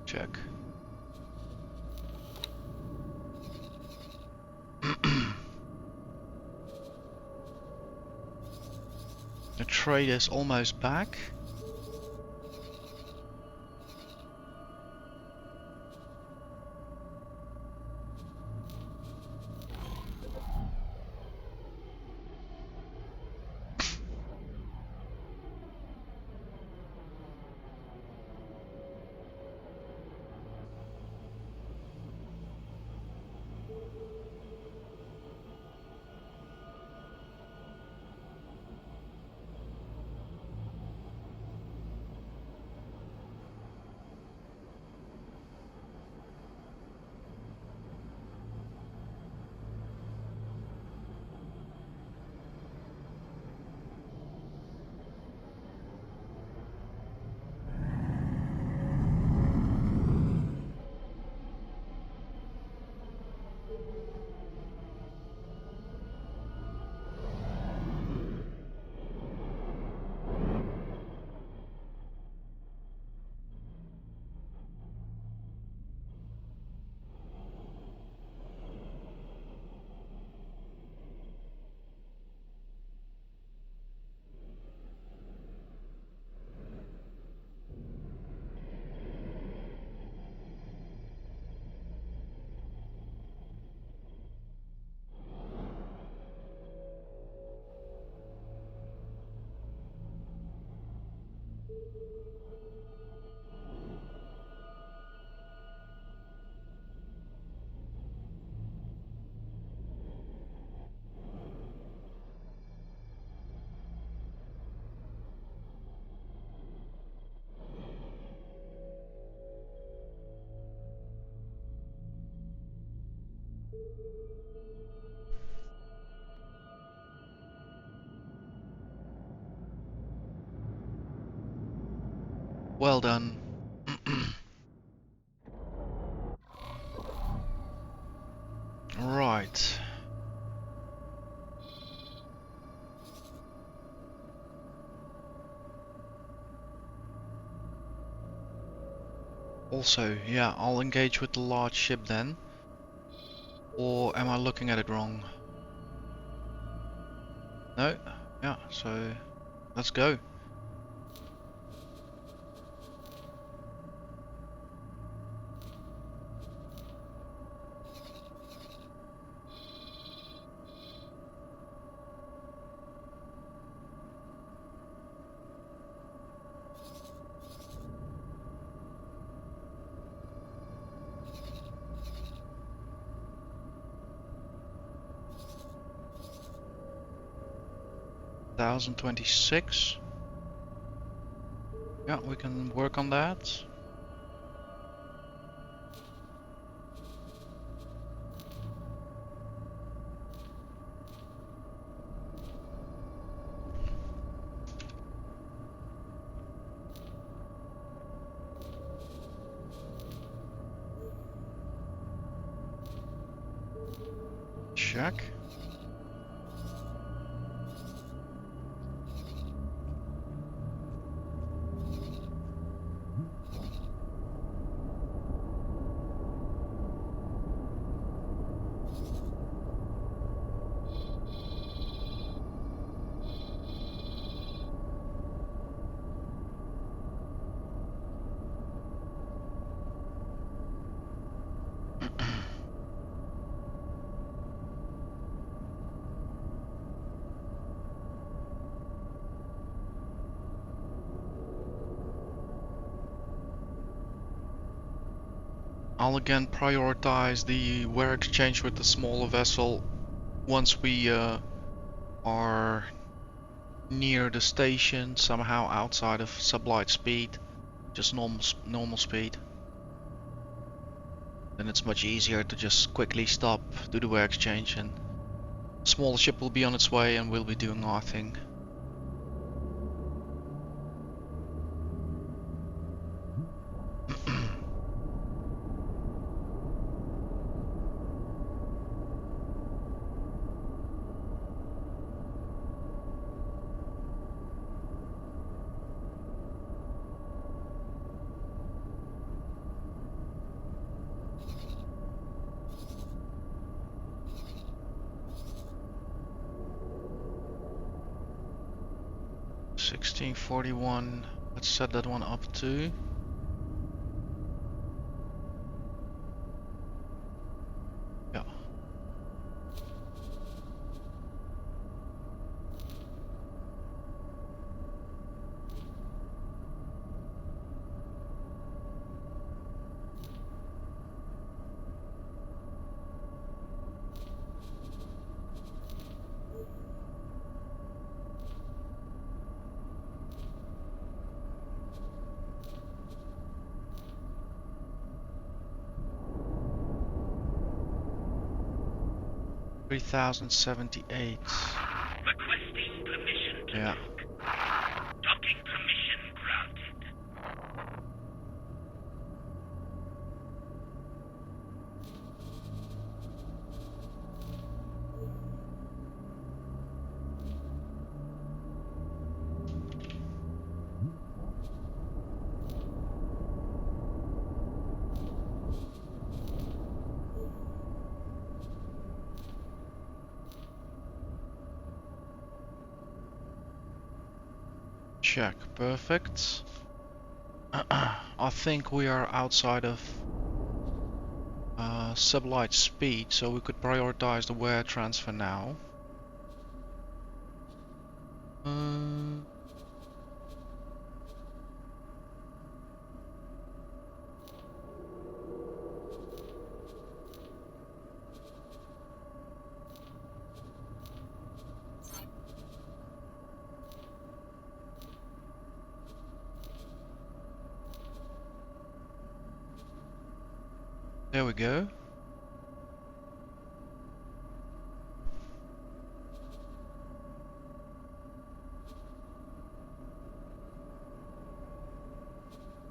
Check. The trader's almost back. Well done. Right. Also, yeah, I'll engage with the large ship then. Or am I looking at it wrong? No? Yeah, so let's go. Thousand 26. Yeah, we can work on that. Check. I'll again prioritize the wear exchange with the smaller vessel once we are near the station, somehow outside of sublight speed, just normal speed. Then it's much easier to just quickly stop, do the wear exchange, and the smaller ship will be on its way and we'll be doing our thing. $1641. Let's set that one up too. Yeah. $3,078. Requesting permission to Yeah. dock. Docking permission granted. Check. Perfect. I think we are outside of sublight speed, so we could prioritize the wear transfer now. There we go.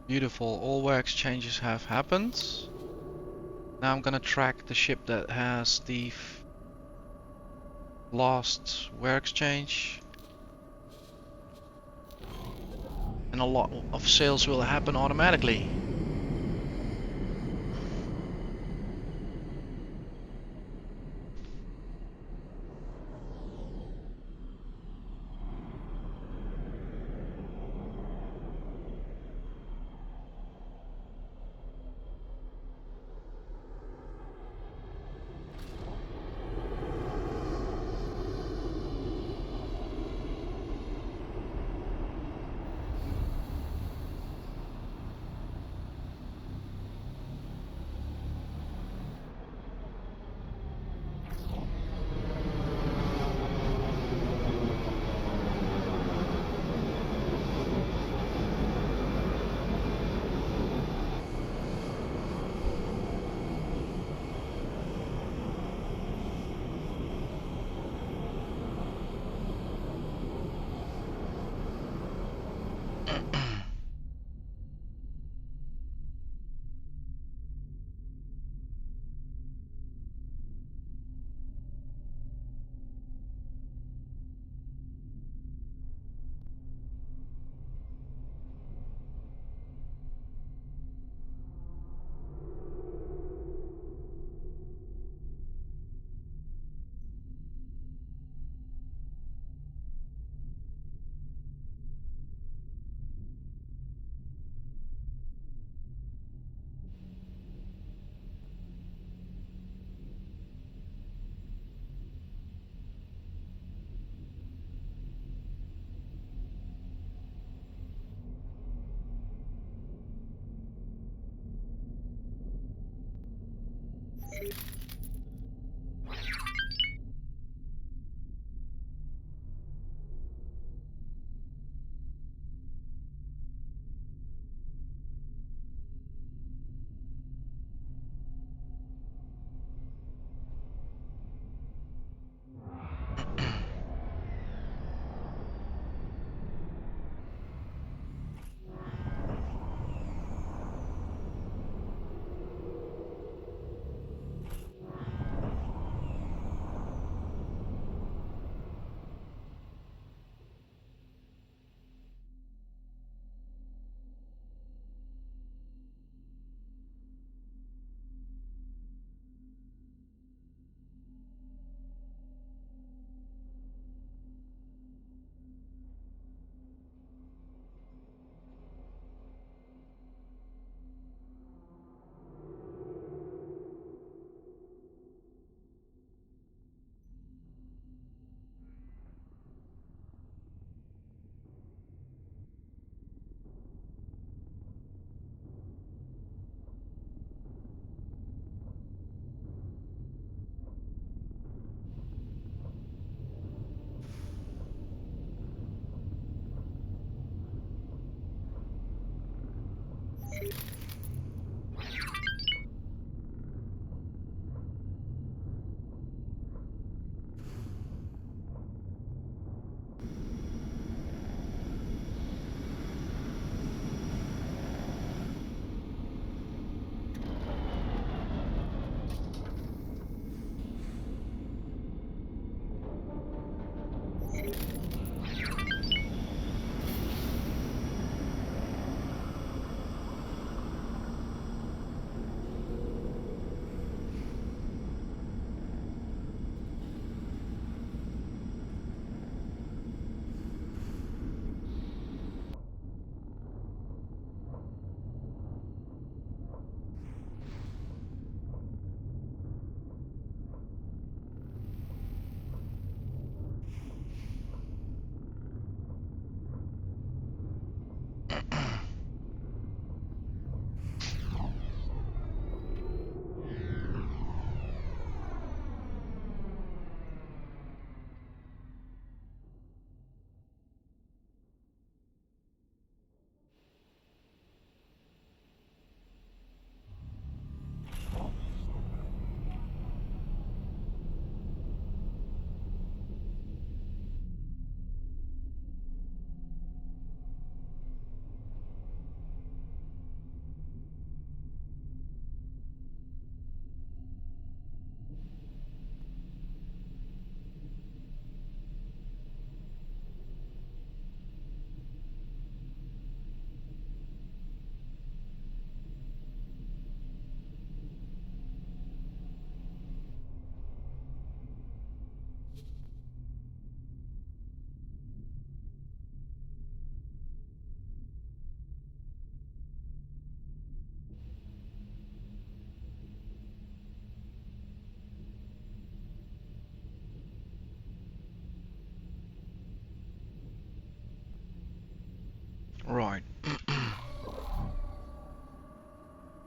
Beautiful, all wear exchanges have happened. Now I'm gonna track the ship that has the last wear exchange. And a lot of sales will happen automatically.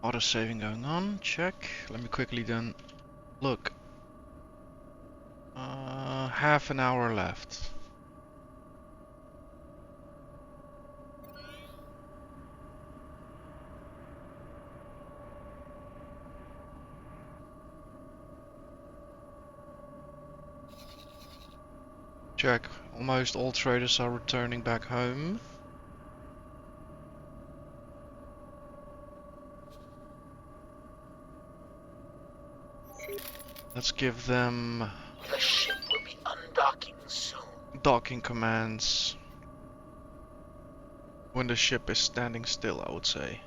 Auto saving going on, check. Let me quickly then look. Half an hour left. Check. Almost all traders are returning back home. Let's give them The ship will be undocking soon. docking commands when the ship is standing still, I would say.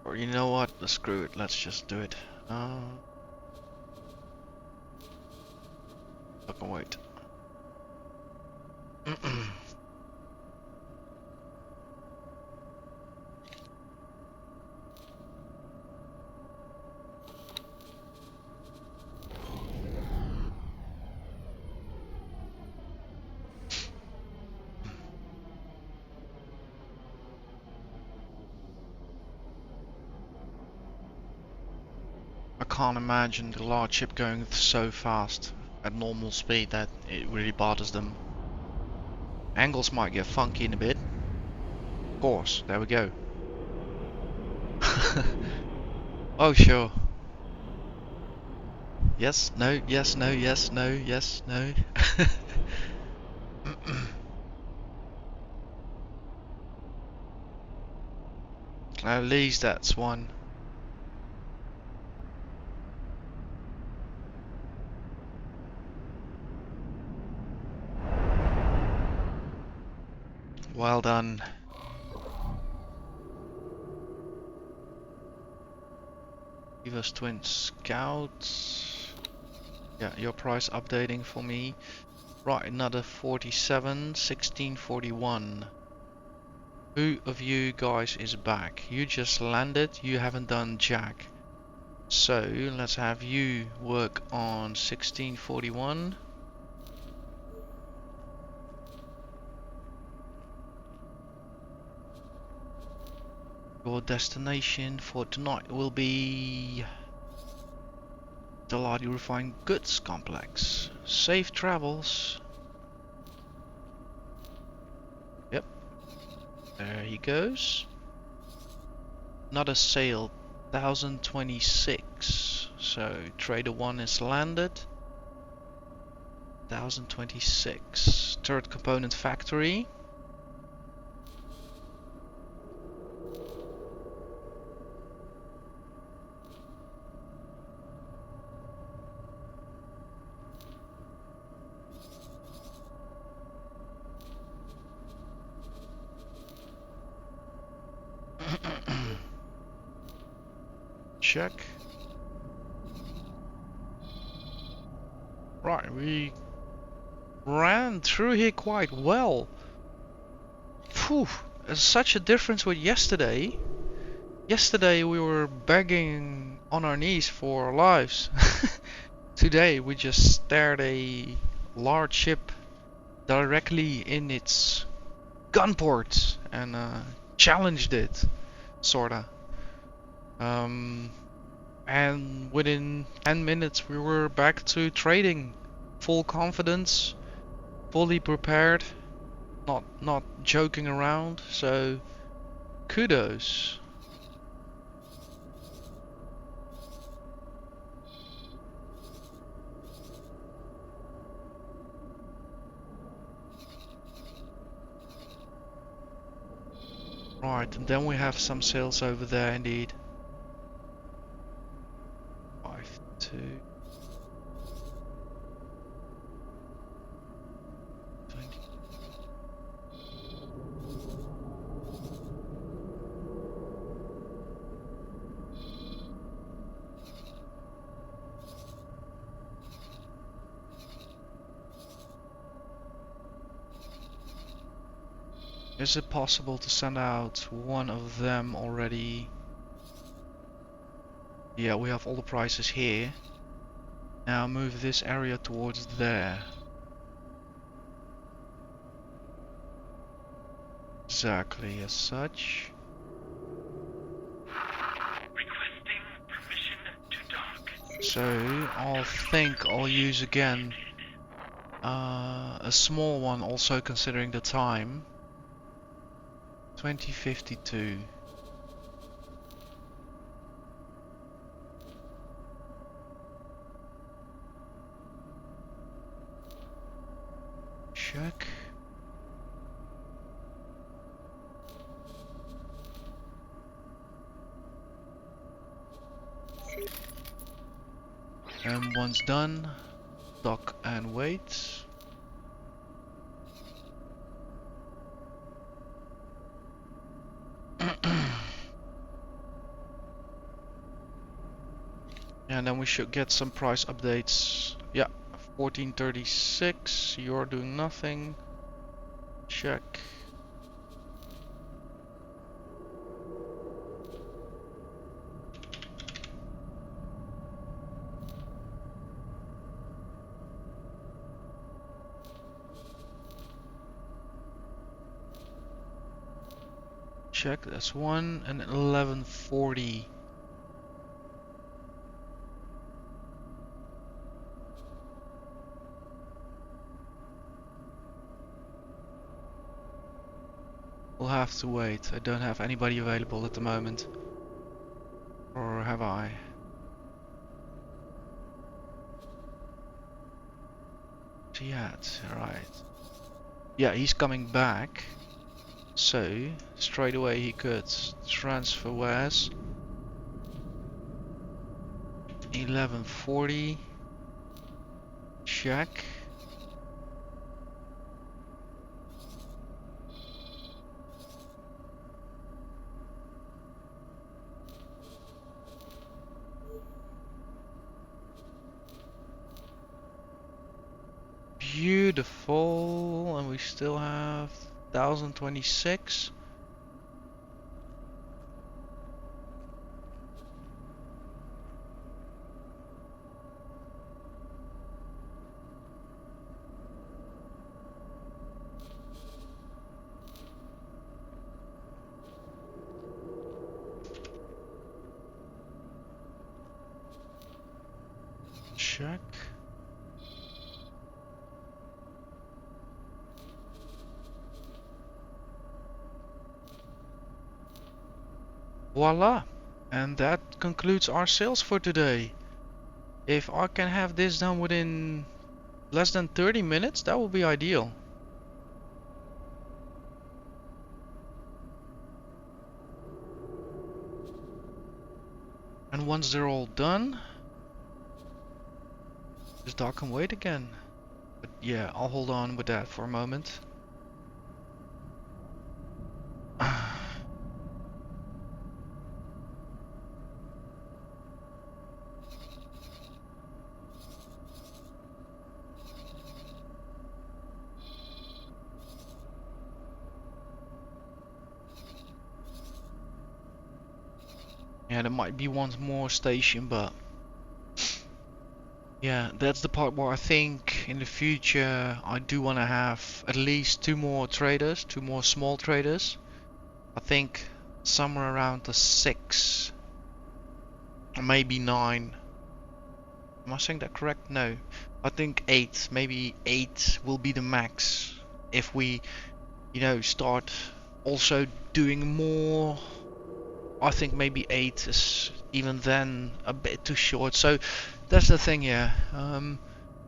Or you know what? Screw it. Let's just do it. I can wait. I can't imagine the large ship going so fast at normal speed that it really bothers them. Angles might get funky in a bit. Of course, there we go. Oh sure. Yes, no, yes, no, yes, no, yes, no. At least that's one. Well done. Give us twin scouts. Yeah, your price updating for me. Right, another 47, 1641. Who of you guys is back? You just landed, you haven't done jack. So let's have you work on 1641. Your destination for tonight will be the Ladi Refined Goods Complex. Safe travels. Yep, there he goes. Another sale, 1026. So trader 1 is landed. 1026. Third component factory. Check. Right, we ran through here quite well. Phew, there's such a difference with yesterday. Yesterday we were begging on our knees for our lives. Today we just stared a large ship directly in its gunport and challenged it, sorta. And within 10 minutes we were back to trading. Full confidence, fully prepared, not joking around, so kudos. Right, and then we have some sales over there indeed. 5, 2, 20. Is it possible to send out one of them already? Yeah, we have all the prices here. Now move this area towards there. exactly as such. Requesting permission to dock. So I'll use again a small one, also considering the time. 2052. Check. And once done, dock and wait. And then we should get some price updates. Yeah, 1436. You're doing nothing. Check. Check. That's one and 1140. We'll have to wait. I don't have anybody available at the moment. Or have I? Yet, right. Yeah, he's coming back. So, straight away he could transfer Wes. 1140. Check. Beautiful, and we still have 1026. Check. Voila! And that concludes our sales for today. If I can have this done within less than 30 minutes, that would be ideal. And once they're all done, just dock and wait again. But yeah, I'll hold on with that for a moment. Yeah, there might be one more station, but yeah, that's the part where I think in the future I do want to have at least two more traders, two more small traders. I think somewhere around the 6 or maybe 9. Am I saying that correct? No. I think 8, maybe 8 will be the max if we, start also doing more. I think maybe 8 is even then a bit too short. So that's the thing, yeah.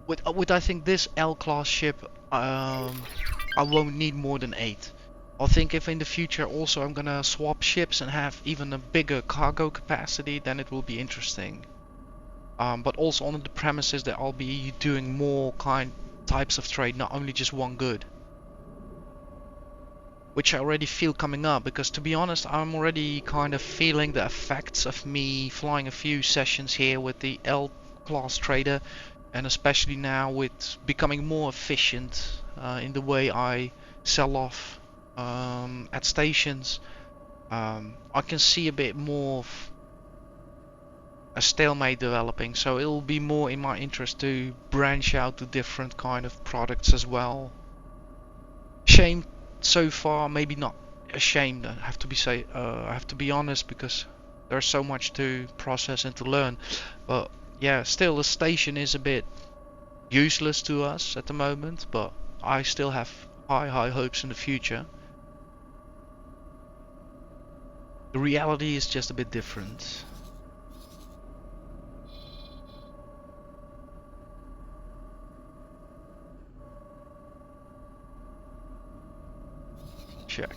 With I think this L-class ship, I won't need more than 8. I think if in the future also I'm gonna swap ships and have even a bigger cargo capacity, then it will be interesting. But also on the premises that I'll be doing more types of trade, not only just one good. Which I already feel coming up, because to be honest, I'm already kind of feeling the effects of me flying a few sessions here with the L-class trader, and especially now with becoming more efficient in the way I sell off at stations. I can see a bit more of a stalemate developing, so it'll be more in my interest to branch out to different kind of products as well. Shame so far maybe not ashamed. I have to be honest because there's so much to process and to learn. But yeah, still the station is a bit useless to us at the moment. But I still have high hopes in the future. The reality is just a bit different. Check.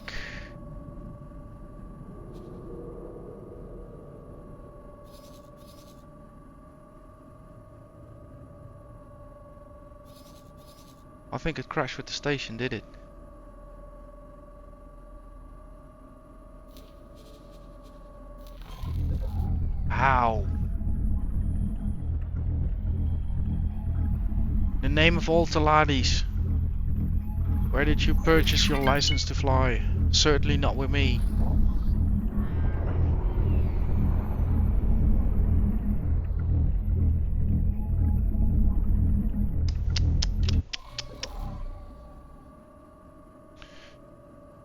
I think it crashed with the station, did it? How? In the name of all Talades, where did you purchase your license to fly? Certainly not with me.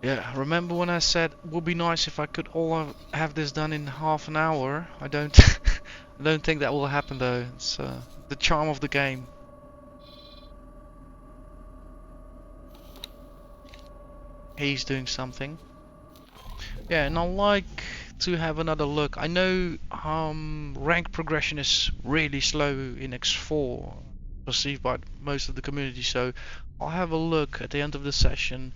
Yeah, remember when I said it would be nice if I could all have this done in half an hour? I don't I don't think that will happen though. It's the charm of the game. He's doing something. Yeah, and I like to have another look. I know rank progression is really slow in X4, perceived by most of the community, so I'll have a look at the end of the session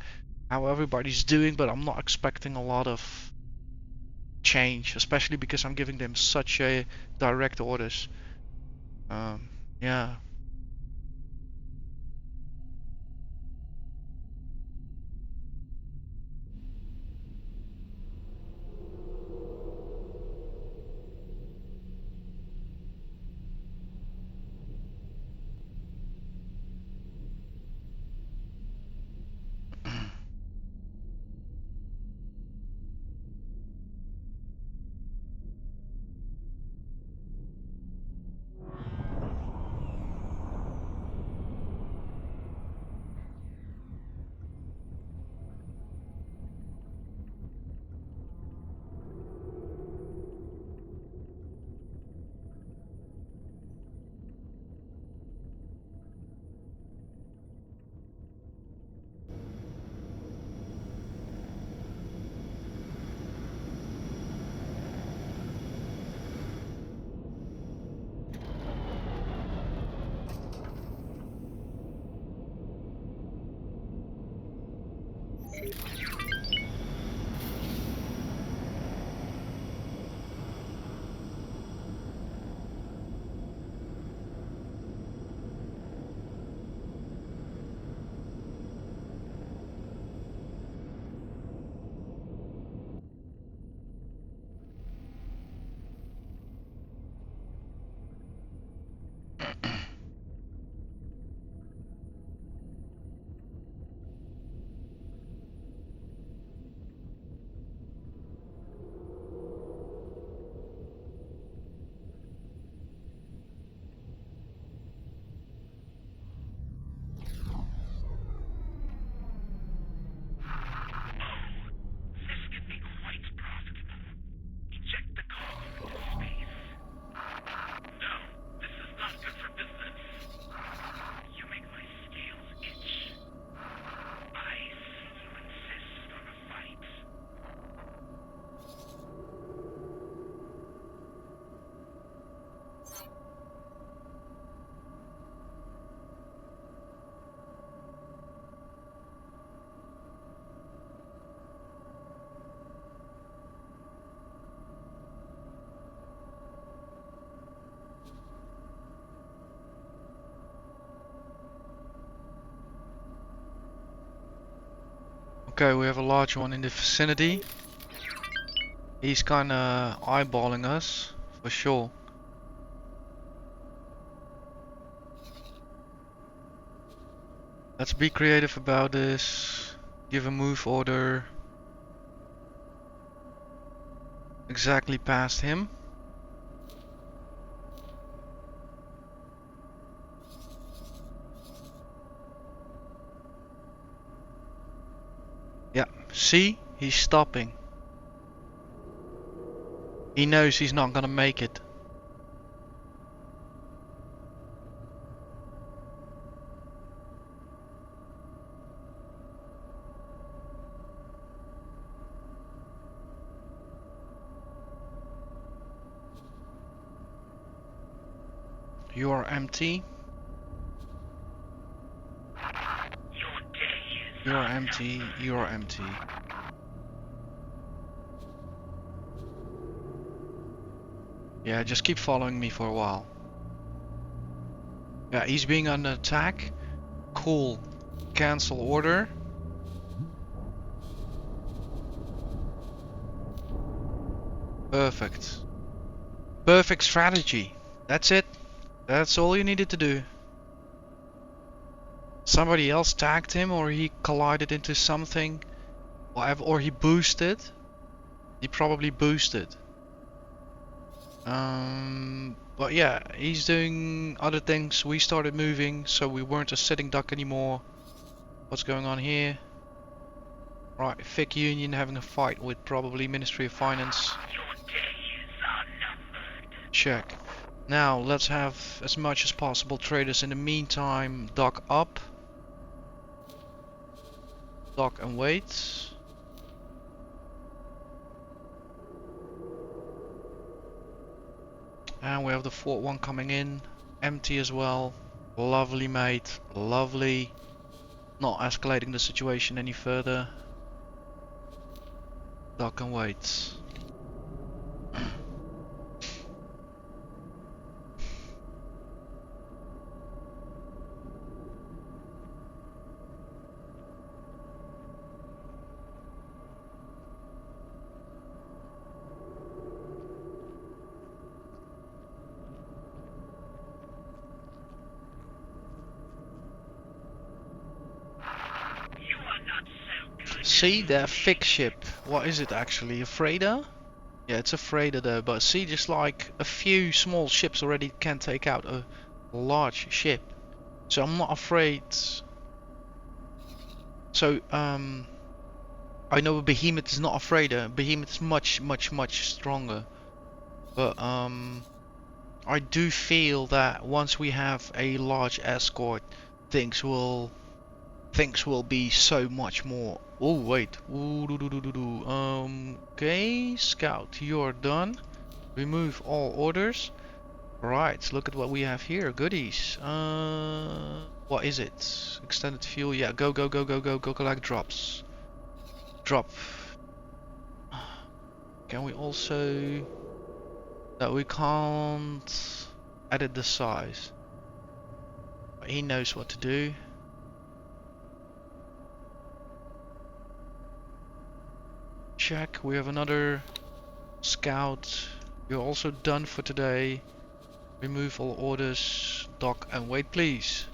how everybody's doing, but I'm not expecting a lot of change, especially because I'm giving them such a direct orders. Yeah. This could be quite profitable. Eject the cargo into space. No, this is not good for business. You make my scales itch. I see you insist on a fight. Okay, we have a large one in the vicinity. He's kinda eyeballing us, for sure. Let's be creative about this. Give a move order exactly past him. Yeah, see? He's stopping. He knows he's not gonna make it. You are empty. Your day is You are empty. You are empty. Yeah, just keep following me for a while. Yeah, he's being under attack. Cool. Cancel order. Perfect. Perfect strategy. That's it. That's all you needed to do. Somebody else tagged him, or he collided into something. Or he boosted. He probably boosted. But yeah, he's doing other things. We started moving, so we weren't a sitting duck anymore. What's going on here? Right, Fic Union having a fight with probably Ministry of Finance. your days are numbered. Check. Now let's have as much as possible traders in the meantime. Dock up. Dock and wait. And we have the fourth one coming in. Empty as well. Lovely, mate. Lovely. Not escalating the situation any further. Dock and wait. You are not so good. See that fix ship. What is it actually? A freighter? Yeah, it's a freighter though, but see, just like a few small ships already can take out a large ship. So I'm not afraid. So, I know a behemoth is not a freighter. Behemoth is much, much, much stronger. But, I do feel that once we have a large escort, things will be so much more. Oh wait. Ooh, okay, scout, you're done. Remove all orders. Right, look at what we have here. Goodies. What is it? Extended fuel. Yeah, go, go, go, go, go, go collect drops. Drop. Can we also... No, we can't edit the size. But he knows what to do. Check, we have another scout. You're also done for today. Remove all orders. Dock and wait, please.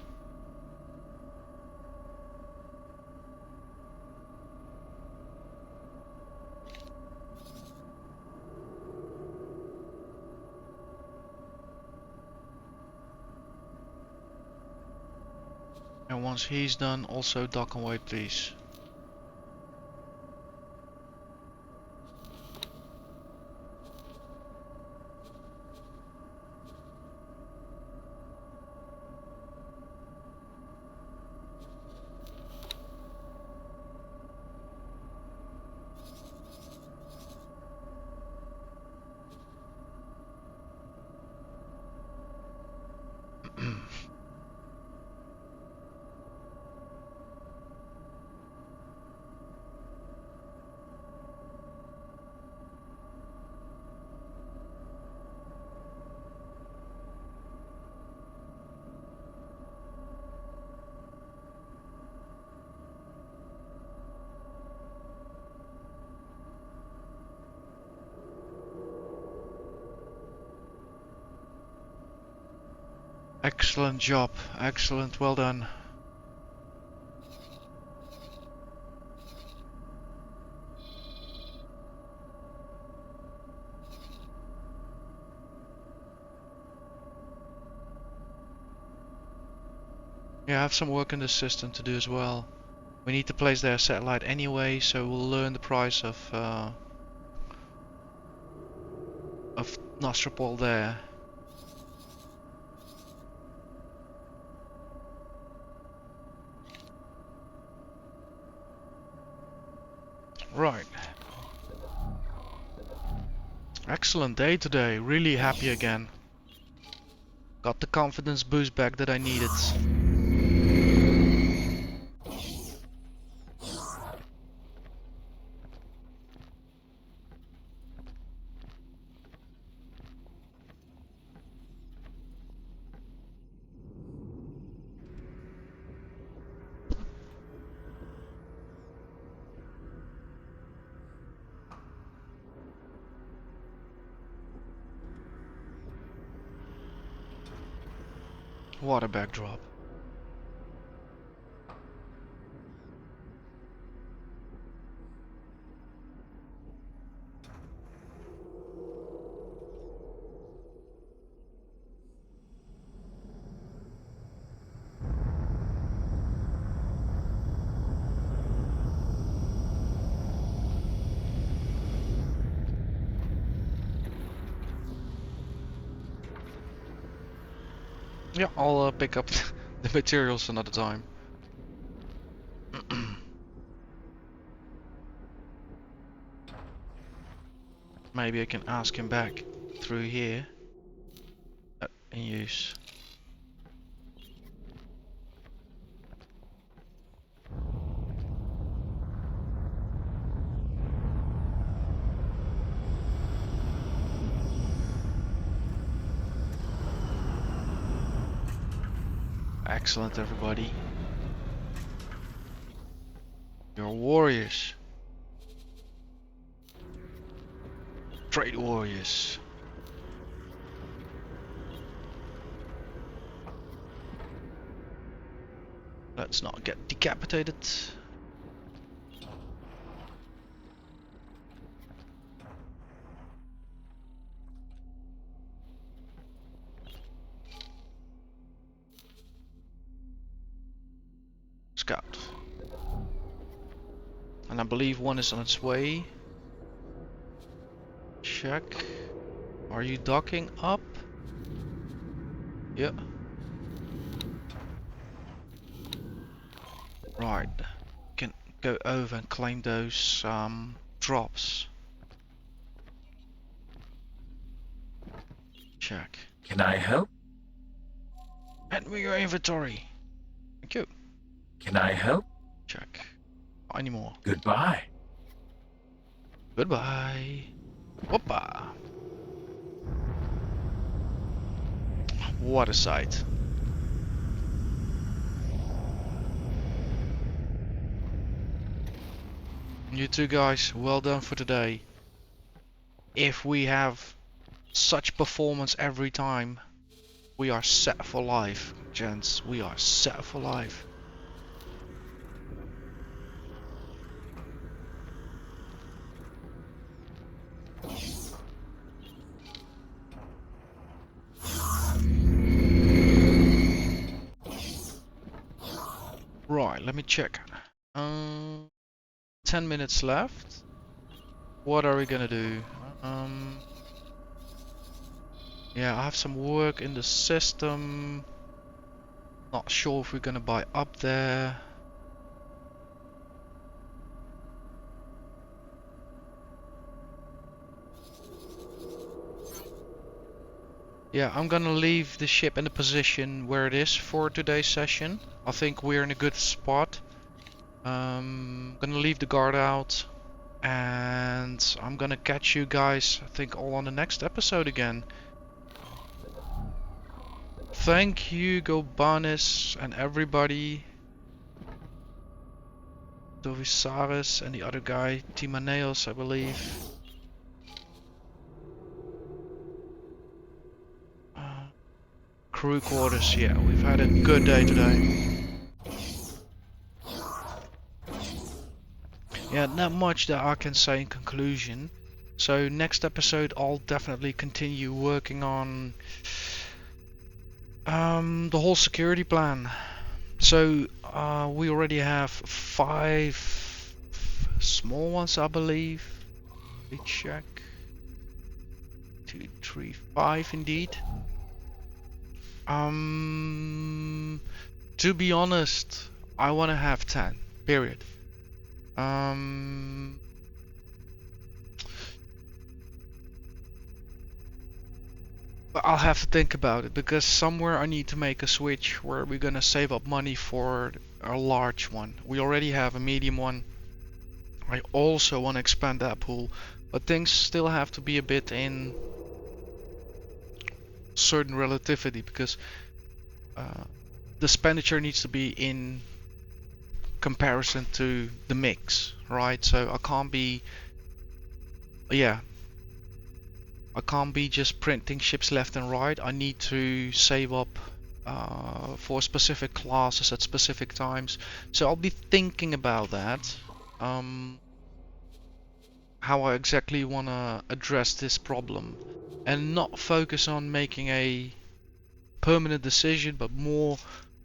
And once he's done, also dock and wait, please. Excellent job. Excellent. Well done. Yeah, I have some work in the system to do as well. We need to place their satellite anyway, so we'll learn the price of Nostropol there. Right. Excellent day today. Really happy again. Got the confidence boost back that I needed. What a backdrop. Yeah, I'll pick up the materials another time. Maybe I can ask him back through here in use. Excellent, everybody. You're warriors. Trade warriors. Let's not get decapitated. Scout. And I believe one is on its way. Check. Are you docking up? Yeah. Right. Can go over and claim those drops. Check. Can I help? Hand me your inventory. Thank you. Can I help? Check. Any more? Goodbye. Goodbye. Whoopa. What a sight. You two guys, well done for today. If we have such performance every time, we are set for life, gents. We are set for life. Right, let me check. 10 minutes left. What are we gonna do? Yeah, I have some work in the system. Not sure if we're gonna buy up there. Yeah, I'm gonna leave the ship in the position where it is for today's session. I think we're in a good spot. Gonna leave the guard out, and I'm gonna catch you guys, I think, all on the next episode again. Thank you, Gobanis, and everybody. Dovisaris and the other guy, Timaneos, I believe. Crew quarters, yeah, we've had a good day today. Yeah, not much that I can say in conclusion. So next episode I'll definitely continue working on the whole security plan. So we already have 5 small ones, I believe. Let me check. 2, 3, 5 indeed. To be honest, I want to have 10. Period. But I'll have to think about it, because somewhere I need to make a switch where we're gonna save up money for a large one. We already have a medium one. I also want to expand that pool, but things still have to be a bit in certain relativity, because the expenditure needs to be in comparison to the mix, right? So I can't be, yeah, I can't be just printing ships left and right. I need to save up for specific classes at specific times. So I'll be thinking about that. How I exactly want to address this problem, and not focus on making a permanent decision, but more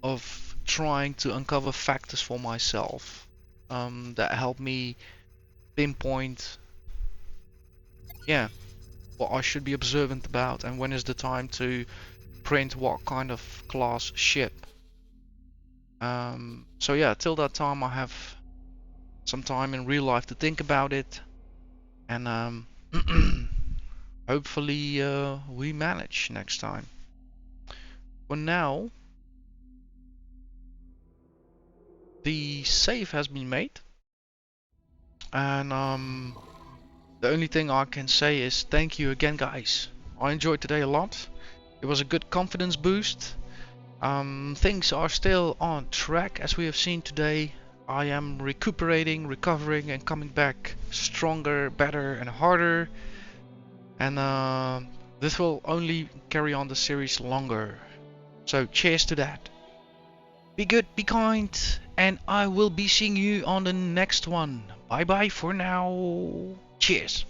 of trying to uncover factors for myself that help me pinpoint, yeah, what I should be observant about, and when is the time to print what kind of class ship. So yeah, till that time I have some time in real life to think about it, and hopefully we manage next time. For now, the save has been made, and the only thing I can say is thank you again, guys. I enjoyed today a lot. It was a good confidence boost. Things are still on track, as we have seen today. I am recuperating, recovering, and coming back stronger, better, and harder. And this will only carry on the series longer. So cheers to that. Be good, be kind, and I will be seeing you on the next one. Bye bye for now. Cheers.